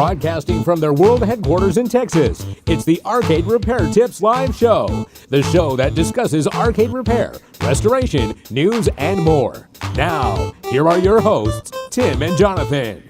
Broadcasting from their world headquarters in Texas, it's the Arcade Repair Tips Live Show. The show that discusses arcade repair, restoration, news, and more. Now, here are your hosts, Tim and Jonathan.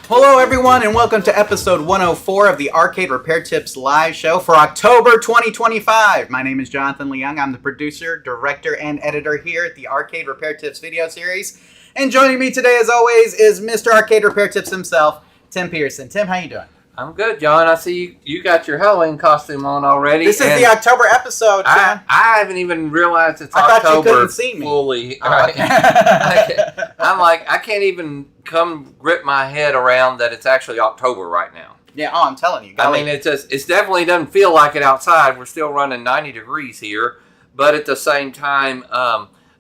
Hello everyone and welcome to episode 104 of the Arcade Repair Tips Live Show for October 2025. My name is Jonathan Leung. I'm the producer, director, and editor here at the Arcade Repair Tips video series. And joining me today, as always, is Mr. Arcade Repair Tips himself, Tim Pearson. Tim, how you doing? I'm good, John. I see you got your Halloween costume on already. This is the October episode, Tim. I haven't even realized it's October. I thought you couldn't see me. Fully. Oh, okay. I'm like, I can't even grip my head around that it's actually October right now. Yeah, I'm telling you. I mean, it definitely doesn't feel like it outside. We're still running 90 degrees here, but at the same time,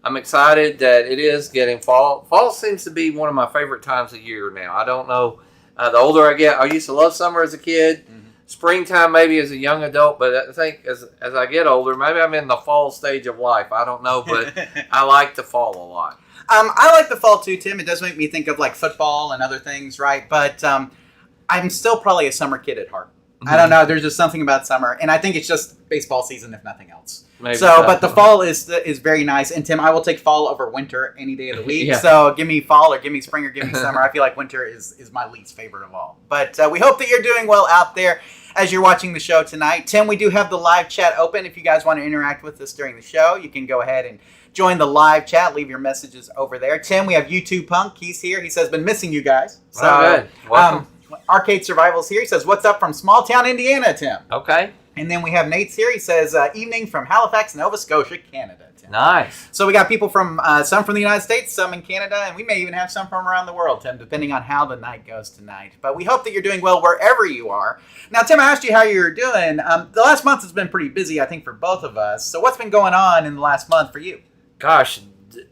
I'm excited that it is getting fall. Fall seems to be one of my favorite times of year now. I don't know. The older I get, I used to love summer as a kid. Mm-hmm. Springtime maybe as a young adult, but I think as I get older, maybe I'm in the fall stage of life. I don't know, but I like the fall a lot. I like the fall too, Tim. It does make me think of like football and other things, right? But I'm still probably a summer kid at heart. Mm-hmm. I don't know. There's just something about summer, and I think it's just baseball season, if nothing else. Maybe so, but the fall is very nice. And Tim, I will take fall over winter any day of the week. Yeah. So give me fall or give me spring or give me summer. I feel like winter is my least favorite of all. But we hope that you're doing well out there as you're watching the show tonight. Tim, we do have the live chat open. If you guys want to interact with us during the show, you can go ahead and join the live chat. Leave your messages over there. Tim, we have YouTube Punk. He's here. He says, been missing you guys. So, good. Welcome. Arcade Survival's here. He says, what's up from small town Indiana, Tim? Okay. And then we have Nate's here. He says, evening from Halifax, Nova Scotia, Canada. Tim. Nice. So we got people from, some from the United States, some in Canada, and we may even have some from around the world, Tim, depending on how the night goes tonight. But we hope that you're doing well wherever you are. Now, Tim, I asked you how you're doing. The last month has been pretty busy, I think, for both of us. So what's been going on in the last month for you? Gosh,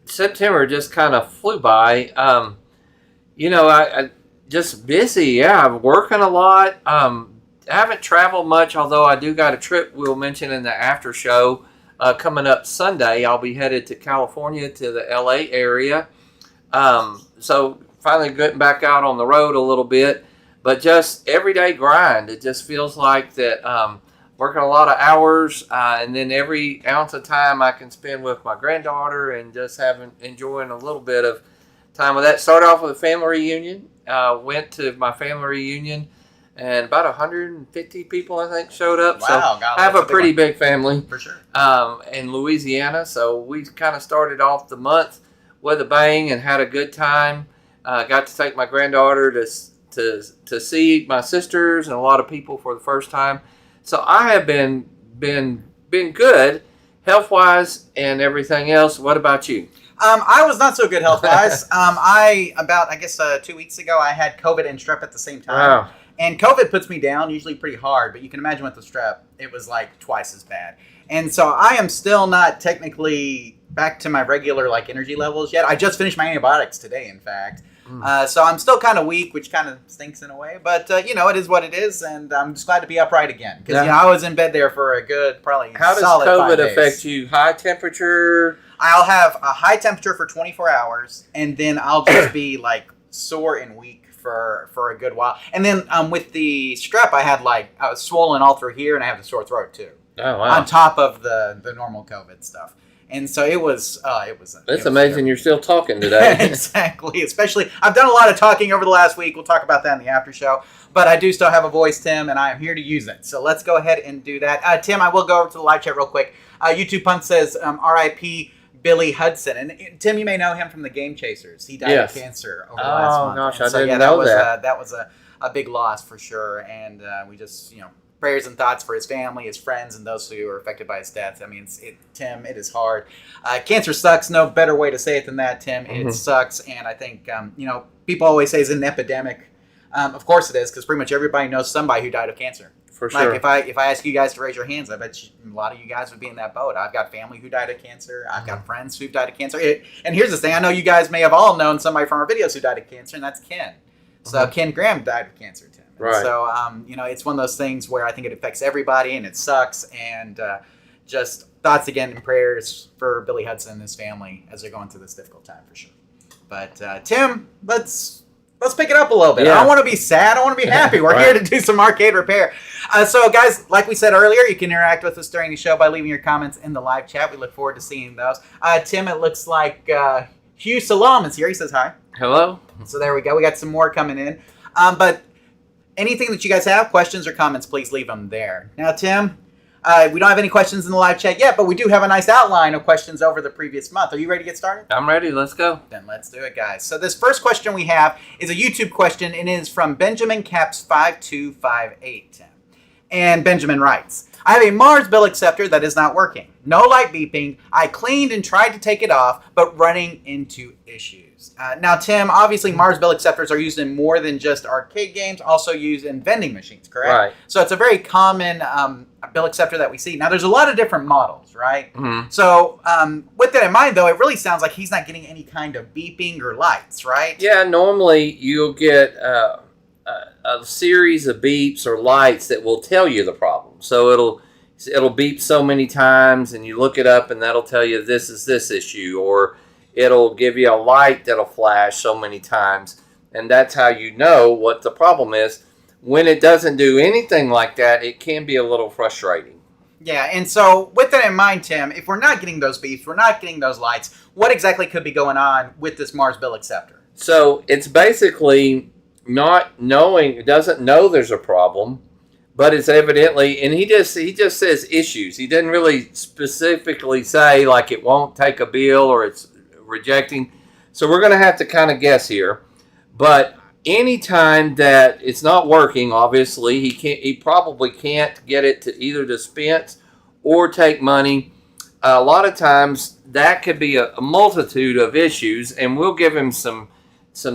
September just kind of flew by. I just busy. Yeah, I'm working a lot. I haven't traveled much, although I do got a trip we'll mention in the after show coming up Sunday. I'll be headed to California to the LA area. So finally getting back out on the road a little bit, but just everyday grind. It just feels like that working a lot of hours and then every ounce of time I can spend with my granddaughter and just enjoying a little bit of time with that. Started off with a family reunion. Went to my family reunion. And about 150 people, I think, showed up. Wow, so I have a pretty big family. For sure. In Louisiana. So we kind of started off the month with a bang and had a good time. Got to take my granddaughter to see my sisters and a lot of people for the first time. So I have been good health-wise and everything else. What about you? I was not so good health-wise. I guess 2 weeks ago, I had COVID and strep at the same time. Wow. And COVID puts me down usually pretty hard, but you can imagine with the strep, it was like twice as bad. And so I am still not technically back to my regular energy levels yet. I just finished my antibiotics today, in fact. So I'm still kind of weak, which kind of stinks in a way. But, it is what it is, and I'm just glad to be upright again. Because, I was in bed there for a good, probably How does solid COVID 5 days. affect you? High temperature? I'll have a high temperature for 24 hours, and then I'll just be, sore and weak for a good while. And then with the strep, I was swollen all through here, and I have the sore throat, too. Oh, wow. On top of the normal COVID stuff. And so it was It's amazing you're still talking today. Exactly. Especially, I've done a lot of talking over the last week. We'll talk about that in the after show. But I do still have a voice, Tim, and I am here to use it. So let's go ahead and do that. Tim, I will go over to the live chat real quick. YouTube Punk says, R.I.P. Billy Hudson. And Tim, you may know him from the Game Chasers. He died of cancer over the last month. Oh, gosh, I didn't know that. That was a big loss for sure. And we just, prayers and thoughts for his family, his friends, and those who are affected by his death. I mean, Tim, it is hard. Cancer sucks. No better way to say it than that, Tim. It sucks. And I think, people always say it's an epidemic. Of course it is, because pretty much everybody knows somebody who died of cancer. For sure. If I ask you guys to raise your hands, I bet a lot of you guys would be in that boat. I've got family who died of cancer. I've got friends who've died of cancer. And here's the thing. I know you guys may have all known somebody from our videos who died of cancer, and that's Ken. So Ken Graham died of cancer, Tim. Right. So, it's one of those things where I think it affects everybody, and it sucks. And just thoughts again and prayers for Billy Hudson and his family as they're going through this difficult time, for sure. But, Tim, let's let's pick it up a little bit. Yeah. I don't want to be sad. I want to be happy. We're here to do some arcade repair. So, guys, like we said earlier, you can interact with us during the show by leaving your comments in the live chat. We look forward to seeing those. Tim, it looks like Hugh Salam is here. He says hi. Hello. So there we go. We got some more coming in. But anything that you guys have, questions or comments, please leave them there. Now, Tim, we don't have any questions in the live chat yet, but we do have a nice outline of questions over the previous month. Are you ready to get started? I'm ready. Let's go. Then let's do it, guys. So this first question we have is a YouTube question, and it is from Benjamin Caps 5258, Tim. And Benjamin writes, I have a Mars Bill Acceptor that is not working. No light beeping. I cleaned and tried to take it off, but running into issues. Now, Tim, obviously Mars Bill Acceptors are used in more than just arcade games, also used in vending machines, correct? Right. So it's a very common Bill Acceptor that we see. Now, there's a lot of different models, right? Mm-hmm. So with that in mind, though, it really sounds like he's not getting any kind of beeping or lights, right? Yeah, normally you'll get a series of beeps or lights that will tell you the problem. So it'll beep so many times, and you look it up, and that'll tell you this is this issue, or it'll give you a light that'll flash so many times, and that's how you know what the problem is. When it doesn't do anything like that, it can be a little frustrating. Yeah, and so with that in mind, Tim, if we're not getting those beeps, we're not getting those lights, what exactly could be going on with this Mars Bill Acceptor? So it's basically not knowing, it doesn't know there's a problem, but it's evidently, and he just says issues. He doesn't really specifically say like it won't take a bill or it's rejecting. So we're going to have to kind of guess here. But anytime that it's not working, obviously he probably can't get it to either dispense or take money. A lot of times that could be a multitude of issues, and we'll give him some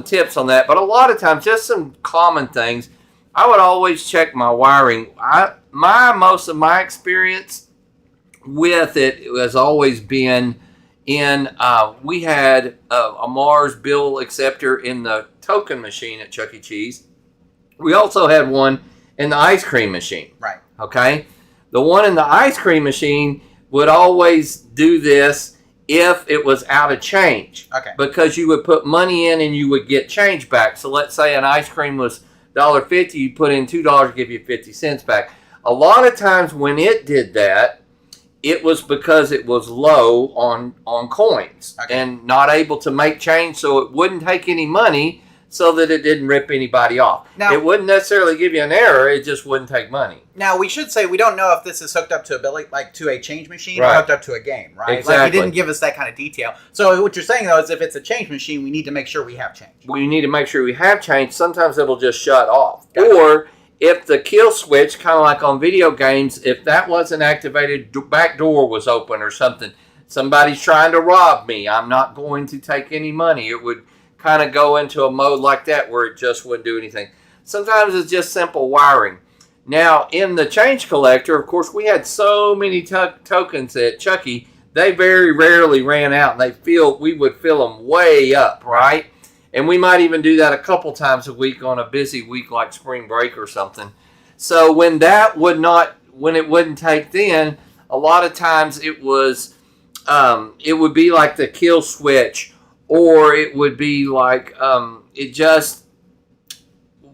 tips on that. But a lot of times, just some common things. I would always check my wiring. Most of my experience with it has always been in, we had a Mars Bill Acceptor in the token machine at Chuck E. Cheese. We also had one in the ice cream machine. Right. Okay? The one in the ice cream machine would always do this if it was out of change. Okay. Because you would put money in and you would get change back. So let's say an ice cream was $1.50, you put in $2, give you 50 cents back. A lot of times when it did that, it was because it was low on coins and not able to make change, so it wouldn't take any money so that it didn't rip anybody off. Now, it wouldn't necessarily give you an error, it just wouldn't take money. Now, we should say we don't know if this is hooked up to a change machine Right. or hooked up to a game, right? Exactly. Like, he didn't give us that kind of detail. So what you're saying, though, is if it's a change machine, we need to make sure we have change. We need to make sure we have change. Sometimes it'll just shut off. Gotcha. Or if the kill switch, kind of like on video games, if that wasn't activated, back door was open or something, somebody's trying to rob me, I'm not going to take any money. It would kind of go into a mode like that where it just wouldn't do anything. Sometimes it's just simple wiring. Now, in the change collector, of course, we had so many tokens at Chucky, they very rarely ran out, and we would fill them way up, right? And we might even do that a couple times a week on a busy week like spring break or something. So when it wouldn't take then, a lot of times it would be like the kill switch, or it would be like it just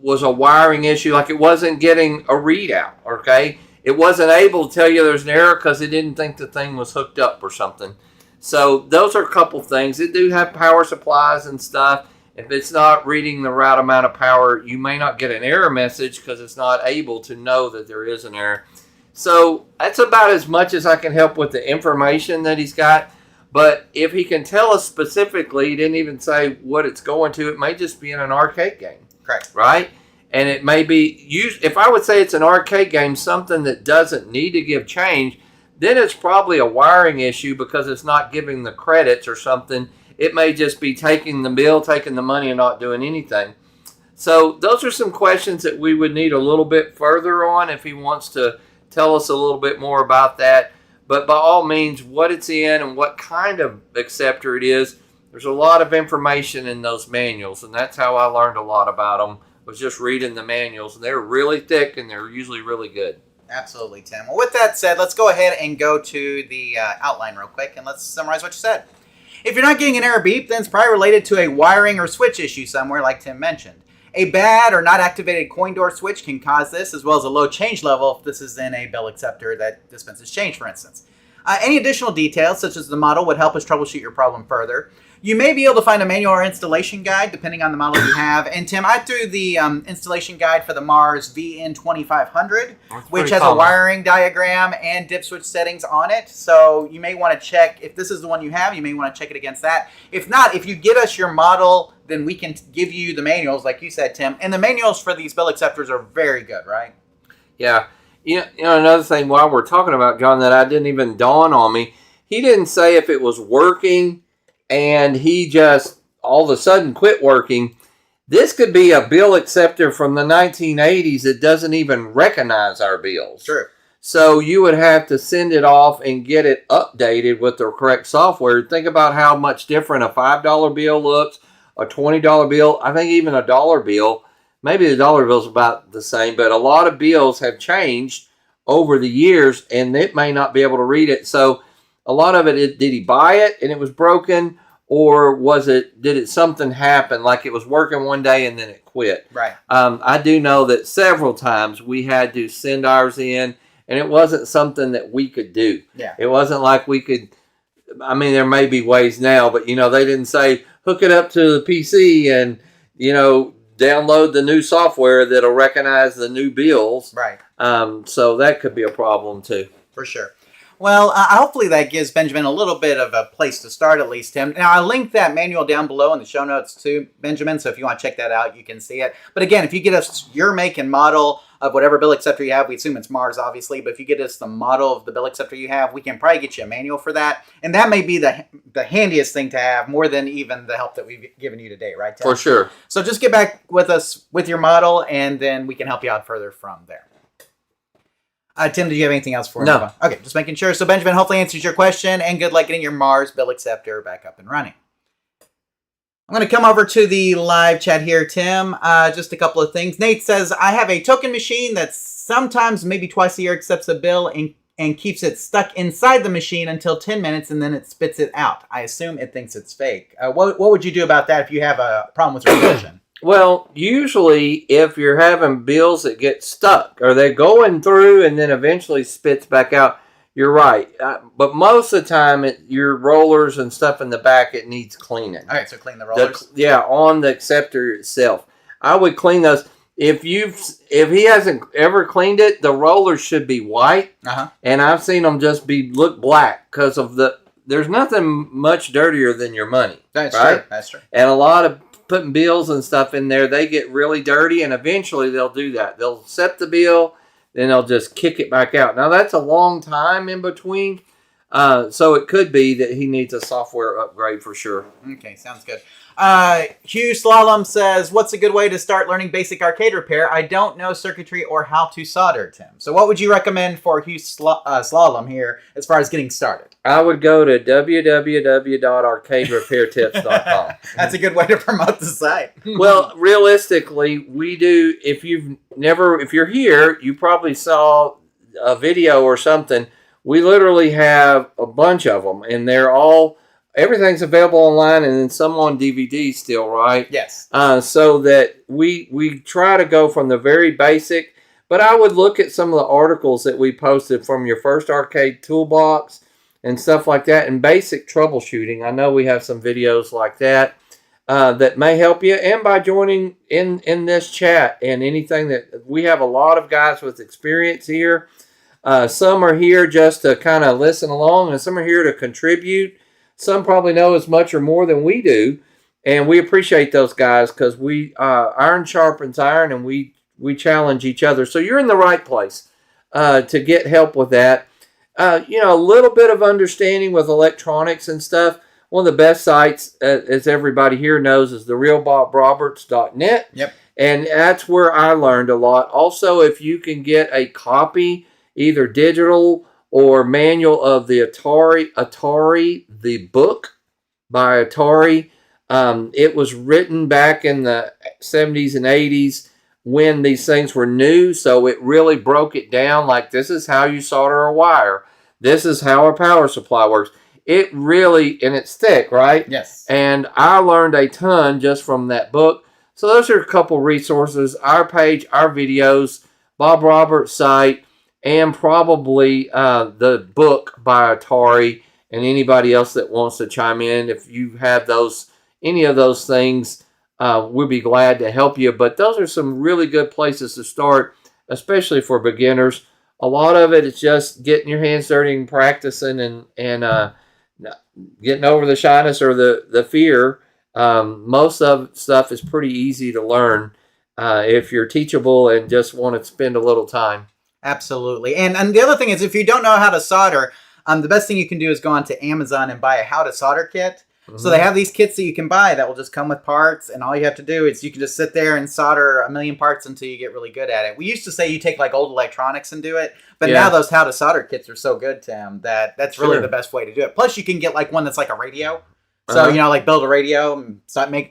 was a wiring issue, like it wasn't getting a readout, okay? It wasn't able to tell you there's an error because it didn't think the thing was hooked up or something. So those are a couple things. It do have power supplies and stuff. If it's not reading the right amount of power, you may not get an error message because it's not able to know that there is an error. So that's about as much as I can help with the information that he's got. But if he can tell us specifically, he didn't even say what it's going to, it may just be in an arcade game. Correct. Right? And it may be, if I would say it's an arcade game, something that doesn't need to give change, then it's probably a wiring issue because it's not giving the credits or something. It may just be taking the bill, taking the money, and not doing anything. So those are some questions that we would need a little bit further on if he wants to tell us a little bit more about that. But by all means, what it's in and what kind of acceptor it is, there's a lot of information in those manuals, and that's how I learned a lot about them, was just reading the manuals. And they're really thick, and they're usually really good. Absolutely, Tim. Well, with that said, let's go ahead and go to the outline real quick, and let's summarize what you said. If you're not getting an error beep, then it's probably related to a wiring or switch issue somewhere, like Tim mentioned. A bad or not activated coin door switch can cause this, as well as a low change level if this is in a Bill Acceptor that dispenses change, for instance. Any additional details, such as the model, would help us troubleshoot your problem further. You may be able to find a manual or installation guide, depending on the model you have. And Tim, I threw the installation guide for the Mars VN2500, which has a wiring diagram and dip switch settings on it. So you may want to check, if this is the one you have, you may want to check it against that. If not, if you get us your model, then we can give you the manuals, like you said, Tim. And the manuals for these Bill Acceptors are very good, right? Yeah. You know, another thing while we're talking about, John, that I didn't even dawn on me, he didn't say if it was working and he just all of a sudden quit working. This could be a Bill Acceptor from the 1980s that doesn't even recognize our bills. True. So you would have to send it off and get it updated with the correct software. Think about how much different a $5 bill looks, a $20 bill, I think even a dollar bill. Maybe the dollar bill's about the same, but a lot of bills have changed over the years, and it may not be able to read it. So a lot of it, did he buy it and it was broken, or did it something happen, like it was working one day and then it quit? Right. I do know that several times we had to send ours in, and it wasn't something that we could do. Yeah. It wasn't like we could, I mean, there may be ways now, but, they didn't say, hook it up to the PC and, download the new software that'll recognize the new bills. Right. So that could be a problem too. For sure. Well, hopefully that gives Benjamin a little bit of a place to start, at least, Tim. Now, I linked that manual down below in the show notes too, Benjamin, so if you want to check that out, you can see it. But again, if you get us your make and model of whatever Bill Acceptor you have, we assume it's Mars, obviously, but if you get us the model of the Bill Acceptor you have, we can probably get you a manual for that. And that may be the handiest thing to have, more than even the help that we've given you today, right, Tim? For sure. So just get back with us with your model, and then we can help you out further from there. Tim, do you have anything else for me? No. Okay, just making sure. So Benjamin hopefully answers your question, and good luck getting your Mars Bill Acceptor back up and running. I'm going to come over to the live chat here, Tim. Just a couple of things. Nate says, I have a token machine that sometimes, maybe twice a year, accepts a bill and keeps it stuck inside the machine until 10 minutes, and then it spits it out. I assume it thinks it's fake. What would you do about that if you have a problem with reversion? Well, usually if you're having bills that get stuck, or they're going through and then eventually spits back out, you're right. But most of the time, your rollers and stuff in the back, it needs cleaning. All right, so clean the rollers. On the acceptor itself. I would clean those. If he hasn't ever cleaned it, the rollers should be white. Uh-huh. And I've seen them just look black because of there's nothing much dirtier than your money. That's right? true. That's true. And a lot of putting bills and stuff in there, they get really dirty, and eventually they'll do that. They'll accept the bill, then they'll just kick it back out. Now, that's a long time in between, so it could be that he needs a software upgrade for sure. Okay, sounds good. Hugh Slalom says, what's a good way to start learning basic arcade repair? I don't know circuitry or how to solder, Tim. So what would you recommend for Hugh Slalom here as far as getting started? I would go to www.arcaderepairtips.com. That's a good way to promote the site. Well, realistically, we do, if you're here, you probably saw a video or something. We literally have a bunch of them, and everything's available online, and then some on DVD still, right? Yes. So that we try to go from the very basic, but I would look at some of the articles that we posted from your first arcade toolbox and stuff like that, and basic troubleshooting. I know we have some videos like that that may help you, and by joining in this chat and anything that we have a lot of guys with experience here. Some are here just to kind of listen along, and some are here to contribute. Some probably know as much or more than we do, and we appreciate those guys because iron sharpens iron, and we challenge each other. So you're in the right place to get help with that. A little bit of understanding with electronics and stuff. One of the best sites, as everybody here knows, is therealbobroberts.net. Yep. And that's where I learned a lot. Also, if you can get a copy, either digital or manual of the Atari, the book by Atari. It was written back in the 70s and 80s when these things were new, so it really broke it down like this is how you solder a wire. This is how a power supply works. it really, and it's thick, right? Yes. And I learned a ton just from that book. So those are a couple resources, our page, our videos, Bob Roberts' site, and probably the book by Atari, and anybody else that wants to chime in. If you have any of those things, we'll be glad to help you. But those are some really good places to start, especially for beginners. A lot of it is just getting your hands dirty and practicing and getting over the shyness or the fear. Most of stuff is pretty easy to learn if you're teachable and just want to spend a little time. Absolutely. And the other thing is, if you don't know how to solder, the best thing you can do is go onto Amazon and buy a how to solder kit. Mm-hmm. So they have these kits that you can buy that will just come with parts, and all you have to do is you can just sit there and solder a million parts until you get really good at it. We used to say you take like old electronics and do it, but now those how to solder kits are so good, Tim, that's really the best way to do it. Plus you can get like one that's like a radio. So, like build a radio and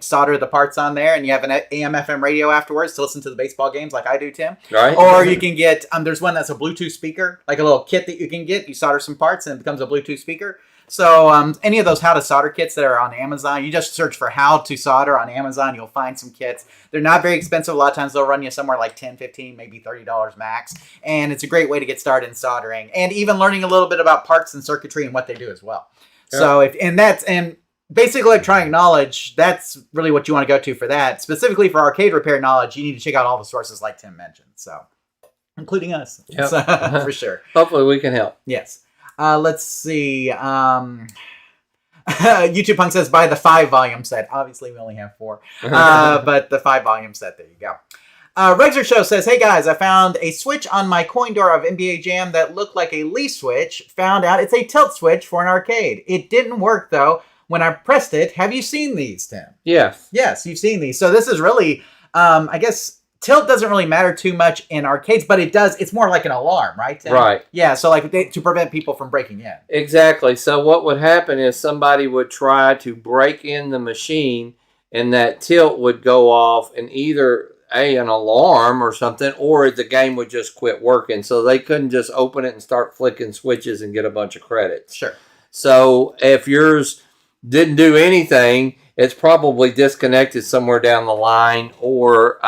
solder the parts on there, and you have an AM FM radio afterwards to listen to the baseball games like I do, Tim. Right. Or you can get, there's one that's a Bluetooth speaker, like a little kit that you can get. You solder some parts and it becomes a Bluetooth speaker. So any of those how to solder kits that are on Amazon, you just search for how to solder on Amazon, you'll find some kits. They're not very expensive. A lot of times they'll run you somewhere like $10, $15, maybe $30 max. And it's a great way to get started in soldering and even learning a little bit about parts and circuitry and what they do as well. Yeah. So basic electronic knowledge, that's really what you want to go to for that. Specifically for arcade repair knowledge, you need to check out all the sources like Tim mentioned. So, including us. Yep. So, for sure. Hopefully we can help. Yes. Let's see. YouTube Punk says buy the 5-volume set. Obviously we only have 4. But the 5-volume set, there you go. Regzer Show says, hey guys, I found a switch on my coin door of NBA Jam that looked like a Lee switch. Found out it's a tilt switch for an arcade. It didn't work though when I pressed it. Have you seen these, Tim? Yes. Yes, you've seen these. So this is really, I guess, tilt doesn't really matter too much in arcades, but it does. It's more like an alarm, right, Tim? Right. Yeah, so like to prevent people from breaking in. Exactly. So what would happen is somebody would try to break in the machine, and that tilt would go off, and either an alarm or something, or the game would just quit working. So they couldn't just open it and start flicking switches and get a bunch of credits. Sure. So if yours didn't do anything, it's probably disconnected somewhere down the line, or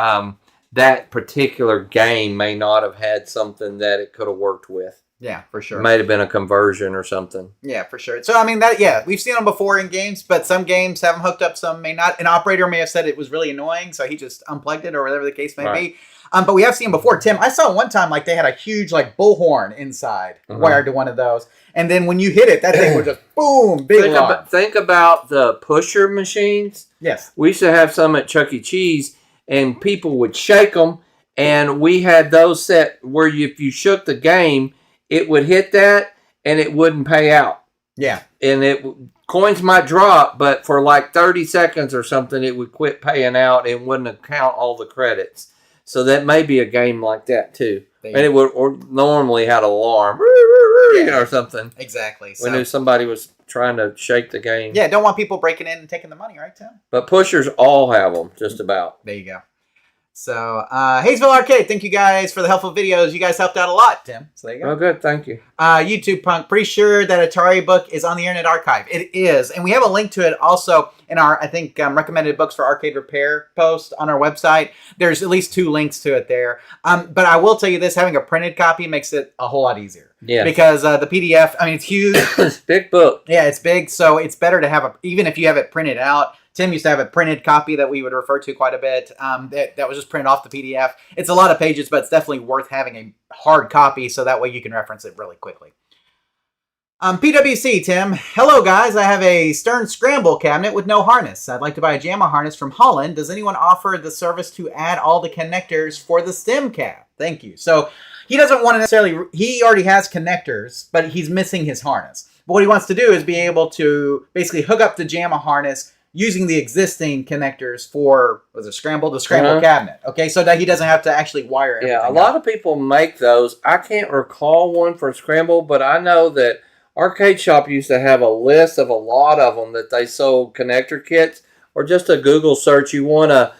that particular game may not have had something that it could have worked with. Yeah, for sure. It might have been a conversion or something. Yeah, for sure. So, I mean, we've seen them before in games, but some games have them hooked up, some may not. An operator may have said it was really annoying, so he just unplugged it or whatever the case may be. But we have seen them before. Tim, I saw one time like they had a huge like bullhorn inside wired to one of those. And then when you hit it, that thing would just boom, big alarm. Think about the pusher machines. Yes. We used to have some at Chuck E. Cheese, and people would shake them. And we had those set where if you shook the game, it would hit that and it wouldn't pay out. Yeah. And coins might drop, but for like 30 seconds or something, it would quit paying out and wouldn't count all the credits. So that may be a game like that too. And it would normally had an alarm or something. Exactly. We knew somebody was trying to shake the game. Yeah, don't want people breaking in and taking the money, right, Tim? But pushers all have them, just about. There you go. So, Hayesville Arcade, thank you guys for the helpful videos. You guys helped out a lot, Tim. So there you go. Oh, good. Thank you. YouTube Punk, pretty sure that Atari book is on the Internet Archive. It is. And we have a link to it also in our, I think, recommended books for arcade repair post on our website. There's at least 2 links to it there. But I will tell you this, having a printed copy makes it a whole lot easier. Yeah. Because the PDF, I mean, it's huge. It's a big book. Yeah, it's big. So it's better to have even if you have it printed out. Tim used to have a printed copy that we would refer to quite a bit. That was just printed off the PDF. It's a lot of pages, but it's definitely worth having a hard copy so that way you can reference it really quickly. PWC, Tim. Hello, guys. I have a Stern Scramble cabinet with no harness. I'd like to buy a JAMA harness from Holland. Does anyone offer the service to add all the connectors for the stem cap? Thank you. So he doesn't want to necessarily... He already has connectors, but he's missing his harness. But what he wants to do is be able to basically hook up the JAMA harness using the existing connectors for the scramble cabinet. Okay, so that he doesn't have to actually wire everything. Yeah, a lot of people make those. I can't recall one for scramble, but I know that Arcade Shop used to have a list of a lot of them that they sold connector kits, or just a Google search. You want a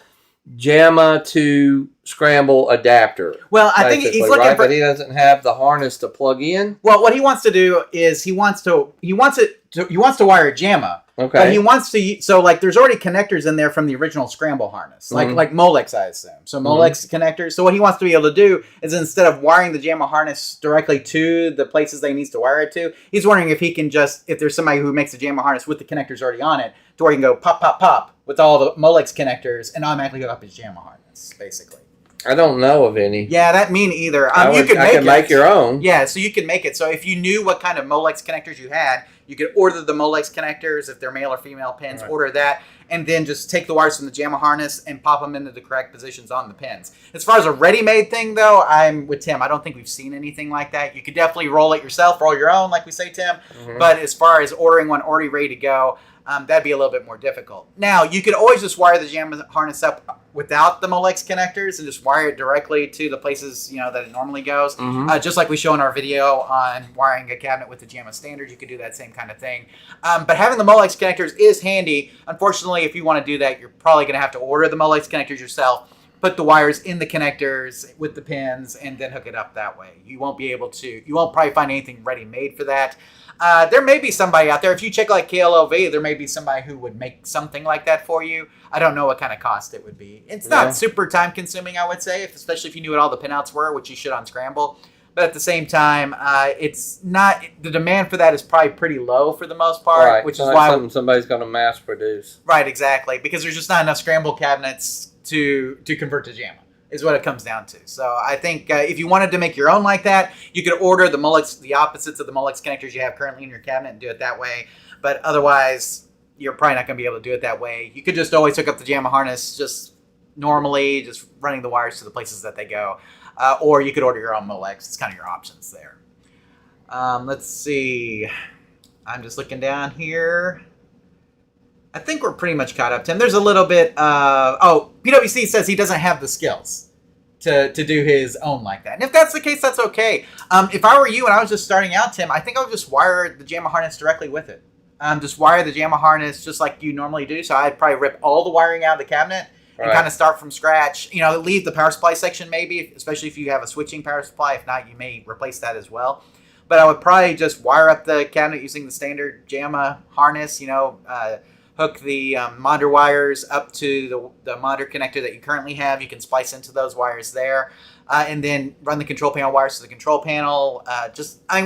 JAMA to scramble adapter. Well, I think he's looking right? for. But he doesn't have the harness to plug in. Well, what he wants to do is he wants to wire a JAMA. Okay. But he wants to. So like, there's already connectors in there from the original scramble harness, like Molex, I assume. So Molex connectors. So what he wants to be able to do is instead of wiring the JAMA harness directly to the places they needs to wire it to, he's wondering if he can if there's somebody who makes a JAMA harness with the connectors already on it, to where he can go pop, pop, pop with all the Molex connectors and automatically hook up his JAMA harness, basically. I don't know of any. Yeah, that me neither. I can make your own. Yeah, so you can make it. So if you knew what kind of Molex connectors you had, you could order the Molex connectors, if they're male or female pins, order that, and then just take the wires from the JAMA harness and pop them into the correct positions on the pins. As far as a ready-made thing, though, I'm with Tim. I don't think we've seen anything like that. You could definitely roll it yourself, roll your own, like we say, Tim. But as far as ordering one already ready to go, that'd be a little bit more difficult. Now, you could always just wire the JAMA harness up without the Molex connectors and just wire it directly to the places that it normally goes. Just like we show in our video on wiring a cabinet with the JAMA standard, you could do that same kind of thing. But having the Molex connectors is handy. Unfortunately, if you want to do that, you're probably going to have to order the Molex connectors yourself, put the wires in the connectors with the pins, and then hook it up that way. You won't probably find anything ready-made for that. There may be somebody out there. If you check like KLOV, there may be somebody who would make something like that for you. I don't know what kind of cost it would be. It's not super time consuming, I would say, especially if you knew what all the pinouts were, which you should on Scramble. But at the same time, it's not. The demand for that is probably pretty low for the most part, which is why something somebody's going to mass produce. Right, exactly, because there's just not enough Scramble cabinets to convert to JAMA. Is what it comes down to. So I think if you wanted to make your own like that, you could order the opposites of the Molex connectors you have currently in your cabinet and do it that way. But otherwise, you're probably not going to be able to do it that way. You could just always hook up the JAMA harness just normally, just running the wires to the places that they go. Or you could order your own Molex. It's kind of your options there. Let's see. I'm just looking down here. I think we're pretty much caught up, Tim. There's a little bit PwC says he doesn't have the skills to do his own like that. And if that's the case, that's okay. If I were you and I was just starting out, Tim, I think I would just wire the JAMA harness directly with it. Just wire the JAMA harness just like you normally do. So I'd probably rip all the wiring out of the cabinet and kind of start from scratch. Leave the power supply section maybe, especially if you have a switching power supply. If not, you may replace that as well. But I would probably just wire up the cabinet using the standard JAMA harness, hook the monitor wires up to the monitor connector that you currently have. You can splice into those wires there. And then run the control panel wires to the control panel.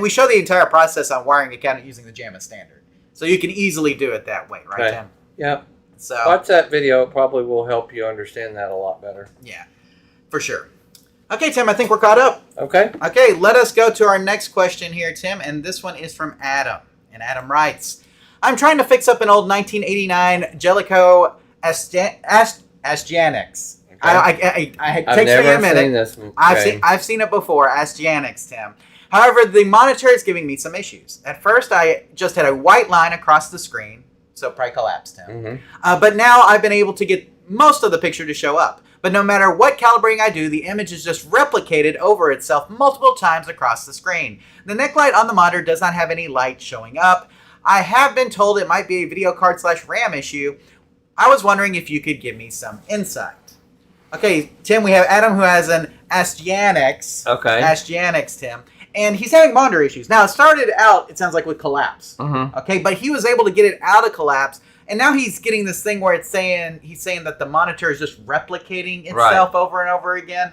We show the entire process on wiring a cabinet using the JAMA standard. So you can easily do it that way, right, Tim? Yep. So watch that video. It probably will help you understand that a lot better. Yeah, for sure. Okay, Tim, I think we're caught up. Okay, let us go to our next question here, Tim. And this one is from Adam. And Adam writes, I'm trying to fix up an old 1989 Jellicoe Astyanax. Okay. It takes me a minute. Seen this. Okay. I've seen it before, Astyanax, Tim. However, the monitor is giving me some issues. At first, I just had a white line across the screen, so probably collapsed, Tim. But now I've been able to get most of the picture to show up. But no matter what calibrating I do, the image is just replicated over itself multiple times across the screen. The neck light on the monitor does not have any light showing up. I have been told it might be a video card / RAM issue. I was wondering if you could give me some insight. Okay, Tim, we have Adam who has an Astyanax. Okay. Astyanax, Tim. And he's having monitor issues. Now, it started out, it sounds like, with collapse. Okay, but he was able to get it out of collapse. And now he's getting this thing where he's saying that the monitor is just replicating itself over and over again.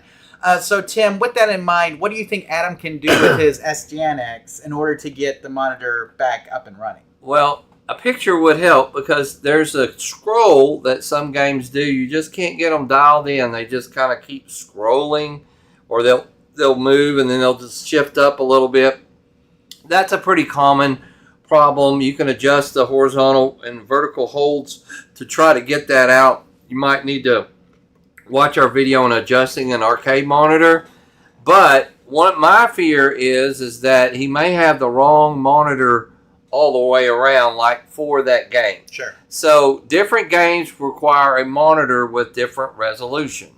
So, Tim, with that in mind, what do you think Adam can do with his Astyanax in order to get the monitor back up and running? Well, a picture would help because there's a scroll that some games do. You just can't get them dialed in. They just kind of keep scrolling, or they'll move and then they'll just shift up a little bit. That's a pretty common problem. You can adjust the horizontal and vertical holds to try to get that out. You might need to watch our video on adjusting an arcade monitor. But my fear is that he may have the wrong monitor all the way around, like for that game. Sure. So different games require a monitor with different resolution.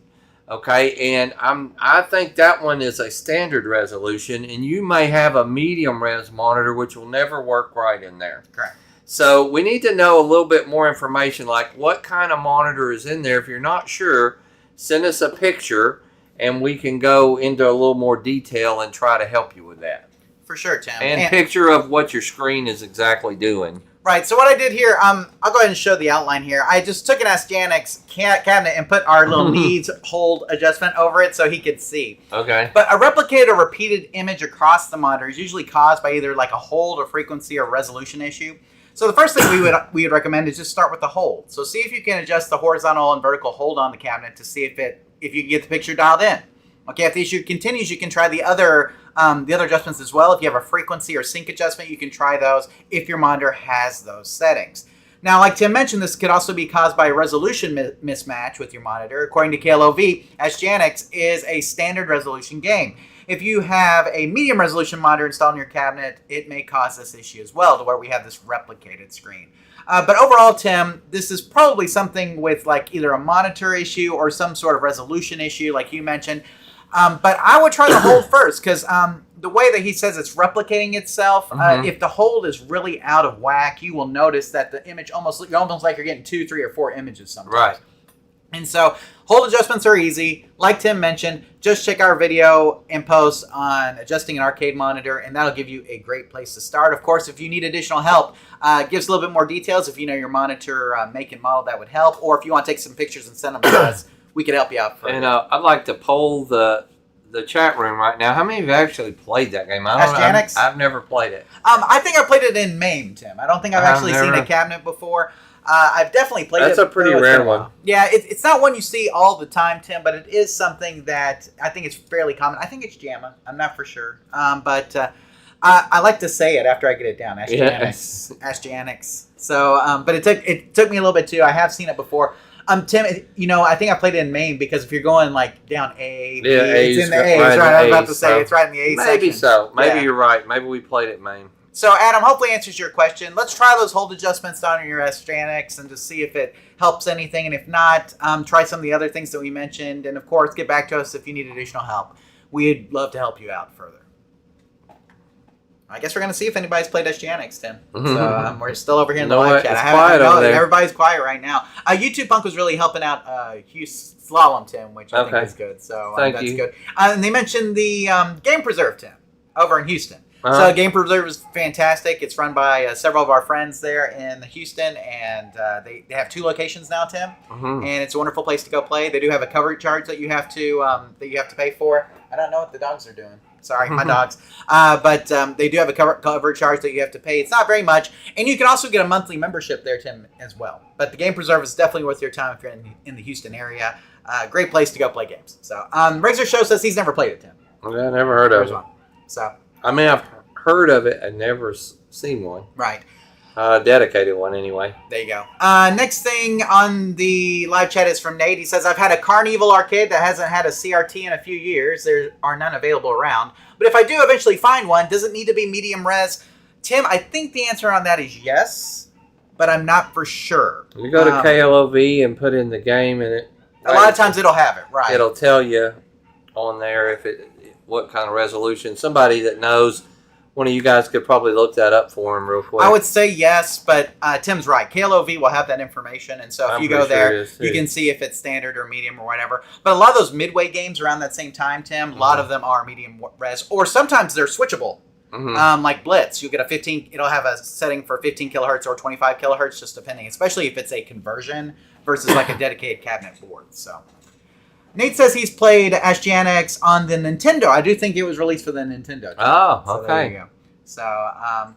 Okay, and I think that one is a standard resolution, and you may have a medium res monitor which will never work right in there. Correct. So we need to know a little bit more information, like what kind of monitor is in there. If you're not sure, send us a picture, and we can go into a little more detail and try to help you with that. For sure, Tim. And picture of what your screen is exactly doing. Right, so what I did here, I'll go ahead and show the outline here. I just took an Astyanax cabinet and put our little leads hold adjustment over it so he could see. Okay. But a replicated or repeated image across the monitor is usually caused by either like a hold or frequency or resolution issue. So the first thing we would recommend is just start with the hold. So see if you can adjust the horizontal and vertical hold on the cabinet to see if you can get the picture dialed in. Okay, if the issue continues, you can try the other adjustments as well. If you have a frequency or sync adjustment, you can try those if your monitor has those settings. Now, like Tim mentioned, this could also be caused by a resolution mismatch with your monitor. According to KLOV, Astyanax is a standard resolution game. If you have a medium resolution monitor installed in your cabinet, it may cause this issue as well, to where we have this replicated screen. But overall, Tim, this is probably something with like either a monitor issue or some sort of resolution issue, like you mentioned. But I would try the hold first, because the way that he says it's replicating itself, if the hold is really out of whack, you will notice that the image almost like you're getting 2, 3, or 4 images sometimes. Right. And so hold adjustments are easy. Like Tim mentioned, just check our video and post on adjusting an arcade monitor, and that'll give you a great place to start. Of course, if you need additional help, give us a little bit more details. If you know your monitor make and model, that would help. Or if you want to take some pictures and send them to us, we could help you out further. And I'd like to poll the chat room right now. How many of you actually played that game? Astyanax? I've never played it. I think I played it in MAME, Tim. I don't think I've actually seen a cabinet before. I've definitely played it. That's a pretty rare one. Yeah, it's not one you see all the time, Tim, but it is something that I think is fairly common. I think it's JAMA. I'm not for sure. But I like to say it after I get it down. Astyanax. Astyanax. So, but it took me a little bit too. I have seen it before. Tim, I think I played it in MAME because if you're going like down A, B, it's in the A's, right? I was about to say it's right in the A section. Maybe so. Maybe you're right. Maybe we played it in MAME. So, Adam, hopefully answers your question. Let's try those hold adjustments down on your Astyanax and just see if it helps anything. And if not, try some of the other things that we mentioned. And, of course, get back to us if you need additional help. We'd love to help you out further. I guess we're going to see if anybody's played Astyanax, Tim. So we're still over here in the live chat. It's quiet over there. Everybody's quiet right now. YouTube Punk was really helping out Hugh Slalom, Tim, which I think is good. So that's good. And they mentioned the Game Preserve, Tim, over in Houston. So Game Preserve is fantastic. It's run by several of our friends there in Houston, and they have 2 locations now, Tim. And it's a wonderful place to go play. They do have a cover charge that you have to pay for. I don't know what the dogs are doing. Sorry, my dogs. But they do have a cover charge that you have to pay. It's not very much. And you can also get a monthly membership there, Tim, as well. But the Game Preserve is definitely worth your time if you're in the Houston area. Great place to go play games. So Razor Show says he's never played it, Tim. Yeah, I never heard of it. So I mean, I've heard of it and never seen one. Right. Dedicated one, anyway. There you go. Next thing on the live chat is from Nate. He says, I've had a CarnEvil arcade that hasn't had a CRT in a few years. There are none available around. But if I do eventually find one, does it need to be medium res? Tim, I think the answer on that is yes, but I'm not for sure. You go to KLOV and put in the game, and a lot of times it'll have it, right? It'll tell you on there what kind of resolution. Somebody that knows, one of you guys could probably look that up for him real quick. I would say yes, but Tim's right. KLOV will have that information, and so if you go there, you can see if it's standard or medium or whatever. But a lot of those midway games around that same time, Tim, a lot of them are medium res, or sometimes they're switchable. Like Blitz, you get it'll have a setting for 15 kilohertz or 25 kilohertz, just depending, especially if it's a conversion versus like a dedicated cabinet board. So Nate says he's played Astyanax on the Nintendo. I do think it was released for the Nintendo. Oh, okay. So there you go. So,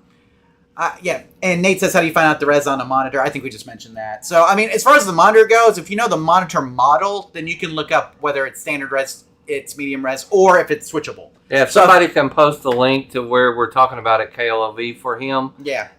yeah. And Nate says, how do you find out the res on a monitor? I think we just mentioned that. So, I mean, as far as the monitor goes, if you know the monitor model, then you can look up whether it's standard res, it's medium res, or if it's switchable. Yeah, if somebody can post the link to where we're talking about at KLOV for him,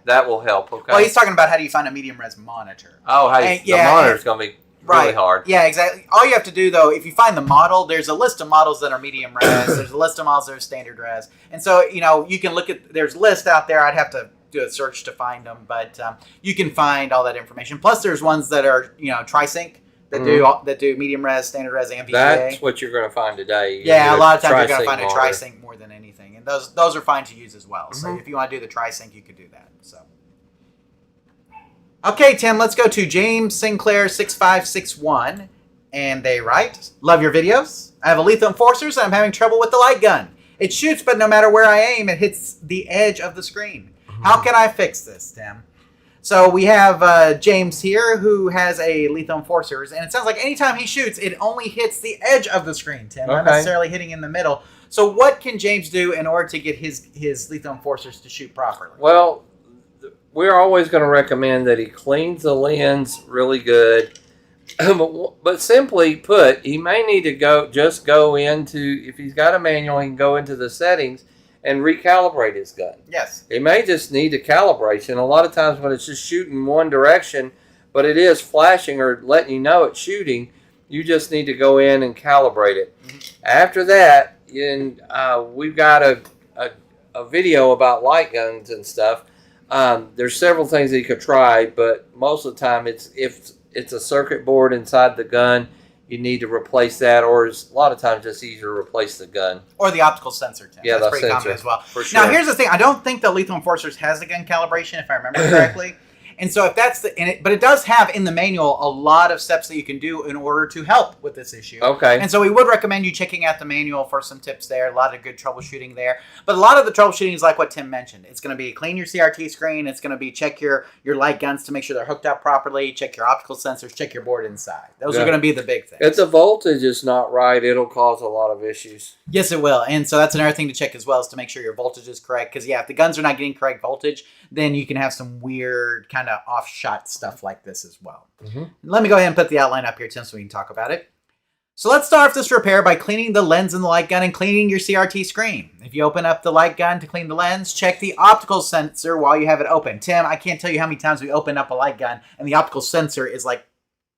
that will help, okay? Well, he's talking about how do you find a medium res monitor. Oh, the monitor's going to be really hard. Yeah, exactly. All you have to do, though, if you find the model, there's a list of models that are medium res. There's a list of models that are standard res. And so, you can look at, there's lists out there. I'd have to do a search to find them, but you can find all that information. Plus, there's ones that are, Trisync that do medium res, standard res, and VGA. That's what you're going to find today. Yeah, a lot of times you're going to find a Trisync more than anything. And those are fine to use as well. So if you want to do the Trisync, you could do that. So. Okay, Tim, let's go to James Sinclair 6561. And they write, love your videos. I have a Lethal Enforcers and I'm having trouble with the light gun. It shoots, but no matter where I aim, it hits the edge of the screen. How can I fix this, Tim? So we have James here who has a Lethal Enforcers, and it sounds like anytime he shoots, it only hits the edge of the screen, Tim, not necessarily hitting in the middle. So what can James do in order to get his Lethal Enforcers to shoot properly? Well, we're always going to recommend that he cleans the lens really good. But simply put, he may need to go into, if he's got a manual, he can go into the settings and recalibrate his gun. Yes. He may just need a calibration. A lot of times when it's just shooting one direction, but it is flashing or letting you know it's shooting, you just need to go in and calibrate it. After that, we've got a video about light guns and stuff. There's several things that you could try, but most of the time if it's a circuit board inside the gun, you need to replace that, or it's a lot of times it's easier to replace the gun. Or the optical sensor, Tim. Yeah, that's the pretty sensor, common as well. for sure. Now, here's the thing. I don't think the Lethal Enforcers has the gun calibration, if I remember correctly. And so if that's but it does have in the manual a lot of steps that you can do in order to help with this issue. Okay. And so we would recommend you checking out the manual for some tips there. A lot of good troubleshooting there. But a lot of the troubleshooting is like what Tim mentioned. It's going to be clean your CRT screen. It's going to be check your light guns to make sure they're hooked up properly. Check your optical sensors. Check your board inside. Those are going to be the big things. If the voltage is not right, it'll cause a lot of issues. Yes, it will. And so that's another thing to check as well, is to make sure your voltage is correct. Because, yeah, if the guns are not getting correct voltage, then you can have some weird kind of off-shot stuff like this as well. Let me go ahead and put the outline up here, Tim, so we can talk about it. So let's start off this repair by cleaning the lens in the light gun and cleaning your CRT screen. If you open up the light gun to clean the lens, check the optical sensor while you have it open. Tim, I can't tell you how many times we open up a light gun and the optical sensor is like,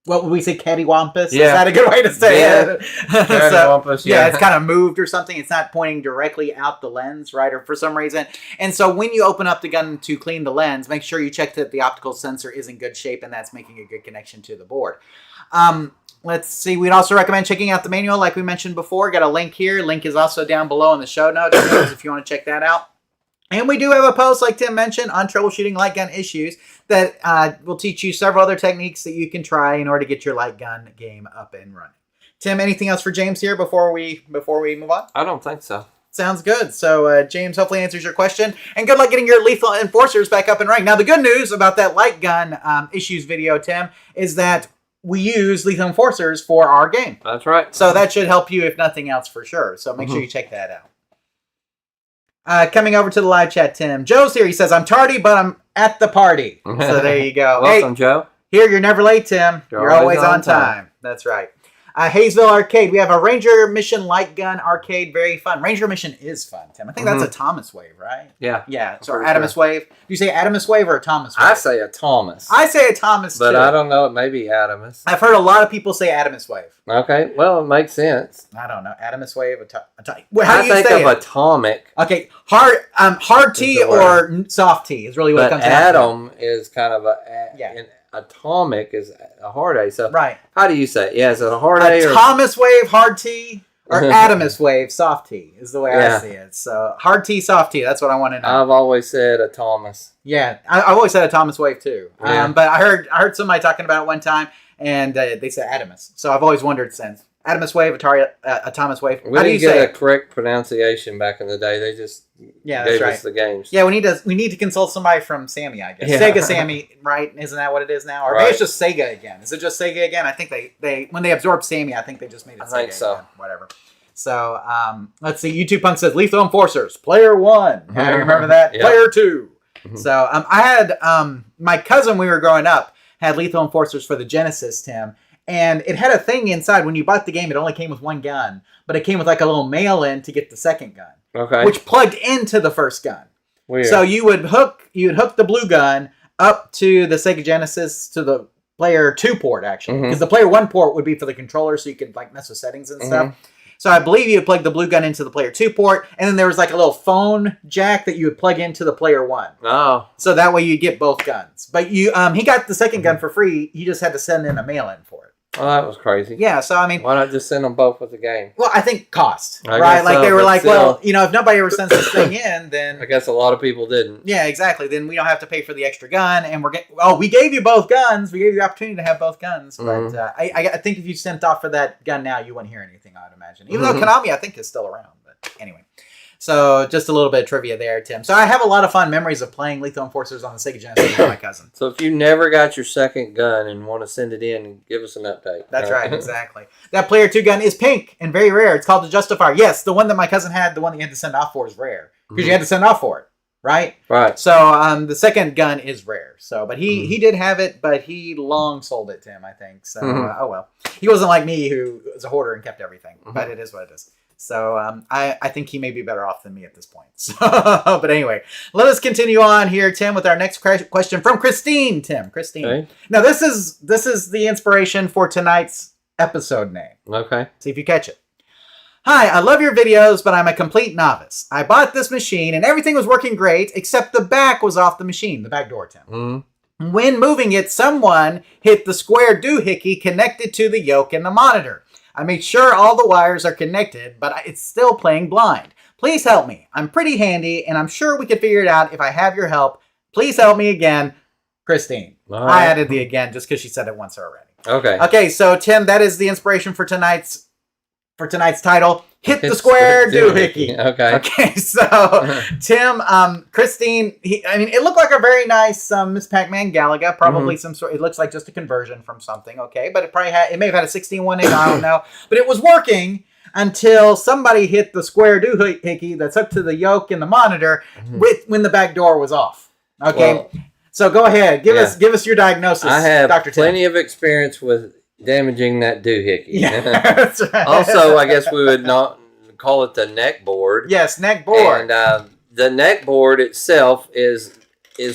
what would we say, cattywampus? Yeah. Is that a good way to say it? Cattywampus, yeah, it's kind of moved or something. It's not pointing directly out the lens, right? Or for some reason. And so when you open up the gun to clean the lens, make sure you check that the optical sensor is in good shape and that's making a good connection to the board. Let's see. We'd also recommend checking out the manual like we mentioned before. Got a link here. Link is also down below in the show notes if you want to check that out. And we do have a post, like Tim mentioned, on troubleshooting light gun issues that will teach you several other techniques that you can try in order to get your light gun game up and running. Tim, anything else for James here before we move on? I don't think so. Sounds good. So, James hopefully answers your question. And good luck getting your Lethal Enforcers back up and running. Now, the good news about that light gun issues video, Tim, is that we use Lethal Enforcers for our game. That's right. So that should help you, if nothing else, for sure. So make sure you check that out. Coming over to the live chat, Tim. Joe's here. He says, I'm tardy, but I'm at the party. So there you go. Welcome, Joe. Here, you're never late, Tim. You're always on time. That's right. Hayesville Arcade. We have a Ranger Mission light gun arcade. Very fun. Ranger Mission is fun, Tim. I think that's a Thomas Wave, right? Yeah. Yeah. So Adamus Wave. Do you say Adamus Wave or a Thomas Wave? I say a Thomas. I say a Thomas, but too. I don't know. It may be Adamus. I've heard a lot of people say Adamus Wave. Okay. Well, it makes sense. I don't know. Adamus Wave. Well, how do you think say of it? atomic. Okay. Hard T or soft T is really what it comes down to. Atom is kind of atomic is a hard A. So right. How do you say it? Yeah, is it a hard A or Thomas Wave, hard T, or Adamus Wave, soft T is the way I see it. So hard T, soft T. That's what I want to know. I've always said a Thomas. Yeah, I've always said a Thomas Wave too. Yeah. But I heard somebody talking about it one time, and they said Adamus. So I've always wondered since. Adamus Wave, a Thomas Wave. We didn't get a correct pronunciation back in the day. They just gave us the games. Yeah, we need to consult somebody from Sammy, I guess. Yeah. Sega Sammy, right? Isn't that what it is now? Or maybe it's just Sega again. Is it just Sega again? I think they when they absorbed Sammy, I think they just made it Sega. I think so. Again. Whatever. So let's see. YouTube Punk says Lethal Enforcers, Player 1. You remember that? Yep. Player 2. So I had my cousin, we were growing up, had Lethal Enforcers for the Genesis, Tim. And it had a thing inside. When you bought the game, it only came with one gun. But it came with like a little mail-in to get the second gun. Okay. Which plugged into the first gun. Weird. So you would hook the blue gun up to the Sega Genesis to the Player 2 port, actually. Because the Player 1 port would be for the controller, so you could like mess with settings and stuff. So I believe you would plug the blue gun into the Player 2 port, and then there was like a little phone jack that you would plug into the Player 1. Oh. So that way you get both guns. But he got the second gun for free. He just had to send in a mail-in for it. Oh, that was crazy. Yeah, so I mean, why not just send them both with the game? well, I think cost, I right? guess Like so, they were but like, still- well, you know, if nobody ever sends this thing in, then I guess a lot of people didn't. yeah, exactly. Then we don't have to pay for the extra gun, and we gave you both guns. We gave you the opportunity to have both guns, but I think if you sent off for that gun now, you wouldn't hear anything. I'd imagine, even though Konami, I think, is still around. But anyway. So just a little bit of trivia there, Tim. So I have a lot of fun memories of playing Lethal Enforcers on the Sega Genesis with my cousin. So if you never got your second gun and want to send it in, give us an update. That's right, exactly. That Player 2 gun is pink and very rare. It's called the Justifier. Yes, the one that my cousin had, the one that you had to send off for is rare. Because you had to send off for it, right? Right. So the second gun is rare. So, but he did have it, but he long sold it to him, I think. So, oh well. He wasn't like me who was a hoarder and kept everything. But it is what it is. So I think he may be better off than me at this point. So, but anyway, let us continue on here, Tim, with our next question from Christine. Tim, Christine. Okay. Now this is the inspiration for tonight's episode name. Okay. See if you catch it. Hi, I love your videos, but I'm a complete novice. I bought this machine and everything was working great, except the back was off the machine, the back door, Tim. Mm-hmm. When moving it, someone hit the square doohickey connected to the yoke and the monitor. I made sure all the wires are connected, but it's still playing blind. Please help me. I'm pretty handy, and I'm sure we can figure it out if I have your help. Please help me again, Christine. Right. I added the again just because she said it once already. Okay. Okay, so Tim, that is the inspiration for tonight's title. Hit the square doohickey. Okay. Okay, so Tim, Christine, it looked like a very nice Miss Pac-Man Galaga. Probably some sort. It looks like just a conversion from something. Okay, but it may have had a 16-1 in. I don't know, but it was working until somebody hit the square doohickey that's up to the yoke and the monitor when the back door was off. Okay, well, so go ahead, give us your diagnosis. I have Dr. plenty Tim. of experience with damaging that doohickey. Yeah, that's right. Also, I guess we would not call it the neck board. Yes, neck board. And the neck board itself is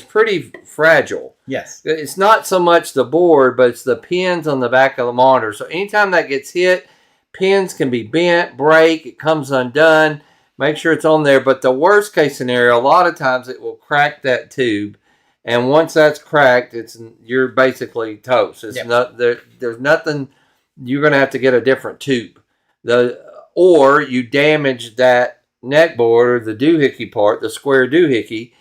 pretty fragile. Yes. It's not so much the board, but it's the pins on the back of the monitor. So anytime that gets hit, pins can be bent, break, it comes undone. Make sure it's on there. But the worst case scenario, a lot of times it will crack that tube. And once that's cracked, you're basically toast. There's nothing. You're going to have to get a different tube. Or you damage that neck board or the doohickey part, the square doohickey.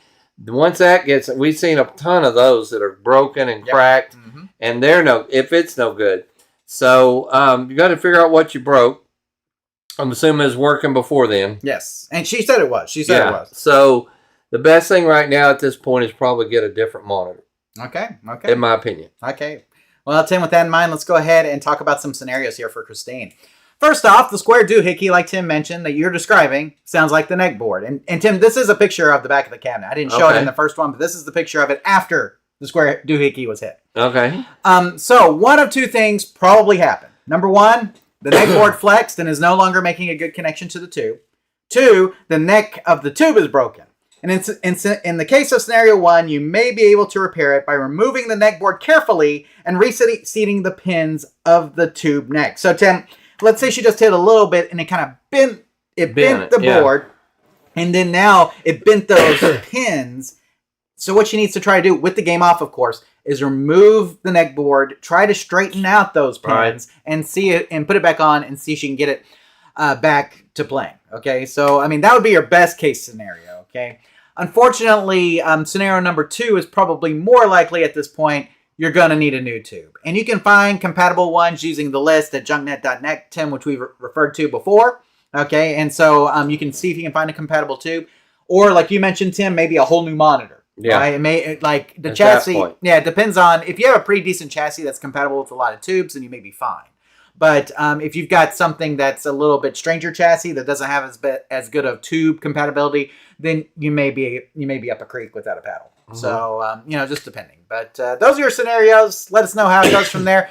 Once that gets, we've seen a ton of those that are broken and cracked, and it's no good. So you got to figure out what you broke. I'm assuming it's working before then. Yes, and she said it was. It was. So the best thing right now at this point is probably get a different monitor. Okay. In my opinion. Okay. Well, Tim, with that in mind, let's go ahead and talk about some scenarios here for Christine. First off, the square doohickey, like Tim mentioned, that you're describing, sounds like the neck board. And Tim, this is a picture of the back of the cabinet. I didn't show it in the first one, but this is the picture of it after the square doohickey was hit. Okay. So one of two things probably happened. Number one, the neck board flexed and is no longer making a good connection to the tube. Two, the neck of the tube is broken. And in the case of scenario one, you may be able to repair it by removing the neck board carefully and reseating the pins of the tube neck. So Tim, let's say she just hit a little bit and it kind of bent the board, and then now it bent those pins. So what she needs to try to do with the game off, of course, is remove the neck board, try to straighten out those pins, and see it and put it back on and see if she can get it back to playing. Okay, so that would be your best case scenario. Okay, unfortunately, scenario number two is probably more likely at this point. You're going to need a new tube. And you can find compatible ones using the list at junknet.net, Tim, which we've referred to before. Okay, and so you can see if you can find a compatible tube. Or, like you mentioned, Tim, maybe a whole new monitor. Yeah. Right? It may, like the chassis, it depends on, if you have a pretty decent chassis that's compatible with a lot of tubes, then you may be fine. But if you've got something that's a little bit stranger chassis that doesn't have as good of tube compatibility, then you may be up a creek without a paddle. So, just depending. But those are your scenarios. Let us know how it goes from there.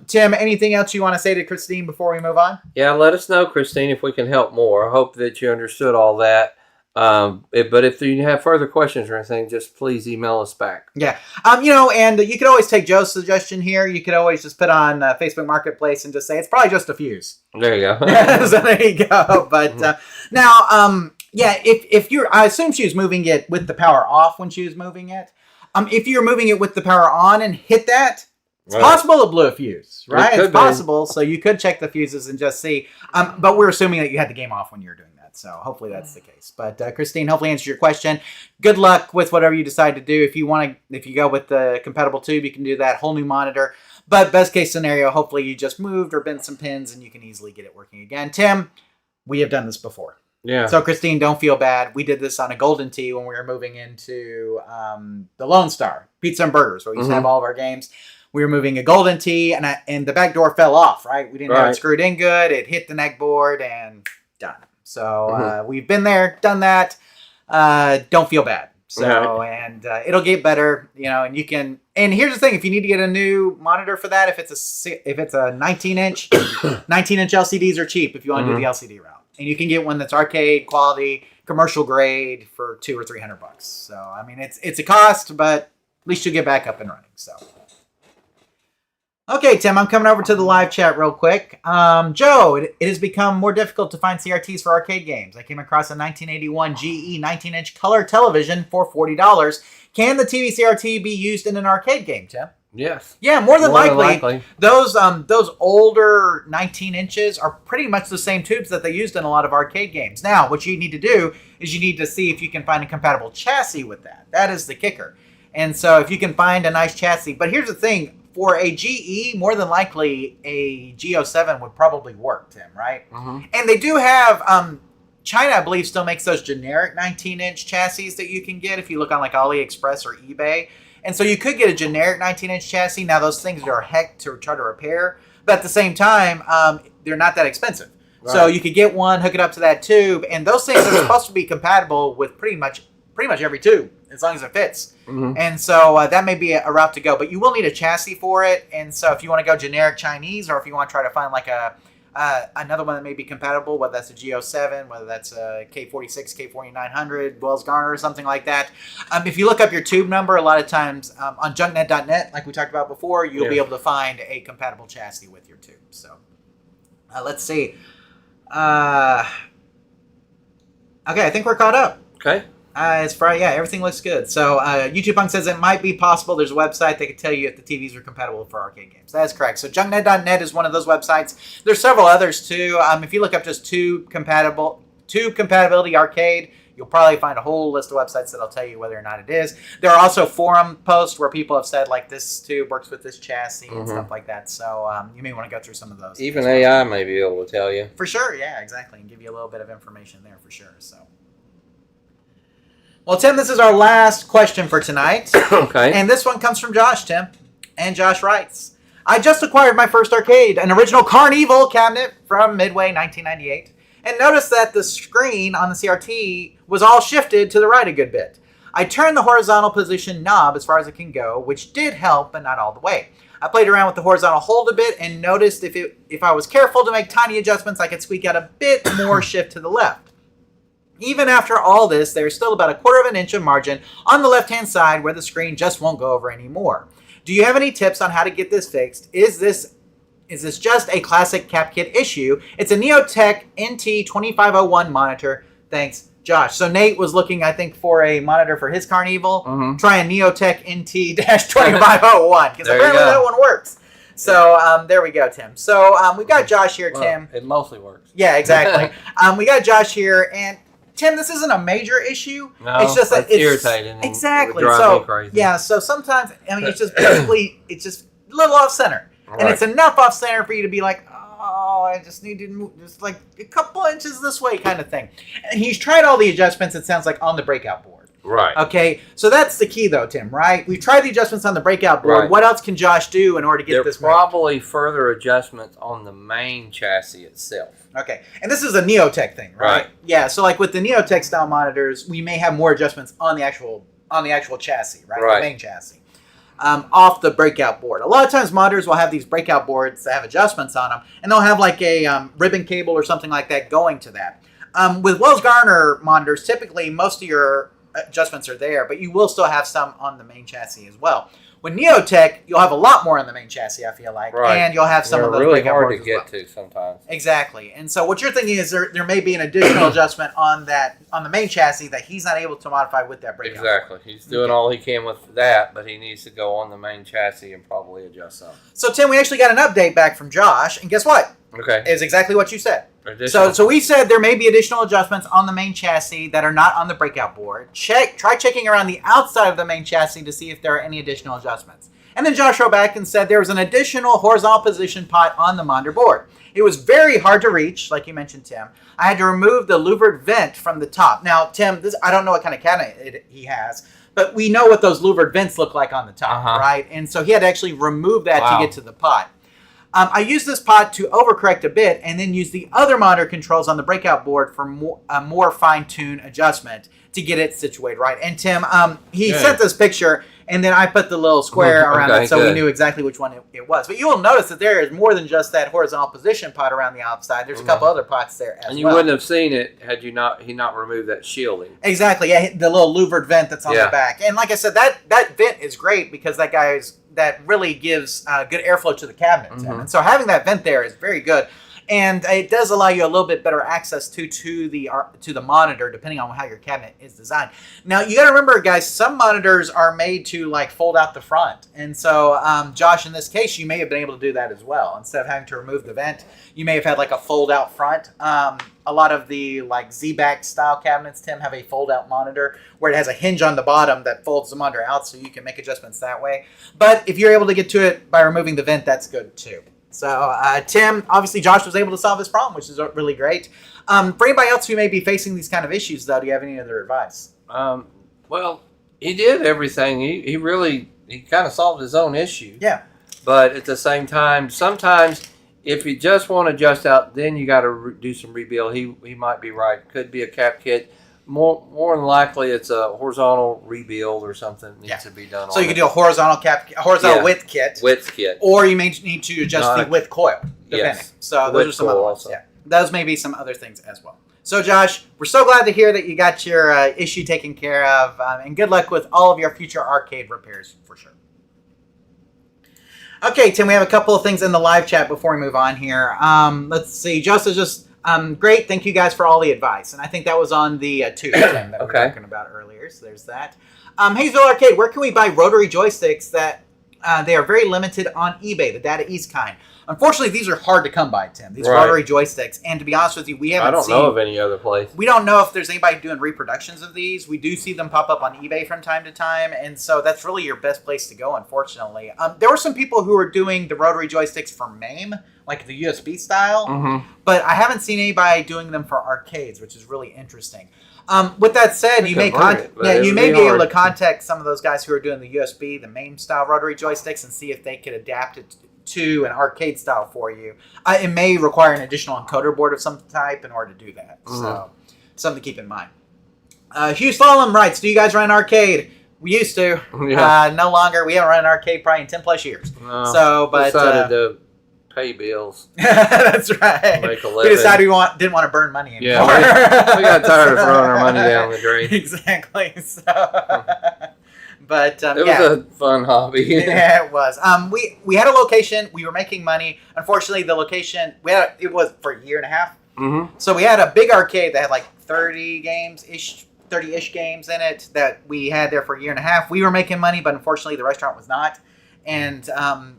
Tim, anything else you want to say to Christine before we move on? Yeah, let us know, Christine, if we can help more. I hope that you understood all that. But if you have further questions or anything, just please email us back. Yeah. And you could always take Joe's suggestion here. You could always just put on Facebook Marketplace and just say, it's probably just a fuse. There you go. So there you go. But now, if I assume she was moving it with the power off when she was moving it. If you're moving it with the power on and hit that, It's possible it blew a fuse, right? It's could be. possible. So you could check the fuses and just see. But we're assuming that you had the game off when you were doing that. So hopefully that's the case. But Christine, hopefully answers your question. Good luck with whatever you decide to do. If you go with the compatible tube, you can do that whole new monitor. But best case scenario, hopefully you just moved or bent some pins and you can easily get it working again. Tim, we have done this before. Yeah. So Christine, don't feel bad. We did this on a Golden Tee when we were moving into the Lone Star Pizza and Burgers, where we used to have all of our games. We were moving a Golden Tee, and the back door fell off, right? We didn't have it screwed in good. It hit the neck board, and done. So we've been there, done that. Don't feel bad. So, and it'll get better, and you can, and here's the thing, if you need to get a new monitor for that, if it's a 19-inch, 19-inch LCDs are cheap if you want to do the LCD route. And you can get one that's arcade quality, commercial grade for $200 or $300. So, I mean, it's a cost, but at least you'll get back up and running, so. Okay, Tim, I'm coming over to the live chat real quick. Joe, it has become more difficult to find CRTs for arcade games. I came across a 1981 GE 19-inch color television for $40. Can the TV CRT be used in an arcade game, Tim? Yes. Yeah, more than likely. Those older 19 inches are pretty much the same tubes that they used in a lot of arcade games. Now, what you need to do is you need to see if you can find a compatible chassis with that. That is the kicker. And so if you can find a nice chassis. But here's the thing. For a GE, more than likely, a G07 would probably work, Tim, right? And they do have, China, I believe, still makes those generic 19-inch chassis that you can get if you look on like AliExpress or eBay. And so you could get a generic 19-inch chassis. Now, those things are heck to try to repair. But at the same time, they're not that expensive. Right. So you could get one, hook it up to that tube. And those things are supposed to be compatible with pretty much every tube, as long as it fits. And so that may be a route to go. But you will need a chassis for it. And so if you want to go generic Chinese, or if you want to try to find like another one that may be compatible, whether that's a G07, whether that's a K46, K4900, Wells Garner, or something like that. If you look up your tube number, a lot of times on junknet.net, like we talked about before, you'll be able to find a compatible chassis with your tube. So let's see. Okay, I think we're caught up. Okay. It's Friday. Yeah, everything looks good. So YouTube Punk says it might be possible. There's a website that can tell you if the TVs are compatible for arcade games. That is correct. So junknet.net is one of those websites. There's several others too. If you look up just tube compatibility arcade, you'll probably find a whole list of websites that'll tell you whether or not it is. There are also forum posts where people have said like this tube works with this chassis and stuff like that. So you may want to go through some of those. Even AI may be able to tell you. For sure. Yeah, exactly. And give you a little bit of information there for sure. So. Well, Tim, this is our last question for tonight. Okay. And this one comes from Josh, Tim. And Josh writes, I just acquired my first arcade, an original CarnEvil cabinet from Midway 1998, and noticed that the screen on the CRT was all shifted to the right a good bit. I turned the horizontal position knob as far as it can go, which did help, but not all the way. I played around with the horizontal hold a bit and noticed if I was careful to make tiny adjustments, I could squeak out a bit more shift to the left. Even after all this, there's still about 1/4 inch of margin on the left-hand side where the screen just won't go over anymore. Do you have any tips on how to get this fixed? Is this just a classic CapKit issue? It's a Neotech NT2501 monitor. Thanks, Josh. So Nate was looking, I think, for a monitor for his CarnEvil. Try a Neotech NT-2501, because apparently that one works. So there we go, Tim. So we've got Josh here, Tim. It mostly works. Yeah, exactly. We got Josh here, and Tim, this isn't a major issue. No, it's just that it's irritating. Exactly. It would drive me crazy. Yeah, so sometimes, I mean, it's just basically, it's just a little off center. Right. And it's enough off center for you to be like, oh, I just need to move just like a couple inches this way kind of thing. And he's tried all the adjustments, it sounds like, on the breakout board. Right. Okay, so that's the key though, Tim, right? We've tried the adjustments on the breakout board. Right. What else can Josh do in order to get this right? Probably further adjustments on the main chassis itself. Okay, and this is a Neotech thing, right? Yeah, so like with the Neotech style monitors, we may have more adjustments on the actual chassis, right? The main chassis. Off the breakout board. A lot of times monitors will have these breakout boards that have adjustments on them, and they'll have like a ribbon cable or something like that going to that. With Wells Garner monitors, typically most of your adjustments are there, but you will still have some on the main chassis as well. With Neotech, you'll have a lot more on the main chassis, I feel like. Right. And you'll have some They're of those really breakout hard boards to as get to sometimes. Exactly. And so what you're thinking is there may be an additional adjustment on the main chassis that he's not able to modify with that breakout board. Exactly. He's doing all he can with that, but he needs to go on the main chassis and probably adjust some. So, Tim, we actually got an update back from Josh, and guess what? Okay. It's exactly what you said. Additional. So we said there may be additional adjustments on the main chassis that are not on the breakout board. Try checking around the outside of the main chassis to see if there are any additional adjustments. And then Josh wrote back and said there was an additional horizontal position pot on the monitor board. It was very hard to reach, like you mentioned, Tim. I had to remove the louvered vent from the top. Now, Tim, I don't know what kind of cabinet he has, but we know what those louvered vents look like on the top, right? And so he had to actually remove that to get to the pot. I used this pot to overcorrect a bit and then use the other monitor controls on the breakout board for a more fine-tuned adjustment to get it situated right. And Tim, he sent this picture, and then I put the little square around it so we knew exactly which one it was. But you will notice that there is more than just that horizontal position pot around the outside. There's a couple other pots there as well. And you wouldn't have seen it had he not removed that shielding. Exactly, yeah, the little louvered vent that's on the back. And like I said, that vent is great because that really gives good airflow to the cabinet, Tim. And so having that vent there is very good. And it does allow you a little bit better access to the monitor, depending on how your cabinet is designed. Now, you got to remember, guys, some monitors are made to like fold out the front. And so, Josh, in this case, you may have been able to do that as well. Instead of having to remove the vent, you may have had like a fold out front. A lot of the like Z-back style cabinets, Tim, have a fold out monitor where it has a hinge on the bottom that folds the monitor out so you can make adjustments that way. But if you're able to get to it by removing the vent, that's good too. So, Tim, obviously Josh was able to solve this problem, which is really great. For anybody else who may be facing these kind of issues, though, do you have any other advice? Well, he did everything. He kind of solved his own issue. Yeah. But at the same time, sometimes if you just want to adjust out, then you got to do some rebuild. He might be right. Could be a cap kit. More than likely, it's a horizontal rebuild or something that needs to be done. So you can do a horizontal width kit. Width kit. Or you may need to adjust the width coil, depending. Yes. So those are some other ones. Also. Yeah. Those may be some other things as well. So Josh, we're so glad to hear that you got your issue taken care of, and good luck with all of your future arcade repairs for sure. Okay, Tim, we have a couple of things in the live chat before we move on here. Let's see. Josh is just great. Thank you guys for all the advice. And I think that was on the tube that we were talking about earlier. So there's that. Hayesville Arcade, where can we buy rotary joysticks that they are very limited on eBay, the Data East kind? Unfortunately, these are hard to come by, Tim. These rotary joysticks. And to be honest with you, we haven't seen... I don't know of any other place. We don't know if there's anybody doing reproductions of these. We do see them pop up on eBay from time to time. And so that's really your best place to go, unfortunately. There were some people who were doing the rotary joysticks for MAME, like the USB style. But I haven't seen anybody doing them for arcades, which is really interesting. With that said, you may be able to contact some of those guys who are doing the USB, the MAME style rotary joysticks, and see if they could adapt it to an arcade style for you. It may require an additional encoder board of some type in order to do that. So, something to keep in mind. Hugh Slalom writes, do you guys run arcade? We used to. No longer. We haven't run an arcade probably in 10 plus years. No, so, but decided to pay bills. That's right. Make a living. We decided we didn't want to burn money anymore. Yeah, we got tired of throwing our money down the drain. Exactly. So, but it was a fun hobby. Yeah, it was. We had a location. We were making money. Unfortunately, the location it was for a year and a half. So we had a big arcade that had like 30-ish games in it that we had there for a year and a half. We were making money, but unfortunately, the restaurant was not. And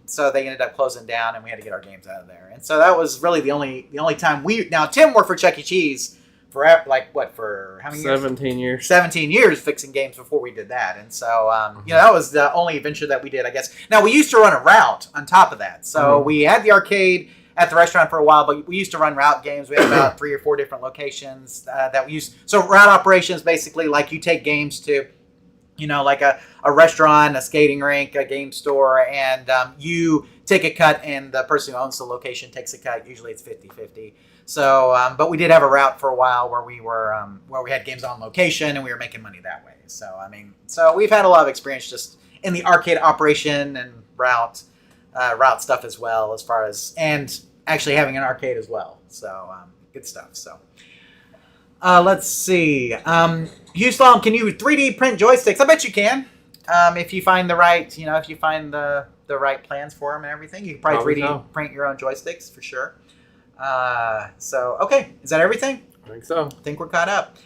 so they ended up closing down, and we had to get our games out of there. And so that was really the only time Now Tim worked for Chuck E. Cheese for for how many years? 17 years. 17 years fixing games before we did that. And so that was the only venture that we did, I guess. Now we used to run a route on top of that. So we had the arcade at the restaurant for a while, but we used to run route games. We had about 3 or 4 different locations that we used. So route operations, basically, like you take games to, like a restaurant, a skating rink, a game store, and you take a cut, and the person who owns the location takes a cut. Usually it's 50-50. So, but we did have a route for a while where we had games on location, and we were making money that way. So we've had a lot of experience just in the arcade operation and route stuff as well, as far as, and actually having an arcade as well. So good stuff. So let's see. Hugh Slom, can you 3D print joysticks? I bet you can. if you find the right, if you find the right plans for them and everything, you can probably 3D print your own joysticks for sure. Okay, is that everything? I think so. I think we're caught up.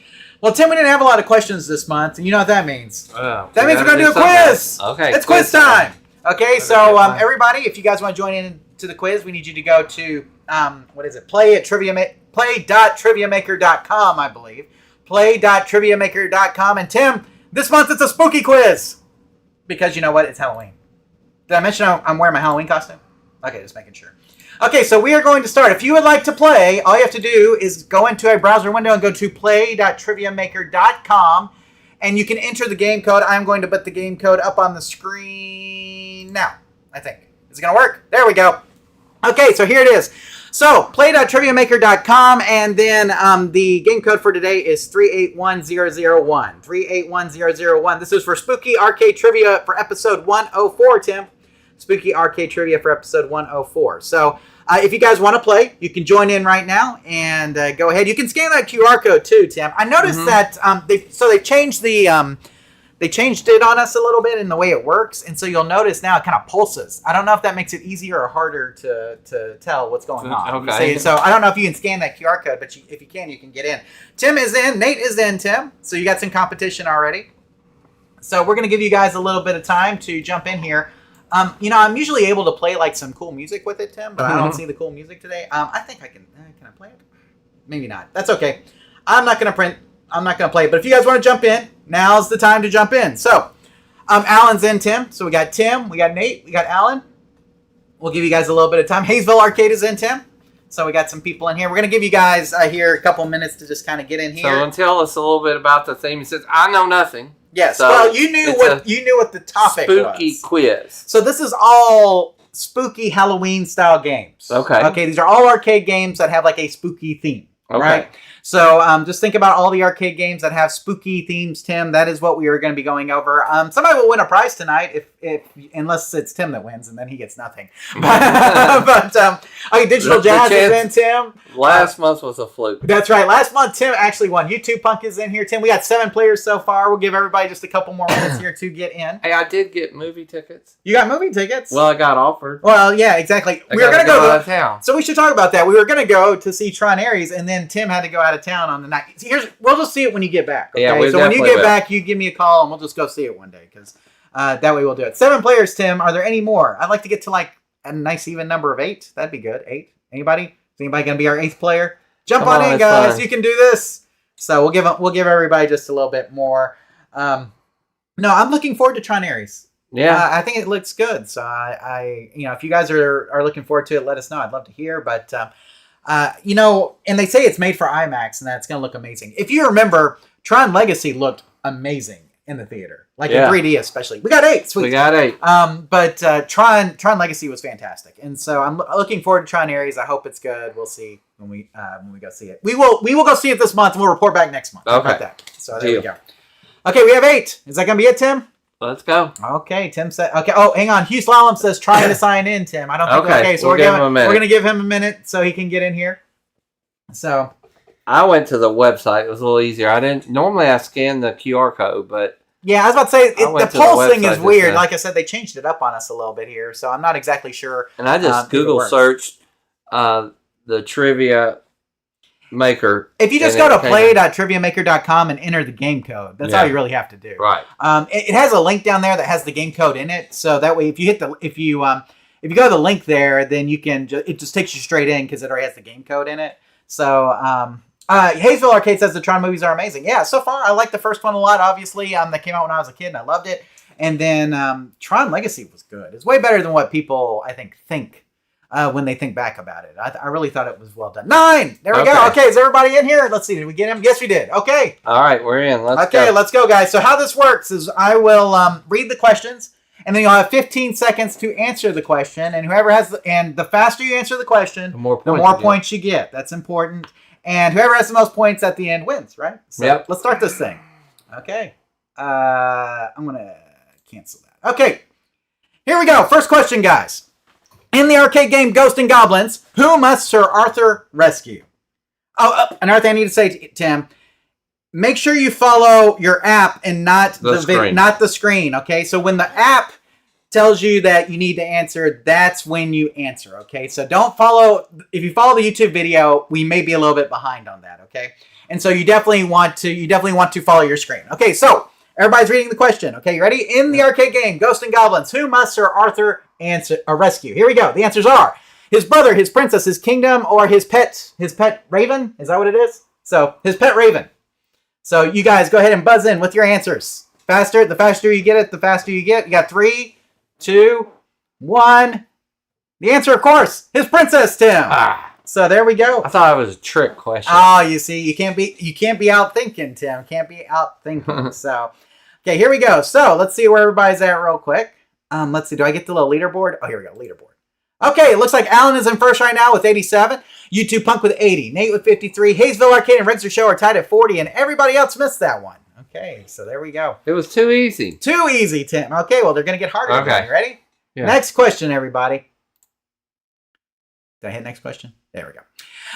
Well, Tim, we didn't have a lot of questions this month, and you know what that means. That means we're going to do a quiz. Okay. It's quiz time. Okay, so everybody, if you guys want to join in to the quiz, we need you to go to, play.triviamaker.com, I believe. Play.triviamaker.com. And Tim, this month it's a spooky quiz. Because you know what? It's Halloween. Did I mention I'm wearing my Halloween costume? Okay, just making sure. Okay, so we are going to start. If you would like to play, all you have to do is go into a browser window and go to play.triviamaker.com, and you can enter the game code. I'm going to put the game code up on the screen now, I think. Is it going to work? There we go. Okay, so here it is. So, play.triviamaker.com, and then the game code for today is 381001. 381001. This is for Spooky Arcade Trivia for episode 104, Tim. Spooky Arcade Trivia for episode 104. So, if you guys want to play, you can join in right now and go ahead. You can scan that QR code too, Tim. I noticed that they changed they changed it on us a little bit in the way it works, and so you'll notice now it kind of pulses. I don't know if that makes it easier or harder to tell what's going on. Okay. So I don't know if you can scan that QR code, but if you can, you can get in. Tim is in. Nate is in, Tim. So you got some competition already. So we're going to give you guys a little bit of time to jump in here. I'm usually able to play like some cool music with it, Tim, but I don't see the cool music today. I think I can. Can I play it? Maybe not. That's okay. I'm not going to play it. But if you guys want to jump in, now's the time to jump in. So, Alan's in, Tim. So we got Tim, we got Nate, we got Alan. We'll give you guys a little bit of time. Hayesville Arcade is in, Tim. So we got some people in here. We're going to give you guys here a couple minutes to just kind of get in here. So tell us a little bit about the theme. He says, I know nothing. Yes. So well, you knew what the topic was. Spooky quiz. So this is all spooky Halloween style games. Okay. Okay. These are all arcade games that have like a spooky theme. Okay. Right. So just think about all the arcade games that have spooky themes, Tim. That is what we are going to be going over. Somebody will win a prize tonight unless it's Tim that wins, and then he gets nothing. Digital Jazz is in, Tim. Last month was a fluke. That's right. Last month, Tim actually won. YouTube Punk is in here, Tim. We got 7 players so far. We'll give everybody just a couple more minutes here to get in. Hey, I did get movie tickets. You got movie tickets? Well, I got offered. Well, yeah, exactly. We were going to go out of town. So we should talk about that. We were going to go to see Tron Ares, and then Tim had to go out of town on the night. We'll just see it when you get back. Okay? Yeah, so when you get back, you give me a call, and we'll just go see it one day, because that way we'll do it. 7 players, Tim. Are there any more? I'd like to get to like a nice even number of 8. That'd be good. 8. Anybody? Is anybody going to be our 8th player? Jump on in, guys. Fun. You can do this. So we'll give everybody just a little bit more. No, I'm looking forward to Tron Ares. Yeah, I think it looks good. So if you guys are looking forward to it, let us know. I'd love to hear. But and they say it's made for IMAX and that it's going to look amazing. If you remember, Tron Legacy looked amazing in the theater, in 3D especially. We got 8. Sweet. We got 8. But Tron Legacy was fantastic, and so I'm looking forward to Tron Ares. I hope it's good. We'll see when we go see it. We will go see it this month, and we'll report back next month. Okay. How about that? So there we go. Okay, we have 8. Is that going to be it, Tim? Let's go. Okay, Tim said. Okay. Oh, hang on. Hugh Slalom says trying to sign in, Tim. I don't think. Okay, so we're going to give him a minute so he can get in here. So, I went to the website. It was a little easier. Normally I scan the QR code, but yeah, I was about to say the pulsing is weird. Like I said, they changed it up on us a little bit here, so I'm not exactly sure. And I just Google searched the Triviamaker. If you just go to play.triviamaker.com and enter the game code, that's all you really have to do. Right. It has a link down there that has the game code in it, so that way if you go to the link there, then you can it just takes you straight in because it already has the game code in it. So Hayesville Arcade says the Tron movies are amazing. Yeah, so far I like the first one a lot. Obviously, that came out when I was a kid and I loved it. And then Tron Legacy was good. It's way better than what people I think when they think back about it. I really thought it was well done. 9. There we go. Okay, is everybody in here? Let's see. Did we get him? Yes, we did. Okay. All right, we're in. Let's go, guys. So how this works is I will read the questions. And then you'll have 15 seconds to answer the question, and the faster you answer the question, the more points you get. That's important. And whoever has the most points at the end wins, right? So let's start this thing. Okay. I'm gonna cancel that. Okay. Here we go. First question, guys. In the arcade game Ghosts and Goblins, who must Sir Arthur rescue? Oh, another thing I need to say, Tim. make sure you follow your app and not The the screen. Okay, so when the app tells you that you need to answer, that's when you answer. Okay, so don't follow. If you follow the YouTube video, we may be a little bit behind on that. Okay, and so you definitely want to follow your screen. Okay, so everybody's reading the question. Okay, you ready? In the arcade game Ghosts and Goblins, who must Sir Arthur rescue? Here we go. The answers are his brother, his princess, his kingdom, or his pet raven. Is that what it is? So his pet raven. So you guys go ahead and buzz in with your answers. The faster you get it, the faster you get. You got 3, 2, 1. The answer, of course, his princess, Tim. So there we go. I thought it was a trick question. Oh, you see, you can't be out thinking, Tim. Can't be out thinking. So, okay, here we go. So let's see where everybody's at real quick. Let's see. Do I get the little leaderboard? Oh, here we go. Leaderboard. Okay, it looks like Alan is in first right now with 87. YouTube Punk with 80. Nate with 53. Hayesville Arcade and Rexer Show are tied at 40, and everybody else missed that one. Okay, so there we go. It was too easy. Too easy, Tim. Okay, well, they're going to get harder. Okay. You ready? Yeah. Next question, everybody. Did I hit next question? There we go.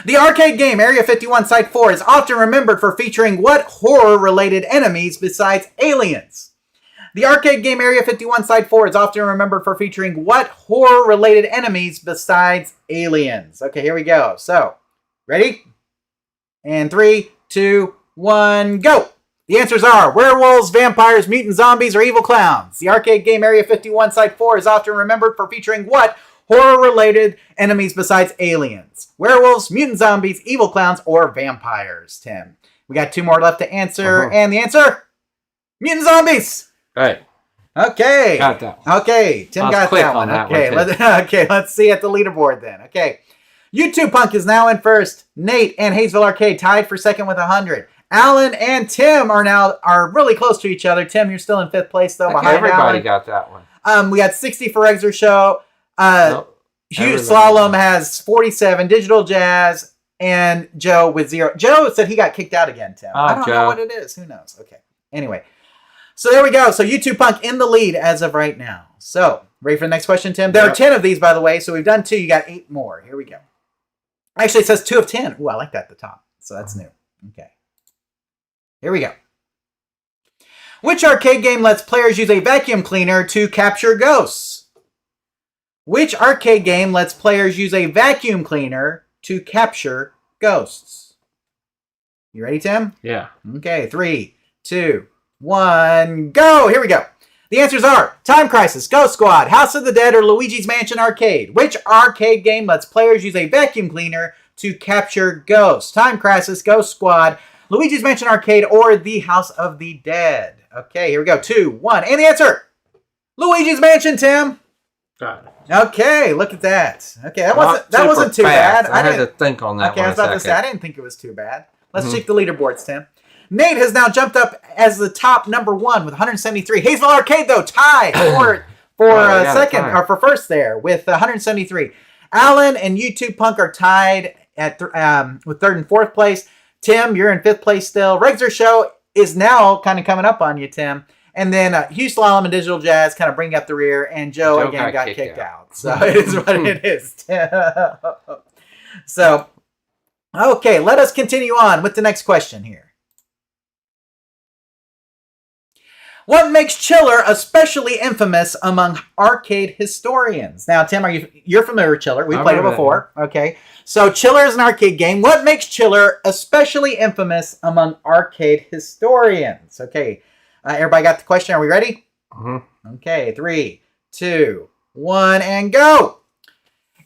The arcade game Area 51 Site 4 is often remembered for featuring what horror-related enemies besides aliens? The arcade game Area 51 Site 4 is often remembered for featuring what horror-related enemies besides aliens? Okay, here we go. So, ready? And 3, 2, 1, go! The answers are werewolves, vampires, mutant zombies, or evil clowns. The arcade game Area 51 Site 4 is often remembered for featuring what horror-related enemies besides aliens? Werewolves, mutant zombies, evil clowns, or vampires, Tim? We got 2 more left to answer, and the answer? Mutant zombies! Right. Okay. Got that one. Okay, Tim got that one. Okay, let's see at the leaderboard then. Okay. YouTube Punk is now in first. Nate and Hayesville Arcade tied for second with 100. Alan and Tim are really close to each other. Tim, you're still in 5th place though. Behind everybody Alan. got that one. We got 60 for Exer Show. Hugh Slalom has 47. Digital Jazz and Joe with 0. Joe said he got kicked out again, Tim. I don't know what it is. Who knows? Okay. Anyway. So there we go. So YouTube Punk in the lead as of right now. So, ready for the next question, Tim? There are 10 of these, by the way. So we've done 2. You got 8 more. Here we go. Actually, it says 2 of 10. Ooh, I like that at the top. So that's new. Okay. Here we go. Which arcade game lets players use a vacuum cleaner to capture ghosts? Which arcade game lets players use a vacuum cleaner to capture ghosts? You ready, Tim? Yeah. Okay, 3, 2, 1, go! Here we go. The answers are Time Crisis, Ghost Squad, House of the Dead, or Luigi's Mansion Arcade. Which arcade game lets players use a vacuum cleaner to capture ghosts? Time Crisis, Ghost Squad, Luigi's Mansion Arcade, or the House of the Dead. Okay, here we go. 2, 1, and the answer! Luigi's Mansion, Tim. Got it. Okay, look at that. Okay, that wasn't too bad. I had to think on that. Okay, I was about to say I didn't think it was too bad. Let's check the leaderboards, Tim. Nate has now jumped up as the top number 1 with 173. Hayesville Arcade, though, tied for second or for first there with 173. Alan and YouTube Punk are tied at with 3rd and 4th place. Tim, you're in 5th place still. Rexer Show is now kind of coming up on you, Tim. And then Hugh Slalom and Digital Jazz kind of bring up the rear, and Joe again got kicked out. So it is what it is. So, okay, let us continue on with the next question here. What makes Chiller especially infamous among arcade historians? Now, Tim, you're familiar with Chiller? We played it before. Okay. So Chiller is an arcade game. What makes Chiller especially infamous among arcade historians? Okay. Everybody got the question? Are we ready? Okay. 3, 2, 1, and go.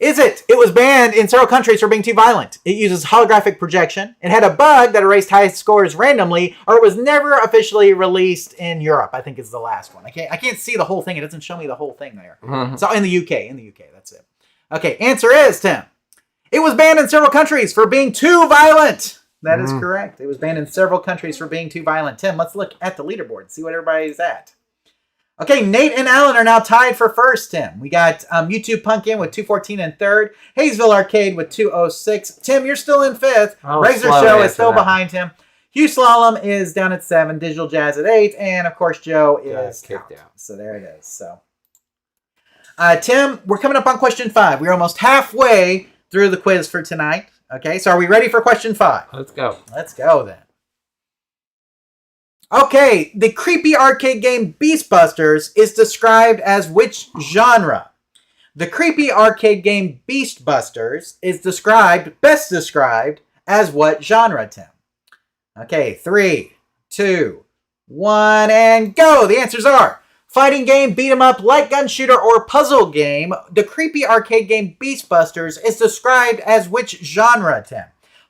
It was banned in several countries for being too violent. It uses holographic projection. It had a bug that erased high scores randomly, or it was never officially released in Europe. I think is the last one. I can't see the whole thing. It doesn't show me the whole thing there. So in the UK, that's it. Okay, answer is, Tim. It was banned in several countries for being too violent. That is correct. It was banned in several countries for being too violent. Tim, let's look at the leaderboard and see what everybody's at. Okay, Nate and Alan are now tied for first, Tim. We got YouTube Punk in with 214 in 3rd. Hayesville Arcade with 206. Tim, you're still in 5th. Rexer Show is still behind him. Hugh Slalom is down at 7. Digital Jazz at 8. And, of course, Joe is kicked out. So there it is. So, Tim, we're coming up on question 5. We're almost halfway through the quiz for tonight. Okay, so are we ready for question 5? Let's go. Let's go, then. Okay, the creepy arcade game Beast Busters is described as which genre? The creepy arcade game Beast Busters is best described as what genre, Tim? Okay, 3, 2, 1, and go! The answers are fighting game, beat 'em up, light gun shooter, or puzzle game. The creepy arcade game Beast Busters is described as which genre, Tim?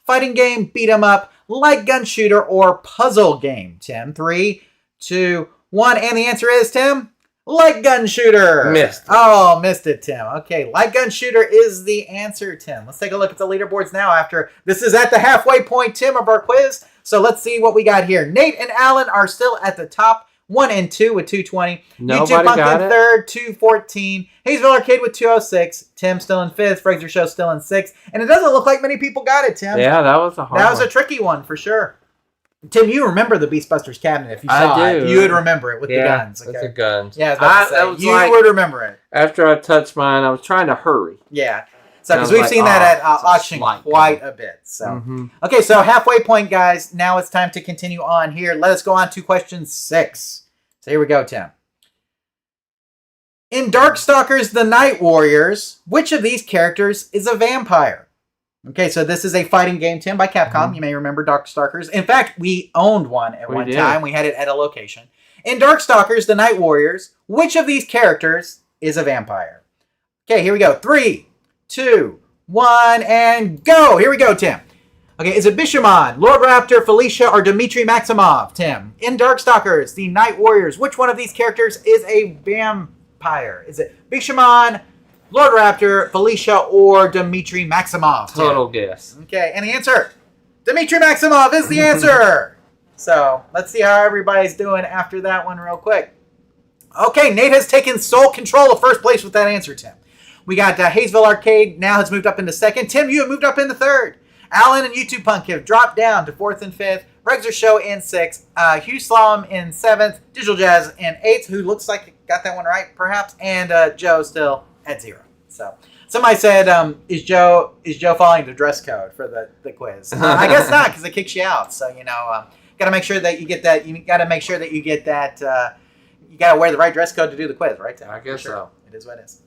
Fighting game, beat 'em up, light gun shooter, or puzzle game, Tim? 3, 2, 1, and the answer is, Tim, light gun shooter. Missed. Oh, missed it, Tim. Okay, light gun shooter is the answer, Tim. Let's take a look at the leaderboards now after this is at the halfway point, Tim, of our quiz. So let's see what we got here. Nate and Alan are still at the top, 1 and 2 with 220. Nobody YouTube Punk got in it. third, 214. Hayesville Arcade with 206. Tim still in fifth. Fraser Show still in sixth. And it doesn't look like many people got it, Tim. Yeah, that was a hard That was one. a tricky one for sure. Tim, you remember the Beastbusters cabinet. If you saw I it, do. you would remember it with the guns. With Okay. the guns. Yeah, I was about to say, that was you like, would remember it. after I touched mine, I was trying to hurry. Yeah. So, because Sounds we've like, seen that at it's a auction slight quite gun. a bit. So, Mm-hmm. okay, so halfway point, guys. Now it's time to continue on here. Let us go on to question 6. So here we go, Tim. In Darkstalkers The Night Warriors, which of these characters is a vampire? Okay, so this is a fighting game, Tim, by Capcom. Mm-hmm. You may remember Darkstalkers. In fact, we owned one at one did. time. We had it at a location. In Darkstalkers The Night Warriors, which of these characters is a vampire? Okay, here we go. 3, 2, 1, and go! Here we go, Tim. Okay, is it Bishamon, Lord Raptor, Felicia, or Dmitry Maximov, Tim? In Darkstalkers, The Night Warriors, which one of these characters is a vampire? Is it Bishamon, Lord Raptor, Felicia, or Dmitry Maximov, Tim? Total guess. Okay, and the answer, Dmitry Maximov is the answer. So, let's see how everybody's doing after that one real quick. Okay, Nate has taken sole control of first place with that answer, Tim. We got Hayesville Arcade now has moved up into second. Tim, you have moved up into third. Alan and YouTube Punk have dropped down to fourth and fifth. Regzer Show in sixth. Hugh Slalom in seventh. Digital Jazz in eighth, who looks like got that one right, perhaps. And Joe still at 0. So somebody said, is Joe following the dress code for the quiz? I guess not, because it kicks you out. So got to make sure that you get that. You got to make sure that you get that. You got to wear the right dress code to do the quiz, right, Tim? I guess so. It is what it is.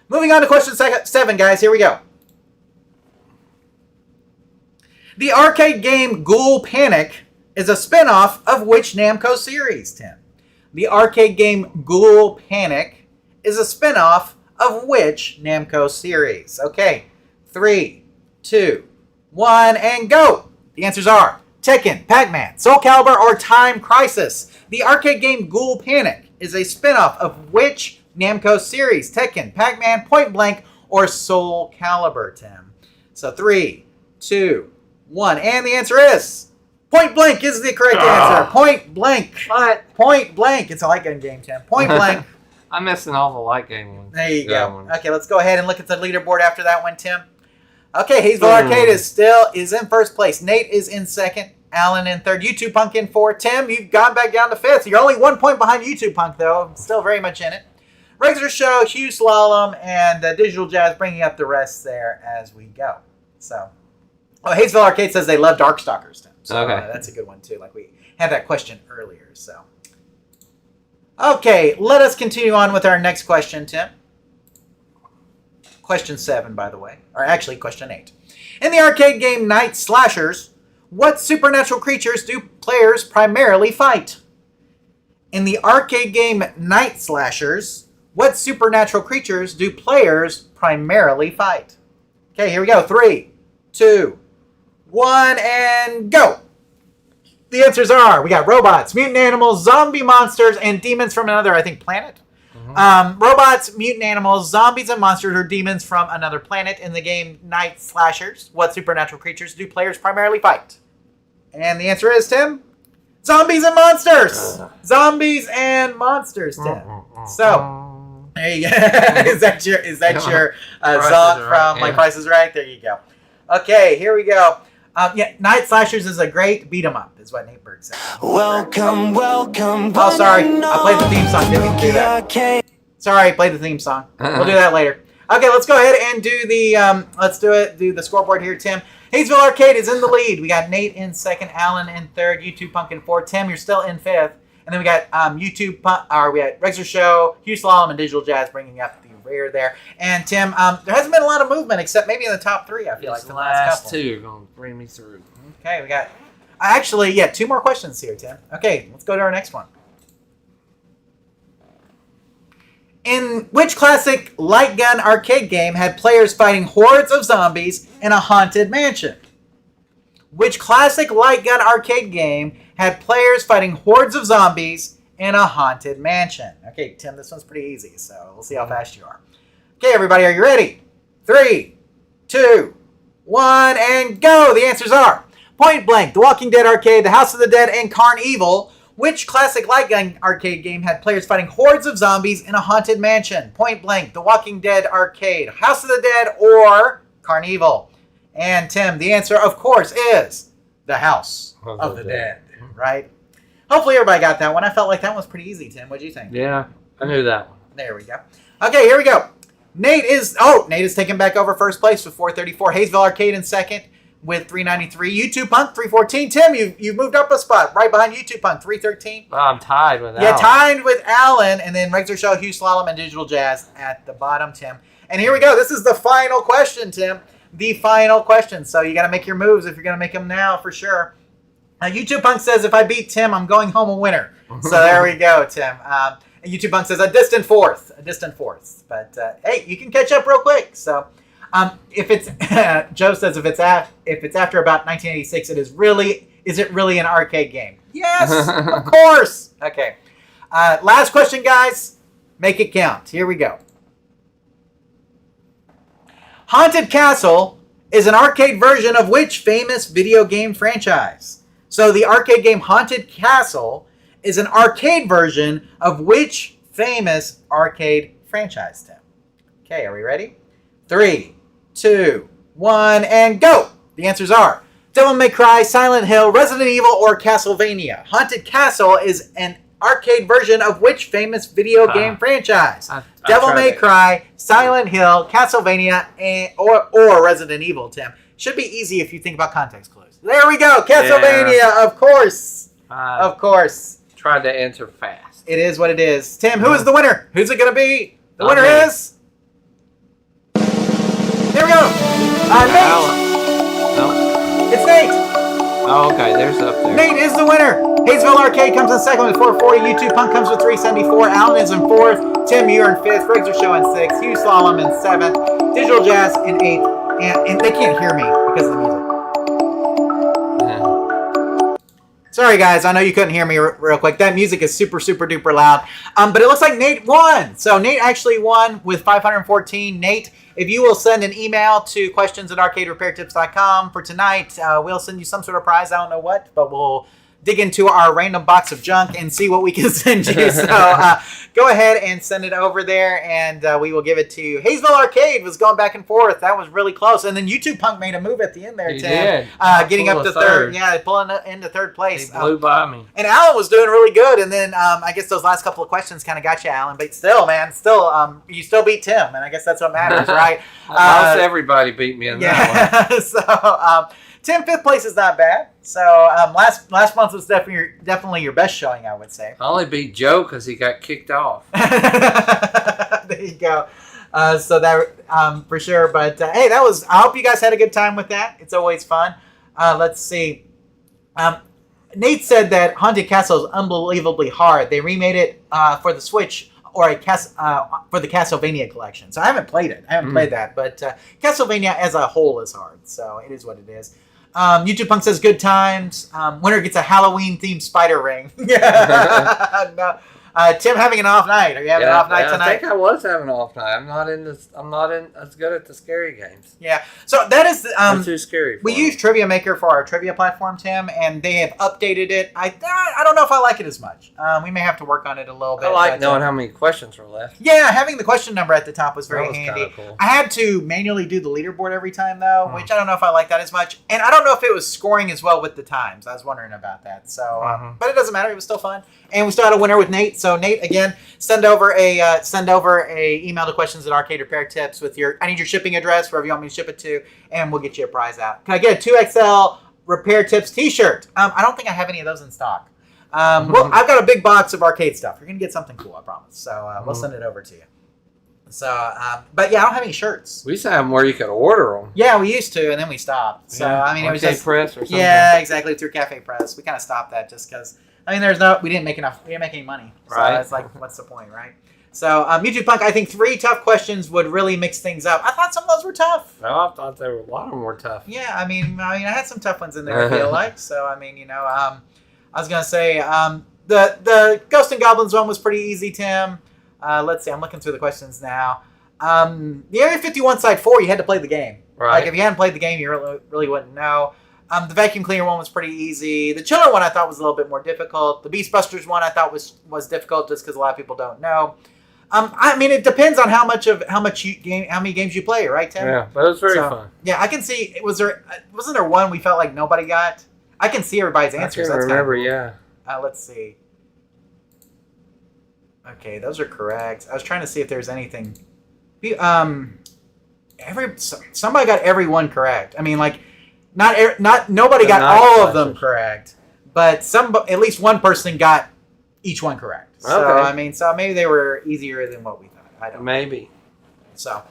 Moving on to question 7, guys. Here we go. The arcade game Ghoul Panic is a spin-off of which Namco series, Tim? The arcade game Ghoul Panic is a spin-off of which Namco series? Okay, 3, 2, 1, and go! The answers are Tekken, Pac-Man, Soul Calibur, or Time Crisis. The arcade game Ghoul Panic is a spin-off of which Namco series? Tekken, Pac-Man, Point Blank, or Soul Calibur, Tim? So 3, 2, 1, and the answer is Point Blank is the correct answer. Point Blank. What? Point Blank. It's a light gun game, Tim. Point Blank. I'm missing all the light game ones. There you Yeah, go. one. Okay, let's go ahead and look at the leaderboard after that one, Tim. Okay, Hayesville Arcade is in first place. Nate is in second. Alan in third. YouTube Punk in fourth. Tim, you've gone back down to fifth. You're only 1 point behind YouTube Punk, though. Still very much in it. Regular Show, Hugh Slalom, and Digital Jazz bringing up the rest there as we go. So, Hayesville Arcade says they love Darkstalkers, Tim. So Okay. that's a good one, too. Like we had that question earlier, so. Okay, let us continue on with our next question, Tim. Question 7, by the way. Or actually, question 8. In the arcade game Night Slashers, what supernatural creatures do players primarily fight? In the arcade game Night Slashers, what supernatural creatures do players primarily fight? Okay, here we go. 3, 2, 1, and go! The answers are, we got robots, mutant animals, zombie monsters, and demons from another, I think, planet. Robots, mutant animals, zombies, and monsters are demons from another planet in the game Night Slashers. What supernatural creatures do players primarily fight? And the answer is, Tim, zombies and monsters! Zombies and monsters, Tim. So, there you go. is that your Zon from My Price is Right? There you go. Okay, here we go. Night Slashers is a great beat 'em up, is what Nate Berg said. Welcome. Oh, sorry. I played the theme song. Didn't mean to do that. Sorry, I played the theme song. We'll do that later. Okay, let's go ahead and do the do the scoreboard here, Tim. Hayesville Arcade is in the lead. We got Nate in second, Alan in third, YouTube Punk in fourth. Tim, you're still in fifth. And then we got we got Rexer Show, Hugh Slalom, and Digital Jazz bringing up the rear there. And Tim, there hasn't been a lot of movement except maybe in the top three, I feel like. The last two are going to bring me through. Okay, we got... two more questions here, Tim. Okay, let's go to our next one. In which classic light gun arcade game had players fighting hordes of zombies in a haunted mansion? Which classic light gun arcade game had players fighting hordes of zombies in a haunted mansion? Okay, Tim, this one's pretty easy, so we'll see how fast you are. Okay, everybody, are you ready? 3, 2, 1, and go! The answers are Point Blank, The Walking Dead Arcade, The House of the Dead, and CarnEvil. Which classic light gun arcade game had players fighting hordes of zombies in a haunted mansion? Point Blank, The Walking Dead Arcade, House of the Dead, or CarnEvil? And Tim, the answer, of course, is The House of the Dead, right? Hopefully everybody got that one. I felt like that one was pretty easy, Tim. What do you think? Yeah, I knew that one. There we go. Okay, here we go. Nate is taking back over first place with 434. Hayesville Arcade in second with 393. YouTube Punk 314. Tim, you've moved up a spot right behind YouTube Punk 313. Well, I'm tied with Alan. Yeah, tied with Alan, and then Rexer Show, Hugh Slalom, and Digital Jazz at the bottom, Tim. And here we go. This is the final question, Tim. The final question. So you got to make your moves if you're going to make them now for sure. YouTube Punk says, if I beat Tim, I'm going home a winner. So there we go, Tim. And YouTube Punk says, a distant fourth. But hey, you can catch up real quick. So if it's Joe says if it's after about 1986, is it really an arcade game? Yes, of course. Okay. Last question, guys. Make it count. Here we go. Haunted Castle is an arcade version of which famous video game franchise? So the arcade game Haunted Castle is an arcade version of which famous arcade franchise, Tim? Okay, are we ready? 3, 2, 1, and go! The answers are Devil May Cry, Silent Hill, Resident Evil, or Castlevania. Haunted Castle is an arcade version of which famous video game franchise? Devil May Cry, Silent Hill, Castlevania, or Resident Evil, Tim. Should be easy if you think about context clues. There we go. Castlevania, of course. Of course. Tried to answer fast. It is what it is. Tim, who is the winner? Who's it going to be? The winner is... There we go. Nate. No. It's Nate. Oh, okay. There's up there. Nate is the winner. Hayesville Arcade comes in second with 440. YouTube Punk comes with 374. Alan is in fourth. Tim, you're in fifth. Riggs Show in sixth. Hugh Slalom in seventh. Digital Jazz in eighth. And they can't hear me because of the music. Sorry, guys. I know you couldn't hear me real quick. That music is super, super duper loud. But it looks like Nate won. So Nate actually won with 514. Nate, if you will send an email to questions@arcaderepairtips.com for tonight, we'll send you some sort of prize. I don't know what, but we'll dig into our random box of junk and see what we can send you. So go ahead and send it over there, and we will give it to you. Hayesville Arcade was going back and forth. That was really close. And then YouTube Punk made a move at the end there, Tim. Getting up to third. Yeah, pulling into third place. He blew by me. And Alan was doing really good. And then I guess those last couple of questions kind of got you, Alan. But still, man, you still beat Tim. And I guess that's what matters, right? Almost everybody beat me in that one. So... Tim, fifth place is not bad. So last month was definitely your best showing, I would say. I only beat Joe because he got kicked off. There you go. So that for sure. But hey, I hope you guys had a good time with that. It's always fun. Let's see. Nate said that Haunted Castle is unbelievably hard. They remade it for the Switch or for the Castlevania collection. So I haven't played it. I haven't played that. But Castlevania as a whole is hard. So it is what it is. YouTube Punk says good times. Winner gets a Halloween-themed spider ring. No. Tim having an off night. Are you having an off night tonight? I think I was having an off night. I'm not in as good at the scary games. Yeah. So that is they're too scary. We use Triviamaker for our trivia platform, Tim, and they have updated it. I don't know if I like it as much. We may have to work on it a little bit. I like knowing how many questions are left. Yeah, having the question number at the top was very handy. Cool. I had to manually do the leaderboard every time though, which I don't know if I like that as much. And I don't know if it was scoring as well with the times. I was wondering about that. So, but it doesn't matter. It was still fun, and we still had a winner with Nate. So Nate, again, send over a email to questions at Arcade Repair Tips with I need your shipping address, wherever you want me to ship it to, and we'll get you a prize out. Can I get a 2XL Repair Tips t-shirt? I don't think I have any of those in stock. Well, I've got a big box of arcade stuff. You're going to get something cool, I promise. So we'll send it over to you. So, but yeah, I don't have any shirts. We used to have them where you could order them. Yeah, we used to, and then we stopped. So, Yeah. I mean, it was just... Press or something. Yeah, exactly, through Cafe Press. We kind of stopped that just because, I mean, we didn't make any money. So Right. it's like, what's the point, right? So, YouTube Punk, I think 3 tough questions would really mix things up. I thought some of those were tough. No, I thought a lot of them were tough. Yeah, I mean, I had some tough ones in there, I feel like. So, I mean, I was going to say, the Ghost and Goblins one was pretty easy, Tim. Let's see, I'm looking through the questions now. The Area 51 Side 4, you had to play the game. Right. Like, if you hadn't played the game, you really wouldn't know. The Vacuum Cleaner one was pretty easy. The Chiller one I thought was a little bit more difficult. The Beast Busters one I thought was difficult just because a lot of people don't know. I mean, it depends on how many games you play, right, Tim? Yeah, but it was very fun. Yeah, I can see. Wasn't there one we felt like nobody got? I can see everybody's answers. I can remember, yeah. Let's see. Okay, those are correct. I was trying to see if there's anything. Somebody got every one correct. I mean, like, nobody got all of them correct, but at least one person got each one correct. So Okay. I mean, so maybe they were easier than what we thought. I don't know. Maybe. So,